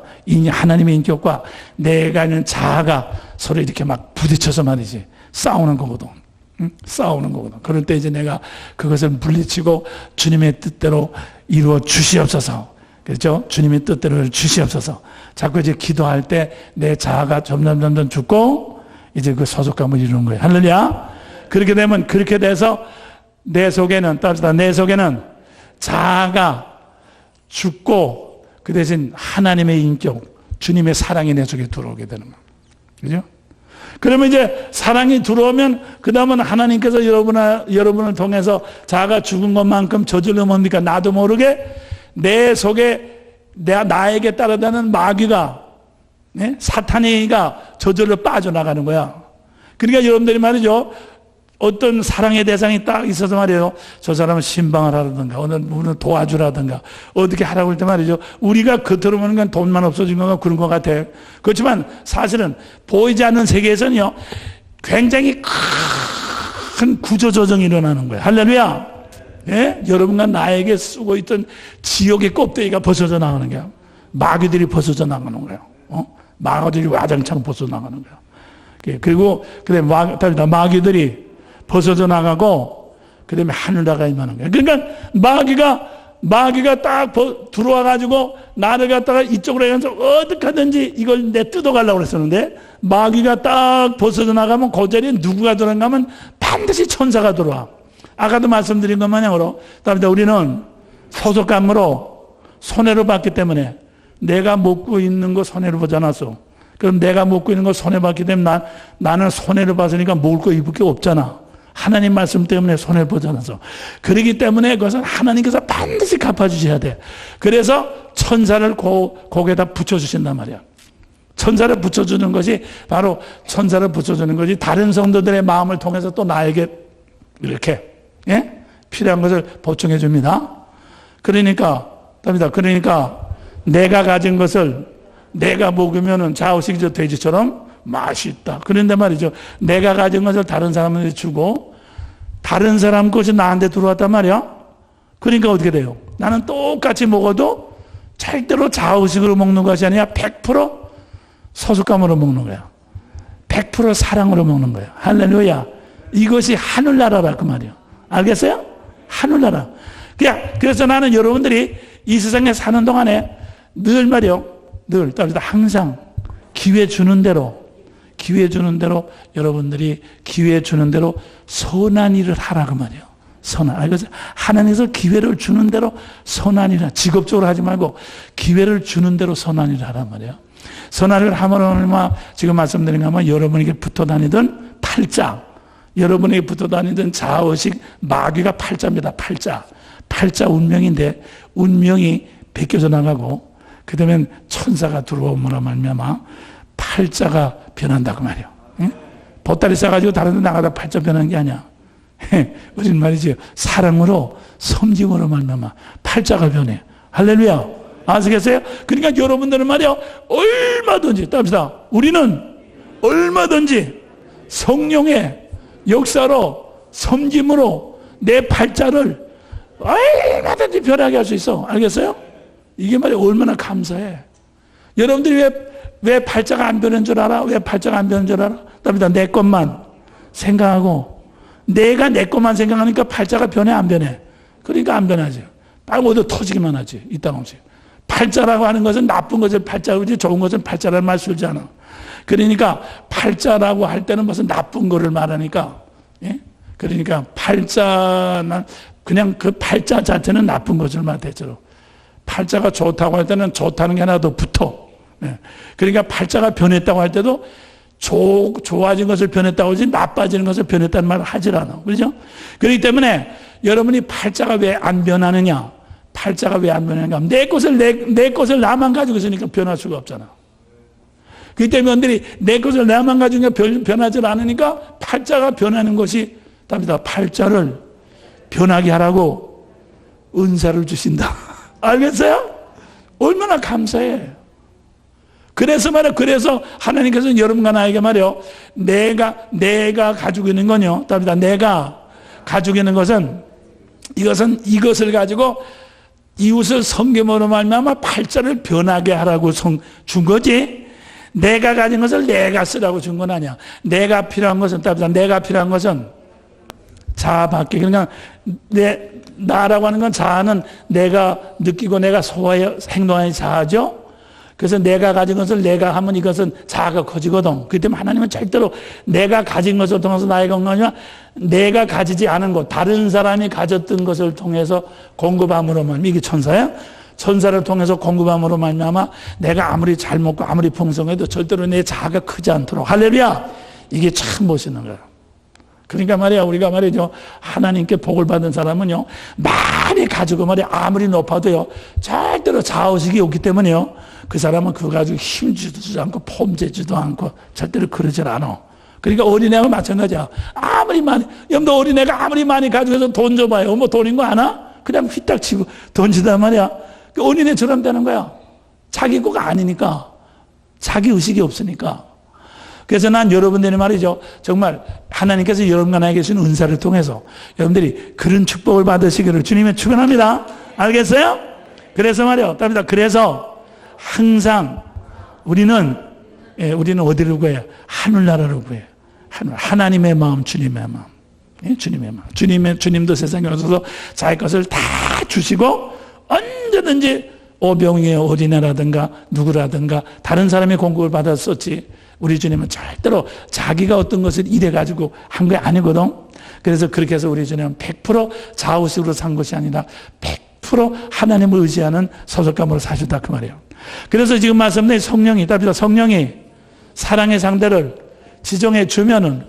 하나님의 인격과 내가 있는 자아가 서로 이렇게 막 부딪혀서 말이지. 싸우는 거거든. 응? 싸우는 거거든. 그럴 때 이제 내가 그것을 물리치고 주님의 뜻대로 이루어 주시옵소서. 그렇죠? 주님의 뜻대로 주시옵소서. 자꾸 이제 기도할 때 내 자아가 점점 죽고 이제 그 소속감을 이루는 거예요. 할렐루야. 그렇게 되면 그렇게 돼서 내 속에는 자아가 죽고 그 대신 하나님의 인격, 주님의 사랑이 내 속에 들어오게 되는 거예요. 그죠? 그러면 이제 사랑이 들어오면 그 다음은 하나님께서 여러분을 통해서 자아가 죽은 것만큼 저질러 뭡니까? 나도 모르게 내 속에 나에게 따라다니는 마귀가 사탄이가 저절로 빠져나가는 거야. 그러니까 여러분들이 말이죠. 어떤 사랑의 대상이 딱 있어서 말이에요. 저 사람은 신방을 하라든가, 오늘 도와주라든가, 어떻게 하라고 할 때 말이죠. 우리가 겉으로 보는 건 돈만 없어진 건가 그런 것 같아. 그렇지만 사실은 보이지 않는 세계에서는요, 굉장히 큰 구조조정이 일어나는 거예요. 할렐루야. 예? 여러분과 나에게 쓰고 있던 지옥의 껍데기가 벗어져 나가는 거야. 마귀들이 벗어져 나가는 거예요. 마귀들이 와장창 벗어져 나가는 거예요. 그리고 마귀들이 벗어져 나가고 그 다음에 하늘나라가 임하는 거예요. 그러니까 마귀가 딱 들어와 가지고 나를 갖다가 이쪽으로 해서 어떻게 하든지 이걸 내 뜯어가려고 그랬었는데 마귀가 딱 벗어져 나가면 그 자리에 누구가 들어가면 반드시 천사가 들어와. 아까도 말씀드린 것 마냥으로 우리는 소속감으로 손해를 봤기 때문에 내가 먹고 있는 거 손해를 보지 않았어. 그럼 내가 먹고 있는 거 손해봤기 때문에 나는 손해를 봤으니까 먹을 거 입을 게 없잖아. 하나님 말씀 때문에 손해를 보지 않았어. 그렇기 때문에 그것은 하나님께서 반드시 갚아주셔야 돼. 그래서 천사를 거기에다 붙여주신단 말이야. 천사를 붙여주는 것이 바로 천사를 붙여주는 것이 다른 성도들의 마음을 통해서 또 나에게 이렇게 필요한 것을 보충해 줍니다. 그러니까 내가 가진 것을 내가 먹으면은 좌우식이죠. 돼지처럼 맛있다. 그런데 말이죠. 내가 가진 것을 다른 사람한테 주고 다른 사람 것이 나한테 들어왔단 말이야. 그러니까 어떻게 돼요? 나는 똑같이 먹어도 절대로 좌우식으로 먹는 것이 아니라 100% 소속감으로 먹는 거야. 100% 사랑으로 먹는 거야. 할렐루야. 이것이 하늘나라라 그 말이야. 알겠어요? 하늘나라. 그래서 나는 여러분들이 이 세상에 사는 동안에 늘 말이요. 항상 기회 주는 대로 여러분들이 기회 주는 대로 선한 일을 하라 그 말이에요. 알겠어요? 하나님께서 기회를 주는 대로 선한 일을 직업적으로 하지 말고 기회를 주는 대로 선한 일을 하란 말이에요. 선한 일을 하면 얼마 지금 말씀드린 거 하면 여러분에게 붙어 다니던 팔자, 여러분에게 붙어 다니던 자의식 마귀가 팔자입니다. 팔자 운명인데 운명이 벗겨져 나가고 그 다음에 천사가 들어오므로 말미암아 팔자가 변한다 그 말이에요. 보따리 싸가지고 다른 데 나가다 팔자 변하는 게 아니야. 무슨 말이지? 사랑으로 섬김으로 말미암아 팔자가 변해. 할렐루야. 아시겠어요? 그러니까 여러분들은 말이요 얼마든지 우리는 얼마든지 성령의 역사로 섬김으로 내 팔자를 얼마든지 변하게 할 수 있어. 알겠어요? 이게 말이야 얼마나 감사해. 여러분들이 왜 팔자가 안 변한 줄 알아? 왜 팔자가 안 변한 줄 알아? 내 것만 생각하고 내가 내 것만 생각하니까 팔자가 변해 안 변해? 그러니까 안 변하지. 딱 어디 터지기만 하지. 이따 없이. 팔자라고 하는 것은 나쁜 것을 팔자지 좋은 것은 팔자라는 말 쓰지 않아. 그러니까 팔자라고 할 때는 무슨 나쁜 거를 말하니까 그러니까 팔자는 그냥 그 팔자 자체는 나쁜 것을 말 대체로 팔자가 좋다고 할 때는 좋다는 게 하나 더 붙어. 그러니까 팔자가 변했다고 할 때도 좋아진 것을 변했다고 하지 나빠지는 것을 변했다는 말을 하질 않아. 그렇죠? 그렇기 때문에 여러분이 팔자가 왜 안 변하느냐? 팔자가 왜 안 변하는가? 내 것을 나만 가지고 있으니까 변할 수가 없잖아. 그렇기 때문에 여러분들이 내 것을 나만 가지고 변하지 않으니까 팔자가 변하는 것이 답니다. 팔자를 변하게 하라고 은사를 주신다. 알겠어요? 얼마나 감사해. 그래서 말이야. 그래서 하나님께서는 여러분과 나에게 말이요. 내가 가지고 있는 건요. 답니다. 내가 가지고 있는 것은 이것을 가지고 이웃을 섬김으로 말미암아 팔자를 변하게 하라고 준 거지. 내가 가진 것을 내가 쓰라고 준 건 아니야. 내가 필요한 것은 답니다. 내가 필요한 것은 자아밖에. 그러니까 나라고 하는 건 자아는 내가 느끼고 내가 소화해 행동하는 자아죠. 그래서 내가 가진 것을 내가 하면 이것은 자아가 커지거든. 그렇기 때문에 하나님은 절대로 내가 가진 것을 통해서 나의 건강이냐, 내가 가지지 않은 것, 다른 사람이 가졌던 것을 통해서 공급함으로만, 이게 천사야? 천사를 통해서 공급함으로 말미암아 내가 아무리 잘 먹고 아무리 풍성해도 절대로 내 자아가 크지 않도록. 할렐루야! 이게 참 멋있는 거야. 그러니까 말이야, 우리가 말이죠. 하나님께 복을 받은 사람은요, 많이 가지고 말이야, 아무리 높아도요, 절대로 자아의식이 없기 때문에요, 그 사람은 그거 가지고 힘주지도 않고, 폼재지도 않고, 절대로 그러질 않아. 그러니까 어린애와 마찬가지야. 아무리 많이, 여러분도 어린애가 아무리 많이 가지고 돈 줘봐요. 뭐 돈인 거 아나? 그냥 휘딱 치고 던지단 말이야. 그 어린애처럼 되는 거야. 자기 거가 아니니까. 자기 의식이 없으니까. 그래서 난 여러분들이 말이죠. 정말 하나님께서 여러분과 나에게 주신 은사를 통해서 여러분들이 그런 축복을 받으시기를 주님의 축원합니다. 알겠어요? 그래서 말이요. 답니다. 그래서 항상 우리는 어디를 구해요? 하늘나라를 구해요. 하나님의 마음, 주님의 마음. 주님의 마음. 주님도 세상에 오셔서 자기 것을 다 주시고 언제든지 오병이의 어린애라든가 누구라든가 다른 사람의 공급을 받았었지. 우리 주님은 절대로 자기가 어떤 것을 이래가지고 한 게 아니거든. 그래서 그렇게 해서 우리 주님은 100% 자우식으로 산 것이 아니라 100% 하나님을 의지하는 소속감으로 사셨다 그 말이에요. 그래서 지금 말씀드린 성령이 사랑의 상대를 지정해 주면은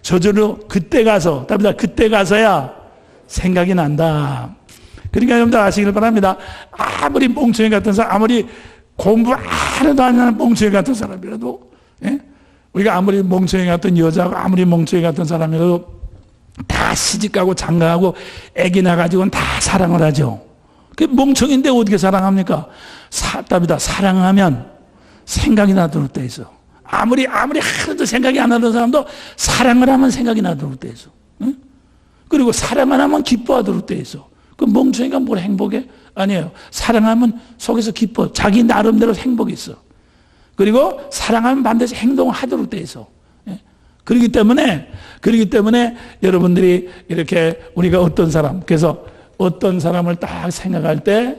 저절로 그때 가서야 생각이 난다. 그러니까 여러분들 아시길 바랍니다. 아무리 멍청이 같은 사람, 아무리 공부 하나도 안 하는 멍청이 같은 사람이라도, 우리가 아무리 멍청이 같은 여자고 아무리 멍청이 같은 사람이라도 다 시집가고 장가가고 애기 낳아가지고는 다 사랑을 하죠. 그 멍청인데 어떻게 사랑합니까? 답이다. 사랑하면 생각이 나도록 돼 있어. 아무리 하나도 생각이 안 나던 사람도 사랑을 하면 생각이 나도록 돼 있어. 그리고 사랑을 하면 기뻐하도록 돼 있어. 그 멍청이가 뭘 행복해? 아니에요. 사랑하면 속에서 기뻐. 자기 나름대로 행복이 있어. 그리고 사랑하면 반드시 행동을 하도록 돼 있어. 그렇기 때문에 여러분들이 이렇게 우리가 그래서 어떤 사람을 딱 생각할 때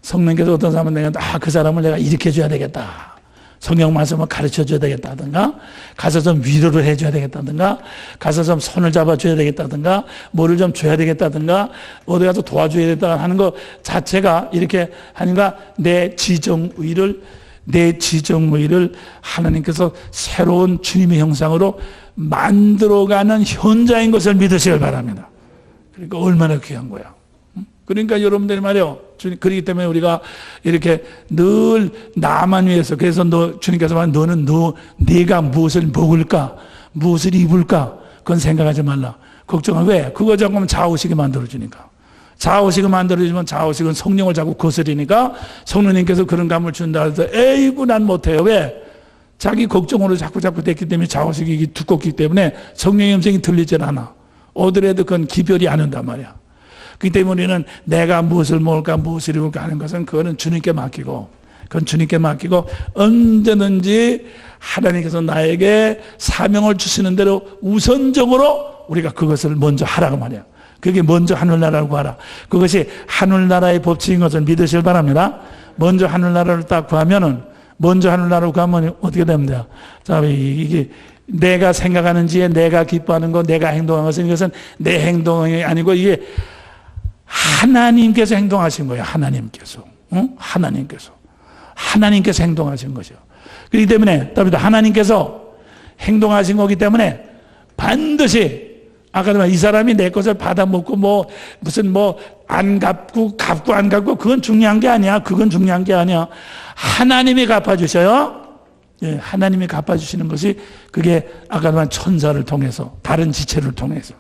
성령께서 어떤 사람을 내가 그 사람을 내가 이렇게 해줘야 되겠다. 성경 말씀을 가르쳐줘야 되겠다든가, 가서 좀 위로를 해줘야 되겠다든가, 가서 좀 손을 잡아줘야 되겠다든가, 뭐를 좀 줘야 되겠다든가, 어디 가서 도와줘야 되겠다 하는 것 자체가 이렇게 하니까 내 지정의를 하나님께서 새로운 주님의 형상으로 만들어가는 현자인 것을 믿으시길 바랍니다. 그러니까 얼마나 귀한 거야. 그러니까 여러분들이 말이요. 그렇기 때문에 우리가 이렇게 늘 나만 위해서, 그래서 주님께서 말하는 네가 무엇을 먹을까, 무엇을 입을까, 그건 생각하지 말라. 걱정은 왜? 그거 자꾸만 자아의식이 만들어주니까. 자아의식을 만들어주면 자아의식은 성령을 자꾸 거스리니까 성령님께서 그런 감을 준다 해서 에이구 난 못해요. 왜? 자기 걱정으로 자꾸 됐기 때문에 자아의식이 두껍기 때문에 성령의 음성이 들리질 않아. 오더라도 그건 기별이 안 한단 말이야. 그렇기 때문에 우리는 내가 무엇을 먹을까 무엇을 입을까 하는 것은 그거는 주님께 맡기고, 언제든지 하나님께서 나에게 사명을 주시는 대로 우선적으로 우리가 그것을 먼저 하라고 말이야. 그게 먼저 하늘나라를 구하라. 그것이 하늘나라의 법칙인 것을 믿으실 바랍니다. 먼저 하늘나라를 딱 구하면 어떻게 됩니다. 자, 이게 내가 생각하는지에 내가 기뻐하는 것, 내가 행동하는 것은 이것은 내 행동이 아니고 이게 하나님께서 행동하신 거예요. 하나님께서 행동하신 거죠. 그렇기 때문에 하나님께서 행동하신 거기 때문에 반드시 아까 이 사람이 내 것을 받아먹고 안 갚고 안 갚고 그건 중요한 게 아니야. 하나님이 갚아주셔요. 예, 하나님이 갚아주시는 것이 그게 아까 말한 천사를 통해서 다른 지체를 통해서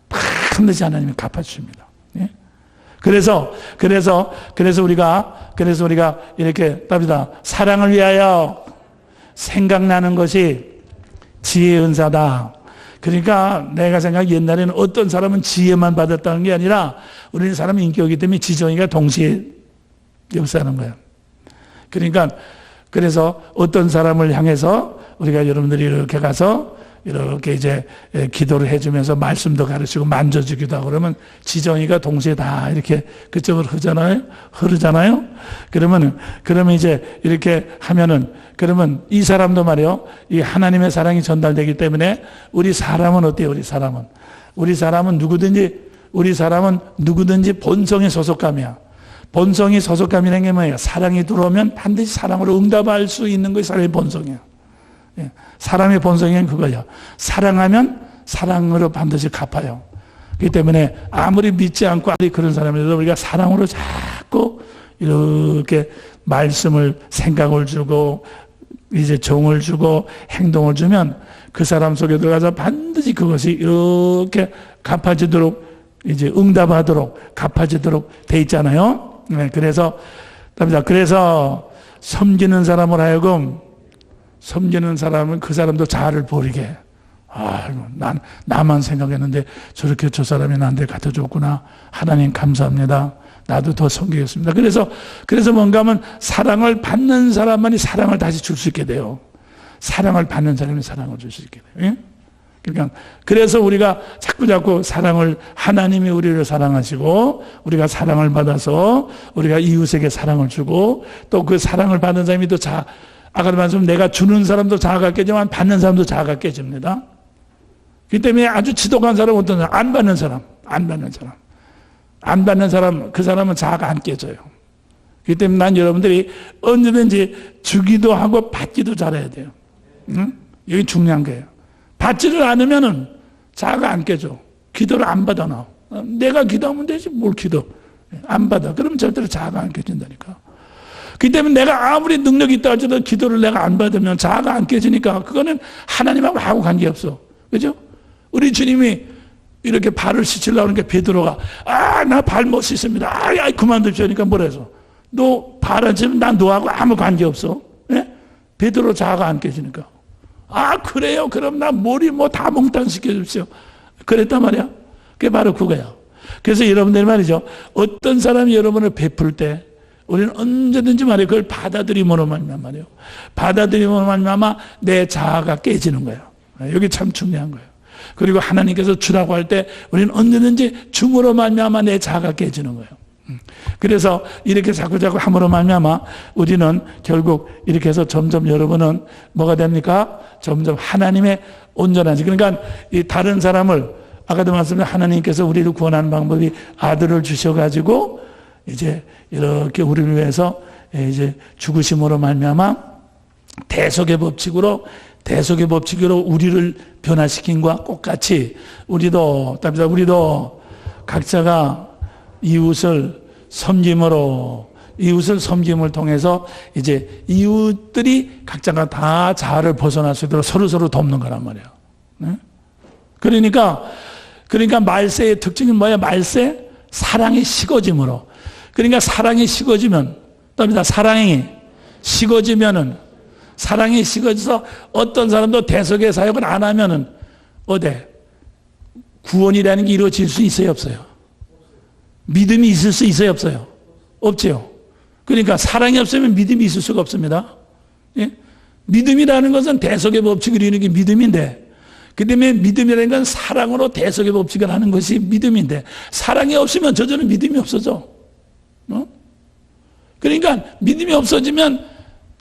반드시 하나님이 갚아주십니다. 예? 그래서 우리가 이렇게 답니다. 사랑을 위하여 생각나는 것이 지혜의 은사다. 그러니까 내가 생각 옛날에는 어떤 사람은 지혜만 받았다는 게 아니라 우리는 사람의 인격이기 때문에 지정이가 동시에 역사하는 거예요. 그러니까 그래서 어떤 사람을 향해서 우리가 여러분들이 이렇게 가서 이렇게 이제 기도를 해주면서 말씀도 가르치고 만져주기도 하고 그러면 지정이가 동시에 다 이렇게 그쪽으로 흐르잖아요. 그러면 이제 이렇게 하면은 그러면 이 사람도 말이요. 이 하나님의 사랑이 전달되기 때문에 우리 사람은 어때요? 우리 사람은 누구든지 본성의 소속감이야. 본성이 소속감이라는 게 뭐예요? 사랑이 들어오면 반드시 사랑으로 응답할 수 있는 것이 사람의 본성이야. 사람의 본성은 그거예요. 사랑하면 사랑으로 반드시 갚아요. 그렇기 때문에 아무리 믿지 않고 그런 사람이라도 우리가 사랑으로 자꾸 이렇게 말씀을 생각을 주고 이제 정을 주고 행동을 주면 그 사람 속에 들어가서 반드시 그것이 이렇게 갚아지도록 이제 응답하도록 갚아지도록 돼 있잖아요. 그래서 섬기는 사람을 하여금 섬기는 사람은 그 사람도 자아를 버리게. 나만 생각했는데 저렇게 저 사람이 나한테 갖다 줬구나. 하나님 감사합니다. 나도 더 섬기겠습니다. 그래서 뭔가 하면 사랑을 받는 사람만이 사랑을 다시 줄 수 있게 돼요. 사랑을 받는 사람이 사랑을 줄 수 있게 돼요. 그러니까 그래서 우리가 자꾸 사랑을 하나님이 우리를 사랑하시고 우리가 사랑을 받아서 우리가 이웃에게 사랑을 주고 또 그 사랑을 받는 사람이 또 아까도 말씀 내가 주는 사람도 자아가 깨지만 받는 사람도 자아가 깨집니다. 그렇기 때문에 아주 지독한 사람은 어떤 사람? 안 받는 사람, 그 사람은 자아가 안 깨져요. 그렇기 때문에 난 여러분들이 언제든지 주기도 하고 받기도 잘해야 돼요. 응? 여기 중요한 거예요. 받지를 않으면은 자아가 안 깨져. 기도를 안 받아 나. 내가 기도하면 되지 뭘 기도. 안 받아. 그러면 절대로 자아가 안 깨진다니까. 그렇기 때문에 내가 아무리 능력이 있다 할지라도 기도를 내가 안 받으면 자아가 안 깨지니까 그거는 하나님하고 아무 관계없어. 그죠? 우리 주님이 이렇게 발을 씻으려고 하니까 베드로가 나 발 못 씻습니다. 그만두십시오. 그러니까 뭐라 해서 너 발 안 씻으면 난 너하고 아무 관계없어. 예? 베드로 자아가 안 깨지니까 그래요? 그럼 나 머리 다 몽땅 시켜주십시오. 그랬단 말이야. 그게 바로 그거야. 그래서 여러분들 말이죠. 어떤 사람이 여러분을 베풀 때 우리는 언제든지 말이에요. 그걸 받아들임으로 말이에요. 받아들임으로 말미암아 내 자아가 깨지는 거예요. 여기 참 중요한 거예요. 그리고 하나님께서 주라고 할 때 우리는 언제든지 줌으로 말미암아 내 자아가 깨지는 거예요. 그래서 이렇게 자꾸 함으로 말미암아 우리는 결국 이렇게 해서 점점 여러분은 뭐가 됩니까? 점점 하나님의 온전하지. 그러니까 이 다른 사람을 아까도 말씀드린 하나님께서 우리를 구원하는 방법이 아들을 주셔가지고 이제 이렇게 우리를 위해서 이제 죽으심으로 말미암아 대속의 법칙으로 우리를 변화시킨과 똑같이 우리도 각자가 이웃을 섬김을 통해서 이제 이웃들이 각자가 다 자아를 벗어날 수 있도록 서로 돕는 거란 말이에요. 네? 그러니까 말세의 특징은 뭐야? 말세? 사랑이 식어짐으로. 그러니까 사랑이 식어지면, 사랑이 식어져서 어떤 사람도 대속의 사역을 안 하면은 구원이라는 게 이루어질 수 있어요, 없어요? 믿음이 있을 수 있어요, 없어요? 없죠. 그러니까 사랑이 없으면 믿음이 있을 수가 없습니다. 예? 믿음이라는 것은 대속의 법칙을 이루는 게 믿음인데, 그 때문에 믿음이라는 건 사랑으로 대속의 법칙을 하는 것이 믿음인데, 사랑이 없으면 저절로 믿음이 없어져. 그러니까 믿음이 없어지면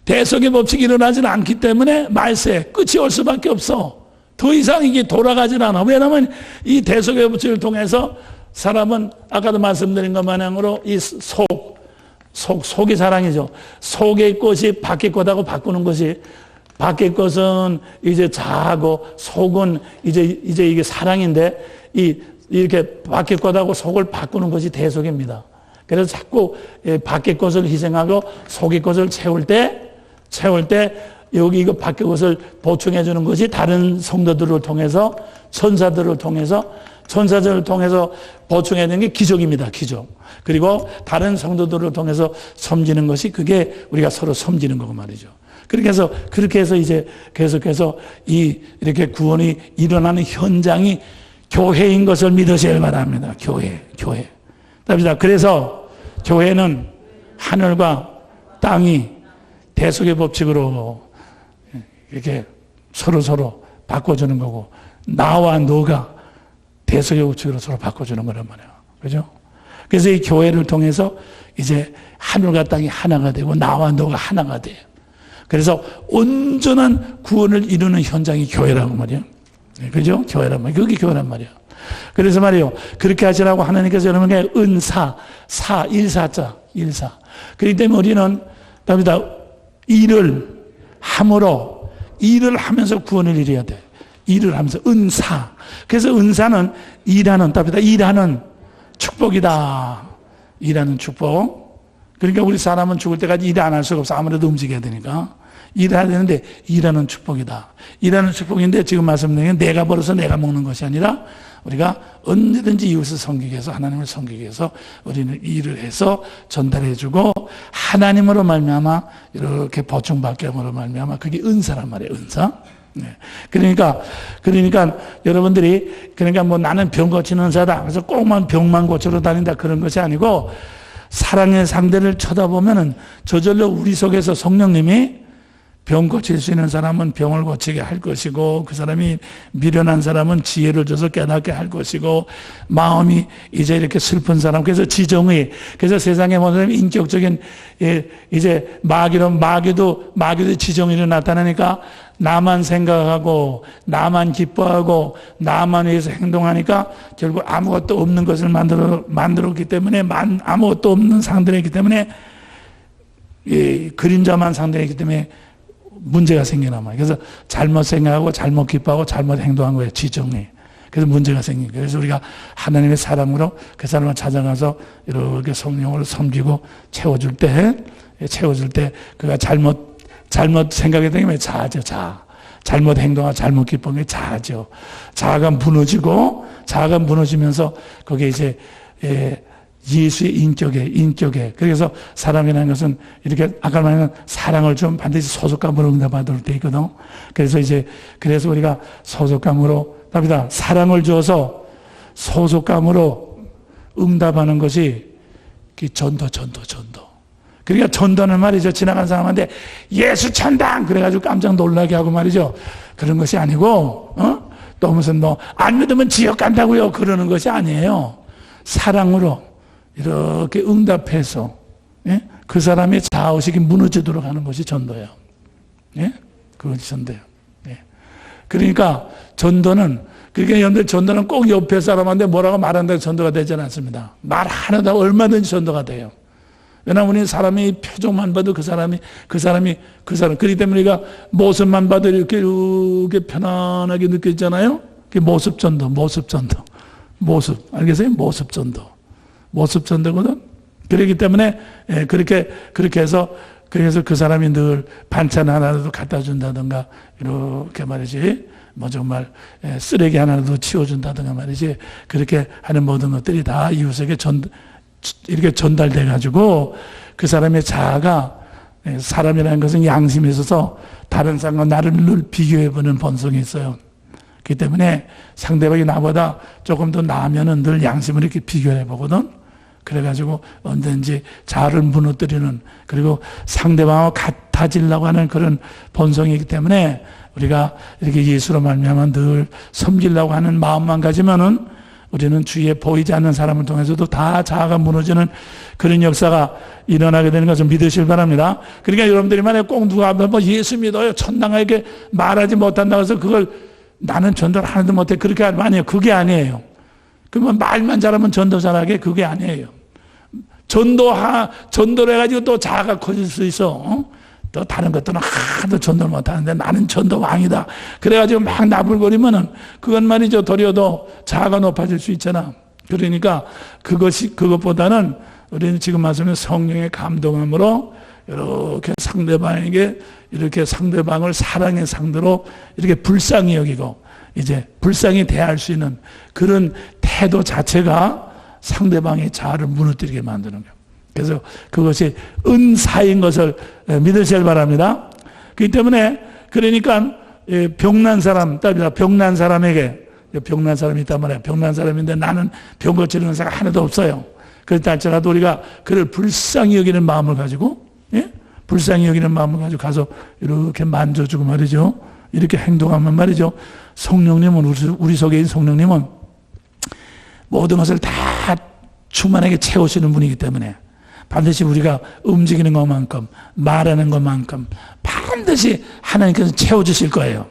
대속의 법칙이 일어나지는 않기 때문에 말세 끝이 올 수밖에 없어. 더 이상 이게 돌아가질 않아. 왜냐하면 이 대속의 법칙을 통해서 사람은 아까도 말씀드린 것 마냥으로 이 속이 사랑이죠. 속의 것이 밖의 것하고 바꾸는 것이, 밖의 것은 이제 자하고 속은 이제 이게 사랑인데 이렇게 밖의 것하고 속을 바꾸는 것이 대속입니다. 그래서 자꾸 밖의 것을 희생하고 속의 것을 채울 때 여기 이거 밖의 것을 보충해 주는 것이 다른 성도들을 통해서 천사들을 통해서 천사들을 통해서 보충해야 되는 게 기적입니다. 기적. 그리고 다른 성도들을 통해서 섬기는 것이 그게 우리가 서로 섬기는 거고 말이죠. 그렇게 해서 이제 계속해서 이렇게 구원이 일어나는 현장이 교회인 것을 믿으셔야 바랍니다. 교회. 그래서 교회는 하늘과 땅이 대속의 법칙으로 이렇게 서로 바꿔주는 거고, 나와 너가 대속의 법칙으로 서로 바꿔주는 거란 말이에요. 그죠? 그래서 이 교회를 통해서 이제 하늘과 땅이 하나가 되고 나와 너가 하나가 돼요. 그래서 온전한 구원을 이루는 현장이 교회라고 말이에요. 그죠? 교회란 말이에요. 그게 교회란 말이에요. 그래서 말이에요. 그렇게 하시라고 하나님께서 여러분에게 일사. 그렇기 때문에 우리는 답니다. 일을 하면서 구원을 이루어야 돼. 일을 하면서 은사. 그래서 은사는 일하는 축복이다. 일하는 축복. 그러니까 우리 사람은 죽을 때까지 일 안 할 수가 없어. 아무래도 움직여야 되니까. 일해야 되는데 일하는 축복이다. 일하는 축복인데 지금 말씀드린 게 내가 벌어서 내가 먹는 것이 아니라 우리가 언제든지 이웃을 섬기기 위해서, 하나님을 섬기기 위해서 우리는 일을 해서 전달해주고, 하나님으로 말미암아 이렇게 보충받게 함으로 말미암아 그게 은사란 말이에요. 은사. 네. 그러니까 여러분들이 뭐 나는 병 고치는 은사다. 그래서 꼭만 병만 고치러 다닌다 그런 것이 아니고, 사랑의 상대를 쳐다보면은 저절로 우리 속에서 성령님이 병 고칠 수 있는 사람은 병을 고치게 할 것이고, 그 사람이 미련한 사람은 지혜를 줘서 깨닫게 할 것이고, 마음이 이제 이렇게 슬픈 사람, 그래서 지정의, 그래서 세상에 보면 인격적인 이제 마귀도 지정의로 나타나니까 나만 생각하고 나만 기뻐하고 나만 위해서 행동하니까 결국 아무것도 없는 것을 만들었기 때문에, 아무것도 없는 상대이기 때문에, 그림자만 상대이기 때문에 문제가 생기나 말이에요. 그래서 잘못 생각하고 잘못 기뻐하고 잘못 행동한 거예요. 지정이. 그래서 문제가 생긴 거예요. 그래서 우리가 하나님의 사랑으로 그 사람을 찾아가서 이렇게 성령으로 섬기고 채워줄 때 그가 잘못 생각했던 게 자아죠. 잘못 행동하고 잘못 기뻐한 게 자아죠. 자아가 무너지면서 거기에 이제 예수의 인격에. 그래서 사랑이라는 것은 이렇게 아까 말한 사랑을 좀 반드시 소속감으로 응답하도록 돼 있거든. 그래서 우리가 소속감으로 답니다. 사랑을 주어서 소속감으로 응답하는 것이 전도. 그러니까 전도는 말이죠. 지나간 사람한테 예수 천당! 그래가지고 깜짝 놀라게 하고 말이죠. 그런 것이 아니고, 또 무슨 안 믿으면 지옥 간다고요. 그러는 것이 아니에요. 사랑으로 이렇게 응답해서, 예? 그 사람의 자아의식이 무너지도록 하는 것이 전도예요. 예? 그것이 전도예요. 예. 그러니까 전도는 꼭 옆에 사람한테 뭐라고 말한다고 전도가 되지는 않습니다. 말 하나도 얼마든지 전도가 돼요. 왜냐하면 우리는 사람이 표정만 봐도 그 사람. 그렇기 때문에 우리가 모습만 봐도 이렇게 편안하게 느껴지잖아요. 그게 모습 전도. 알겠어요? 모습 전도거든. 그렇기 때문에 그렇게 해서 그래서 그 사람이 늘 반찬 하나라도 갖다 준다든가 이렇게 말이지, 정말 쓰레기 하나라도 치워준다든가 말이지, 그렇게 하는 모든 것들이 다 이웃에게 이렇게 전달돼 가지고 그 사람의 자아가, 사람이라는 것은 양심에 있어서 다른 사람과 나를 늘 비교해보는 본성이 있어요. 그렇기 때문에 상대방이 나보다 조금 더 나으면은 늘 양심을 이렇게 비교해 보거든. 그래가지고 언제든지 자아를 무너뜨리는, 그리고 상대방하고 같아지려고 하는 그런 본성이기 때문에 우리가 이렇게 예수로 말미암아 늘 섬기려고 하는 마음만 가지면은 우리는 주위에 보이지 않는 사람을 통해서도 다 자아가 무너지는 그런 역사가 일어나게 되는 것을 믿으실 바랍니다. 그러니까 여러분들이 만약에 꼭 누가 예수 믿어요, 천당에게 말하지 못한다고 해서 그걸 나는 전도를 하나도 못해, 그렇게 하면 아니에요. 그게 아니에요. 그러면 말만 잘하면 전도 잘하게, 그게 아니에요. 전도를 해가지고 또 자아가 커질 수 있어. 또 다른 것들은 하나도 전도를 못하는데 나는 전도 왕이다. 그래가지고 막 나불거리면은 그건 말이죠. 도리어 더 자아가 높아질 수 있잖아. 그러니까 그것보다는 우리는 지금 말씀은 성령의 감동함으로 이렇게 상대방에게 이렇게 상대방을 사랑의 상대로 이렇게 불쌍히 여기고 이제 불쌍히 대할 수 있는 그런 태도 자체가 상대방의 자아를 무너뜨리게 만드는 거예요. 그래서 그것이 은사인 것을 믿으셔야 바랍니다. 그렇기 때문에 그러니까 병난 사람, 병난 사람에게 병난 사람이 있단 말이에요. 병난 사람인데 나는 병 고치는 은사가 하나도 없어요. 그렇다 할지라도 우리가 그를 불쌍히 여기는 마음을 가지고, 예? 불쌍히 여기는 마음을 가지고 가서 이렇게 만져주고 말이죠. 이렇게 행동하면 말이죠. 성령님은, 우리 속에 있는 성령님은 모든 것을 다 충만하게 채우시는 분이기 때문에 반드시 우리가 움직이는 것만큼, 말하는 것만큼 반드시 하나님께서 채워주실 거예요.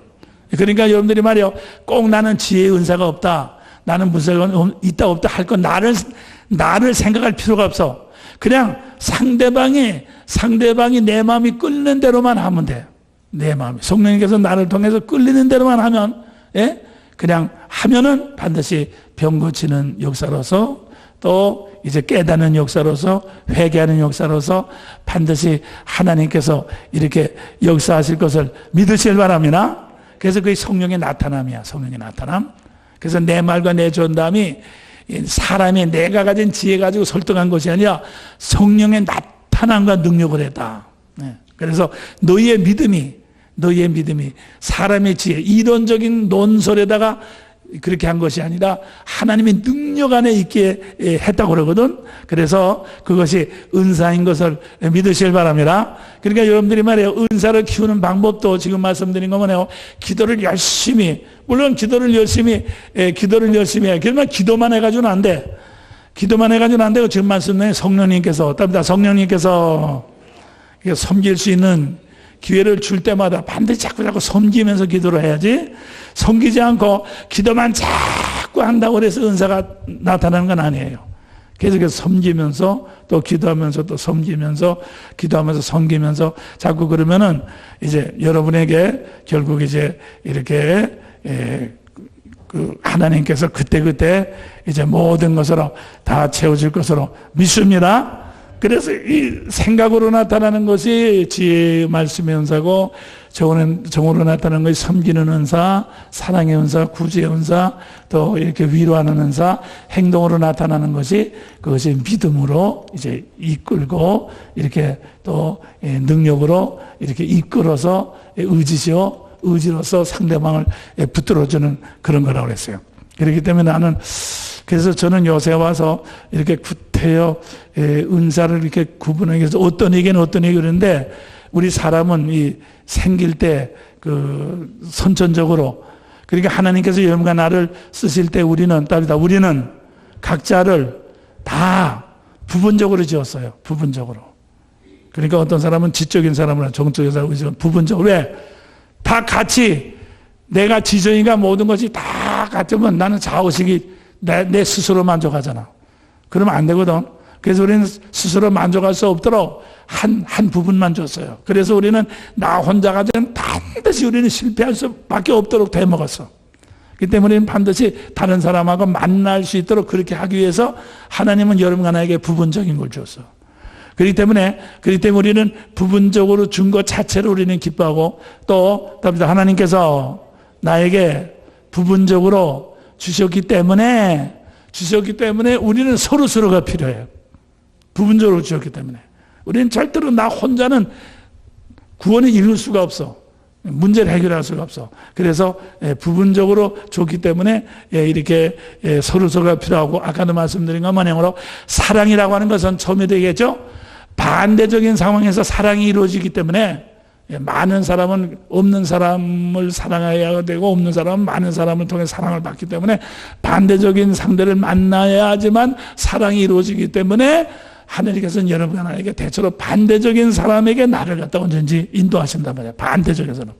그러니까 여러분들이 말이요, 꼭 나는 지혜의 은사가 없다, 나는 무사가 있다 없다 할 건 나를 생각할 필요가 없어. 그냥 상대방이 내 마음이 끌리는 대로만 하면 돼. 내 마음이. 성령님께서 나를 통해서 끌리는 대로만 하면, 예? 그냥 하면은 반드시 병 고치는 역사로서, 또 이제 깨닫는 역사로서, 회개하는 역사로서 반드시 하나님께서 이렇게 역사하실 것을 믿으실 바랍니다. 그래서 그게 성령의 나타남이야. 성령의 나타남. 그래서 내 말과 내 전담이 사람이 내가 가진 지혜 가지고 설득한 것이 아니라 성령의 나타남과 능력을 했다. 그래서 너희의 믿음이 사람의 지혜, 이론적인 논설에다가 그렇게 한 것이 아니라 하나님의 능력 안에 있게 했다고 그러거든. 그래서 그것이 은사인 것을 믿으실 바랍니다. 그러니까 여러분들이 말이에요, 은사를 키우는 방법도 지금 말씀드린 거 뭐네요. 기도를 열심히, 물론 기도를 열심히 해. 그러면 기도만 해가지고는 안 돼. 기도만 해가지고는 안 되고, 지금 말씀드린 성령님께서 섬길 수 있는 기회를 줄 때마다 반드시 자꾸 섬기면서 기도를 해야지, 섬기지 않고 기도만 자꾸 한다고 해서 은사가 나타나는 건 아니에요. 계속해서 섬기면서 또 기도하면서 또 섬기면서 기도하면서 섬기면서 자꾸 그러면은 이제 여러분에게 결국 이제 이렇게 그 하나님께서 그때그때 이제 모든 것으로 다 채워질 것으로 믿습니다. 그래서 이 생각으로 나타나는 것이 지혜의 말씀의 은사고, 정으로 나타나는 것이 섬기는 은사, 사랑의 은사, 구제의 은사, 또 이렇게 위로하는 은사, 행동으로 나타나는 것이, 그것이 믿음으로 이제 이끌고, 이렇게 또 능력으로 이렇게 이끌어서 의지로서 상대방을 붙들어주는 그런 거라고 그랬어요. 그렇기 때문에 그래서 저는 요새 와서 이렇게 구태여 은사를 이렇게 구분하기 위해서 어떤 얘기는 어떤 얘기 그러는데, 우리 사람은 생길 때 선천적으로, 그러니까 하나님께서 여러분과 나를 쓰실 때 우리는 각자를 다 부분적으로 지었어요. 부분적으로. 그러니까 어떤 사람은 지적인 사람이나 정적인 사람이지만 부분적으로. 왜? 다 같이 내가 지정이가 모든 것이 다 같으면 나는 좌우식이 내 스스로 만족하잖아. 그러면 안 되거든. 그래서 우리는 스스로 만족할 수 없도록 한 부분만 줬어요. 그래서 우리는 나 혼자 가지고는 반드시 우리는 실패할 수밖에 없도록 되먹었어. 그렇기 때문에 우리는 반드시 다른 사람하고 만날 수 있도록 그렇게 하기 위해서 하나님은 여러분과 나에게 부분적인 걸 줬어. 그렇기 때문에 우리는 부분적으로 준 것 자체로 우리는 기뻐하고, 또 하나님께서 나에게 부분적으로 주셨기 때문에 우리는 서로가 필요해요. 부분적으로 주셨기 때문에. 우리는 절대로 나 혼자는 구원을 이룰 수가 없어. 문제를 해결할 수가 없어. 그래서 부분적으로 줬기 때문에 이렇게 서로가 필요하고, 아까도 말씀드린 것만으로 사랑이라고 하는 것은 처음에 되겠죠. 반대적인 상황에서 사랑이 이루어지기 때문에 많은 사람은 없는 사람을 사랑해야 되고, 없는 사람은 많은 사람을 통해 사랑을 받기 때문에 반대적인 상대를 만나야지만 사랑이 이루어지기 때문에 하나님께서는 여러분 하나에게 대체로 반대적인 사람에게 나를 갖다 언제든지 인도하신단 말이에요. 반대적인 사람.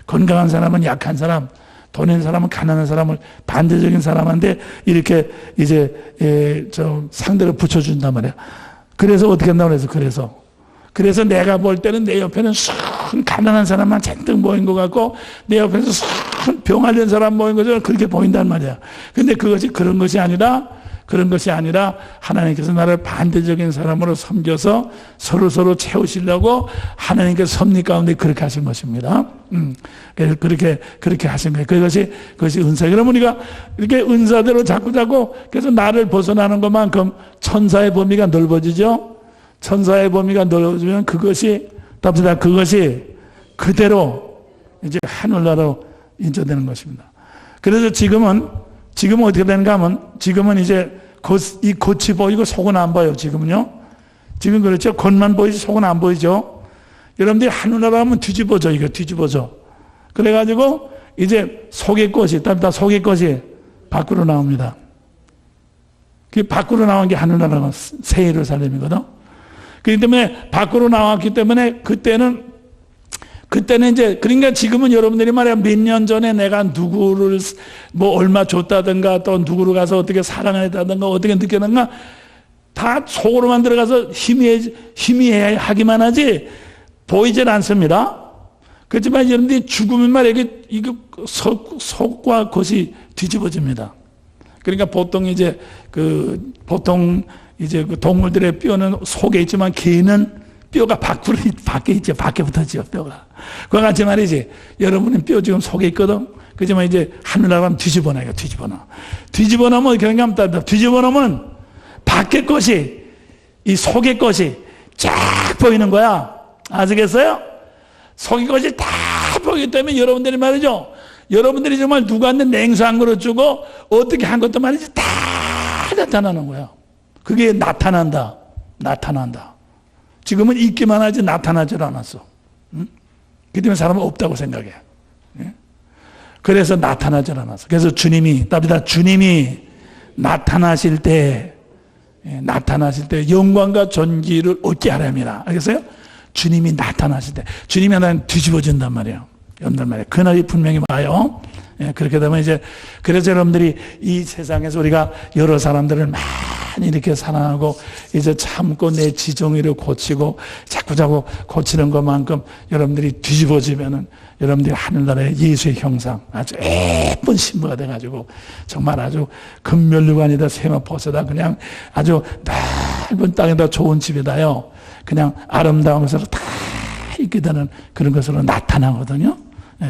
건강한 사람은 약한 사람, 돈 있는 사람은 가난한 사람을 반대적인 사람한테 이렇게 이제 상대를 붙여준단 말이에요. 그래서 어떻게 한다고 해서 그래서 내가 볼 때는 내 옆에는 순 가난한 사람만 잔뜩 모인 것 같고, 내 옆에서 순 병 앓는 사람 모인 것처럼 그렇게 보인단 말이야. 근데 그것이 그런 것이 아니라, 그런 것이 아니라 하나님께서 나를 반대적인 사람으로 섬겨서 서로 채우시려고 하나님께서 섭리 가운데 그렇게 하신 것입니다. 그렇게 하신 거예요. 그것이 은사. 그러면 우리가 이렇게 은사대로 자꾸 그래서 나를 벗어나는 것만큼 천사의 범위가 넓어지죠. 천사의 범위가 넓어지면 그것이 그대로 이제 하늘나라로 인도되는 것입니다. 그래서 지금은 어떻게 되는가 하면 지금은 이제 이 겉이 보이고 속은 안 보여요. 지금은요. 지금 그렇죠. 겉만 보이지 속은 안 보이죠. 여러분들이 하늘나라 하면 뒤집어져. 이거 뒤집어져. 그래가지고 이제 속의 것이 밖으로 나옵니다. 그 밖으로 나온 게 하늘나라가 새 예루살렘이거든. 그렇기 때문에 밖으로 나왔기 때문에 그때는 이제, 그러니까 지금은 여러분들이 말이야, 몇 년 전에 내가 누구를 뭐 얼마 줬다든가 또 누구를 가서 어떻게 사랑했다든가 어떻게 느꼈는가 다 속으로만 들어가서 희미하기만 하지 보이질 않습니다. 그렇지만 여러분들이 죽으면 말이야, 이게 속과 겉이 뒤집어집니다. 그러니까 보통 이제 그 동물들의 뼈는 속에 있지만 개는 뼈가 밖에 있죠. 밖에 붙어지죠, 뼈가. 그와 같이 말이지. 여러분은 뼈 지금 속에 있거든. 그렇지만 이제 하늘나라 가면 뒤집어놔. 뒤집어놓으면 어떻게 하면 뒤집어놓으면 밖의 것이, 이 속의 것이 쫙 보이는 거야. 아시겠어요? 속의 것이 다 보이기 때문에 여러분들이 말이죠. 여러분들이 정말 누구한테 냉수 한 그릇 주고 어떻게 한 것도 말이지 다 나타나는 거야. 그게 나타난다. 지금은 있기만 하지 나타나질 않았어. 그 때문에 사람은 없다고 생각해. 그래서 나타나질 않았어. 그래서 주님이 나타나실 때 영광과 존귀를 얻게 하렵니다. 알겠어요? 주님이 나타나실 때 주님이 하나님 뒤집어진단 말이에요. 여러분들 말이에요. 그날이 분명히 와요. 그렇게 되면 이제 그래서 여러분들이 이 세상에서 우리가 여러 사람들을 많이 이렇게 사랑하고 이제 참고 내 지정의를 고치고 자꾸 고치는 것만큼 여러분들이 뒤집어지면은 여러분들이 하늘나라의 예수의 형상 아주 예쁜 신부가 돼가지고 정말 아주 금면류관이다 세마포스다 그냥 아주 넓은 땅에다 좋은 집이다요. 그냥 아름다운 것으로 다 있게 되는 그런 것으로 나타나거든요.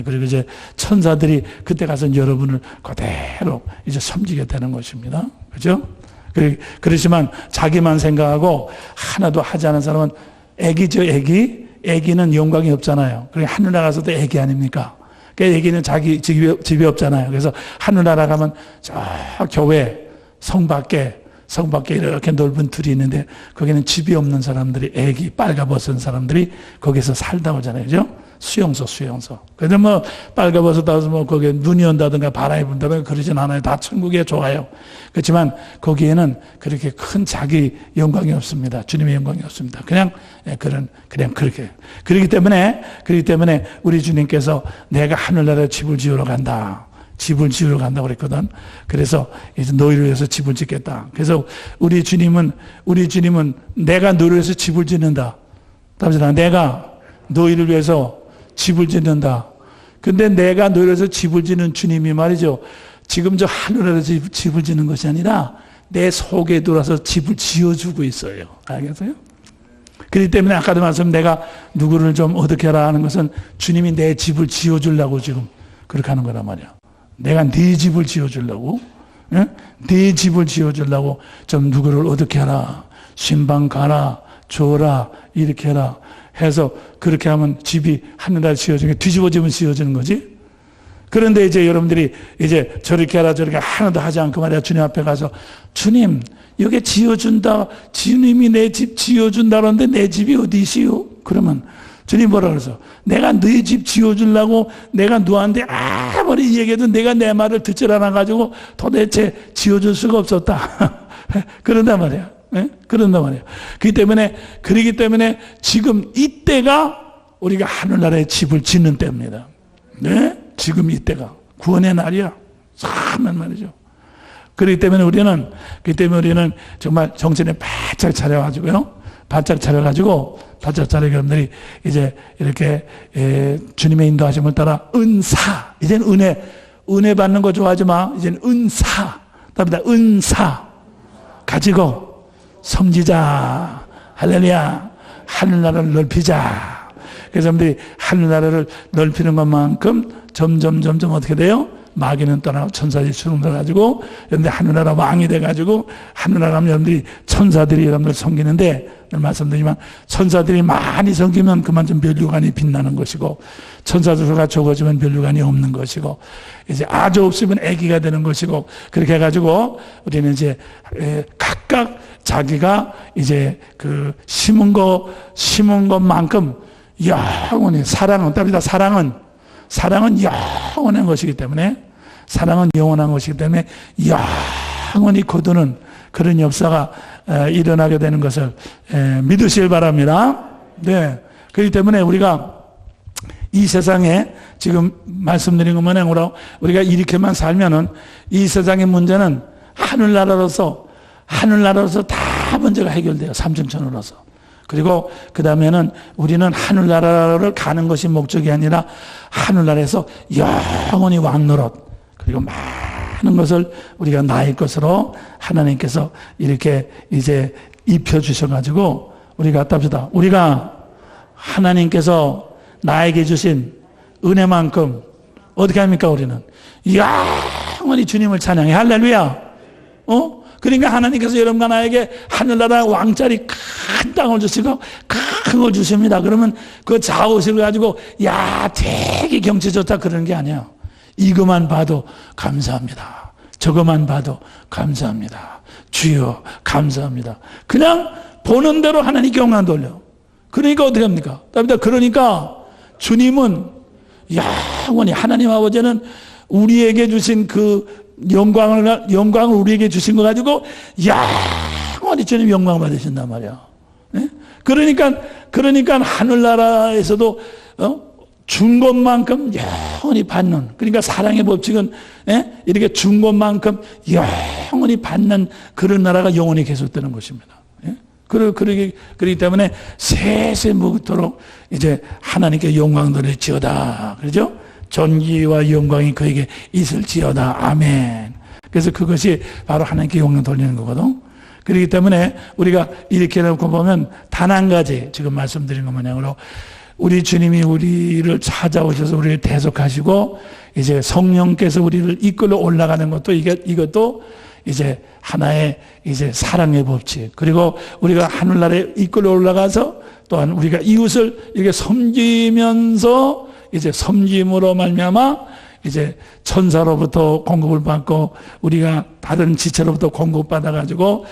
그리고 이제 천사들이 그때 가서 여러분을 그대로 이제 섬기게 되는 것입니다. 그죠? 그렇지만 자기만 생각하고 하나도 하지 않은 사람은 애기죠, 애기. 애기는 영광이 없잖아요. 그러니까 하늘나라 가서도 애기 아닙니까? 그러니까 애기는 자기 집이 없잖아요. 그래서 하늘나라 가면 저 교회, 성 밖에 이렇게 넓은 틀이 있는데 거기는 집이 없는 사람들이 애기 빨가벗은 사람들이 거기서 살다 오잖아요. 그죠? 수용소. 그래도 뭐 빨가벗었다 해서 뭐 거기에 눈이 온다든가 바람이 분다든가 그러진 않아요. 다 천국에 좋아요. 그렇지만 거기에는 그렇게 큰 자기 영광이 없습니다. 주님의 영광이 없습니다. 그냥 그렇게. 그렇기 때문에 우리 주님께서 내가 하늘나라에 집을 지으러 간다고 그랬거든. 그래서 이제 너희를 위해서 집을 짓겠다. 그래서 우리 주님은 내가 너희를 위해서 집을 짓는다. 답니다. 내가 너희를 위해서 집을 짓는다. 근데 내가 너희를 위해서 집을 짓는 주님이 말이죠. 지금 저 하늘에서 집을 짓는 것이 아니라 내 속에 들어와서 집을 지어주고 있어요. 알겠어요? 그렇기 때문에 아까도 말씀 내가 누구를 좀 어떻게 하라 하는 것은 주님이 내 집을 지어주려고 지금 그렇게 하는 거란 말이야. 내가 네 집을 지어주려고, 네 집을 지어주려고 좀 누구를 어떻게 하라, 신방 가라, 줘라, 이렇게 해라 해서 그렇게 하면 집이 하늘나라에 지어지는 게 뒤집어지면 지어지는 거지. 그런데 이제 여러분들이 이제 저렇게 하라 저렇게 하나도 하지 않고 말이야 주님 앞에 가서 주님 여기 지어준다, 주님이 내 집 지어준다는데 내 집이 어디시오? 그러면 주님 뭐라 그래서 내가 너희 집 지어주려고 내가 너한테 아무리 얘기해도 내가 내 말을 듣질 않아가지고 도대체 지어줄 수가 없었다. 그런단 말이야. 그런단 말이야. 그렇기 때문에 지금 이때가 우리가 하늘나라에 집을 짓는 때입니다. 네? 지금 이때가 구원의 날이야. 참만 말이죠. 그렇기 때문에 우리는 정말 정신에 바짝 차려가지고요. 바짝 차려가지고 여러분들이 이제 이렇게 주님의 인도하심을 따라 은사, 이제는 은혜 받는 거 좋아하지 마. 이제는 은사, 답니다. 은사. 가지고 섬기자. 할렐루야. 하늘나라를 넓히자. 그래서 여러분들이 하늘나라를 넓히는 것만큼 점점 어떻게 돼요? 마귀는 떠나고 천사들이 수능들어가지고 여러분들 하늘나라 왕이 돼가지고 하늘나라 하면 여러분들이 천사들이 여러분들 섬기는데 말씀드리지만 천사들이 많이 섬기면 그만큼 면류관이 빛나는 것이고 천사들 수가 적어지면 면류관이 없는 것이고 이제 아주 없으면 애기가 되는 것이고 그렇게 해가지고 우리는 이제 각각 자기가 이제 그 심은 것만큼 영원히 사랑은 답니다. 사랑은 영원한 것이기 때문에 사랑은 영원한 것이기 때문에 영원히 거두는 그런 역사가 일어나게 되는 것을 믿으시길 바랍니다. 네. 그렇기 때문에 우리가 이 세상에 지금 말씀드린 것만 우리가 이렇게만 살면은 이 세상의 문제는 하늘나라로서 다 문제가 해결돼요. 삼층천으로서. 그리고 그 다음에는 우리는 하늘나라를 가는 것이 목적이 아니라 하늘나라에서 영원히 왕노릇 그리고 많은 것을 우리가 나의 것으로 하나님께서 이렇게 이제 입혀주셔가지고 우리가 답시다. 우리가 하나님께서 나에게 주신 은혜만큼 어떻게 합니까? 우리는 영원히 주님을 찬양해. 할렐루야. 그러니까 하나님께서 여러분과 나에게 하늘나라 왕자리 큰 땅을 주시고 큰 걸 주십니다. 그러면 그 자우식을 가지고 야 되게 경치 좋다 그러는 게 아니에요. 이것만 봐도 감사합니다. 저것만 봐도 감사합니다. 주여 감사합니다. 그냥 보는 대로 하나님께 영광 돌려. 그러니까 어떻게 합니까? 그러니까 주님은 영원히 하나님 아버지는 우리에게 주신 그 영광을 우리에게 주신 거 가지고 영원히 주님 영광 받으신단 말이야. 네? 그러니까 하늘나라에서도 준 것만큼 영원히 받는, 그러니까 사랑의 법칙은 이렇게 준 것만큼 영원히 받는 그런 나라가 영원히 계속되는 것입니다. 그렇기 때문에 세세무토록 이제 하나님께 영광 돌릴지어다. 그렇죠? 전기와 영광이 그에게 있을지어다. 아멘. 그래서 그것이 바로 하나님께 영광 돌리는 거거든. 그렇기 때문에 우리가 이렇게 놓고 보면 단 한 가지 지금 말씀드린 것 마냥으로 우리 주님이 우리를 찾아오셔서 우리를 대속하시고 이제 성령께서 우리를 이끌어 올라가는 것도 이것도 이제 하나의 이제 사랑의 법칙. 그리고 우리가 하늘나라에 이끌어 올라가서 또한 우리가 이웃을 이렇게 섬기면서 이제 섬김으로 말미암아 이제 천사로부터 공급을 받고 우리가 다른 지체로부터 공급받아 가지고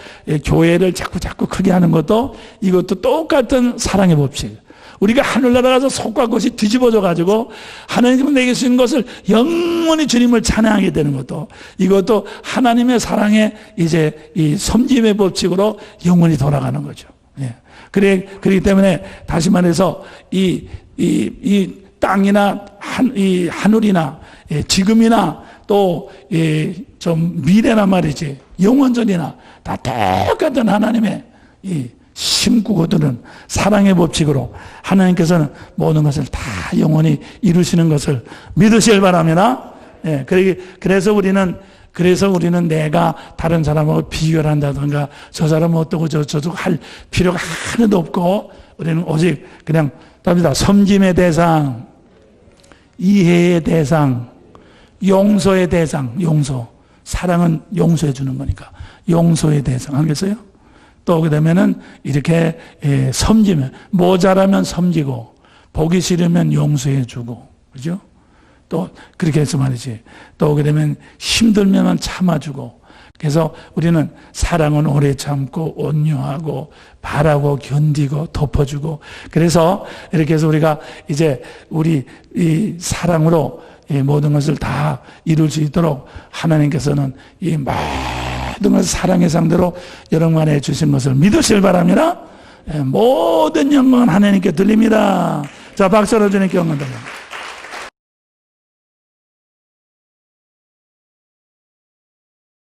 교회를 자꾸 크게 하는 것도 이것도 똑같은 사랑의 법칙. 우리가 하늘나라 가서 속과 것이 뒤집어져 가지고 하나님은 내게 주신 것을 영원히 주님을 찬양하게 되는 것도 이것도 하나님의 사랑의 이제 이 섬김의 법칙으로 영원히 돌아가는 거죠. 예. 그렇기 때문에 다시 말해서 이 땅이나 이 하늘이나 지금이나 또 좀 미래나 말이지 영원전이나 다 똑같은 하나님의 이 심고 거두는 사랑의 법칙으로 하나님께서는 모든 것을 다 영원히 이루시는 것을 믿으시길 바랍니다. 예, 그래서 우리는 내가 다른 사람하고 비교를 한다든가 저 사람은 어떠고 저도 할 필요가 하나도 없고 우리는 오직 그냥 답니다. 섬김의 대상, 이해의 대상, 용서의 대상, 용서. 사랑은 용서해 주는 거니까 용서의 대상. 알겠어요? 또 그다음에는 이렇게 섬기면 모자라면 섬기고 보기 싫으면 용서해 주고 그죠? 또 그렇게 해서 말이지. 또 그러면 힘들면 참아주고. 그래서 우리는 사랑은 오래 참고 온유하고 바라고 견디고 덮어주고. 그래서 이렇게 해서 우리가 이제 우리 이 사랑으로 이 모든 것을 다 이룰 수 있도록 하나님께서는 이 모든 것을 사랑의 상대로 여러분만에 주신 것을 믿으시길 바랍니다. 모든 영광은 하나님께 들립니다. 자, 박수로 주님께 영광 돌립니다.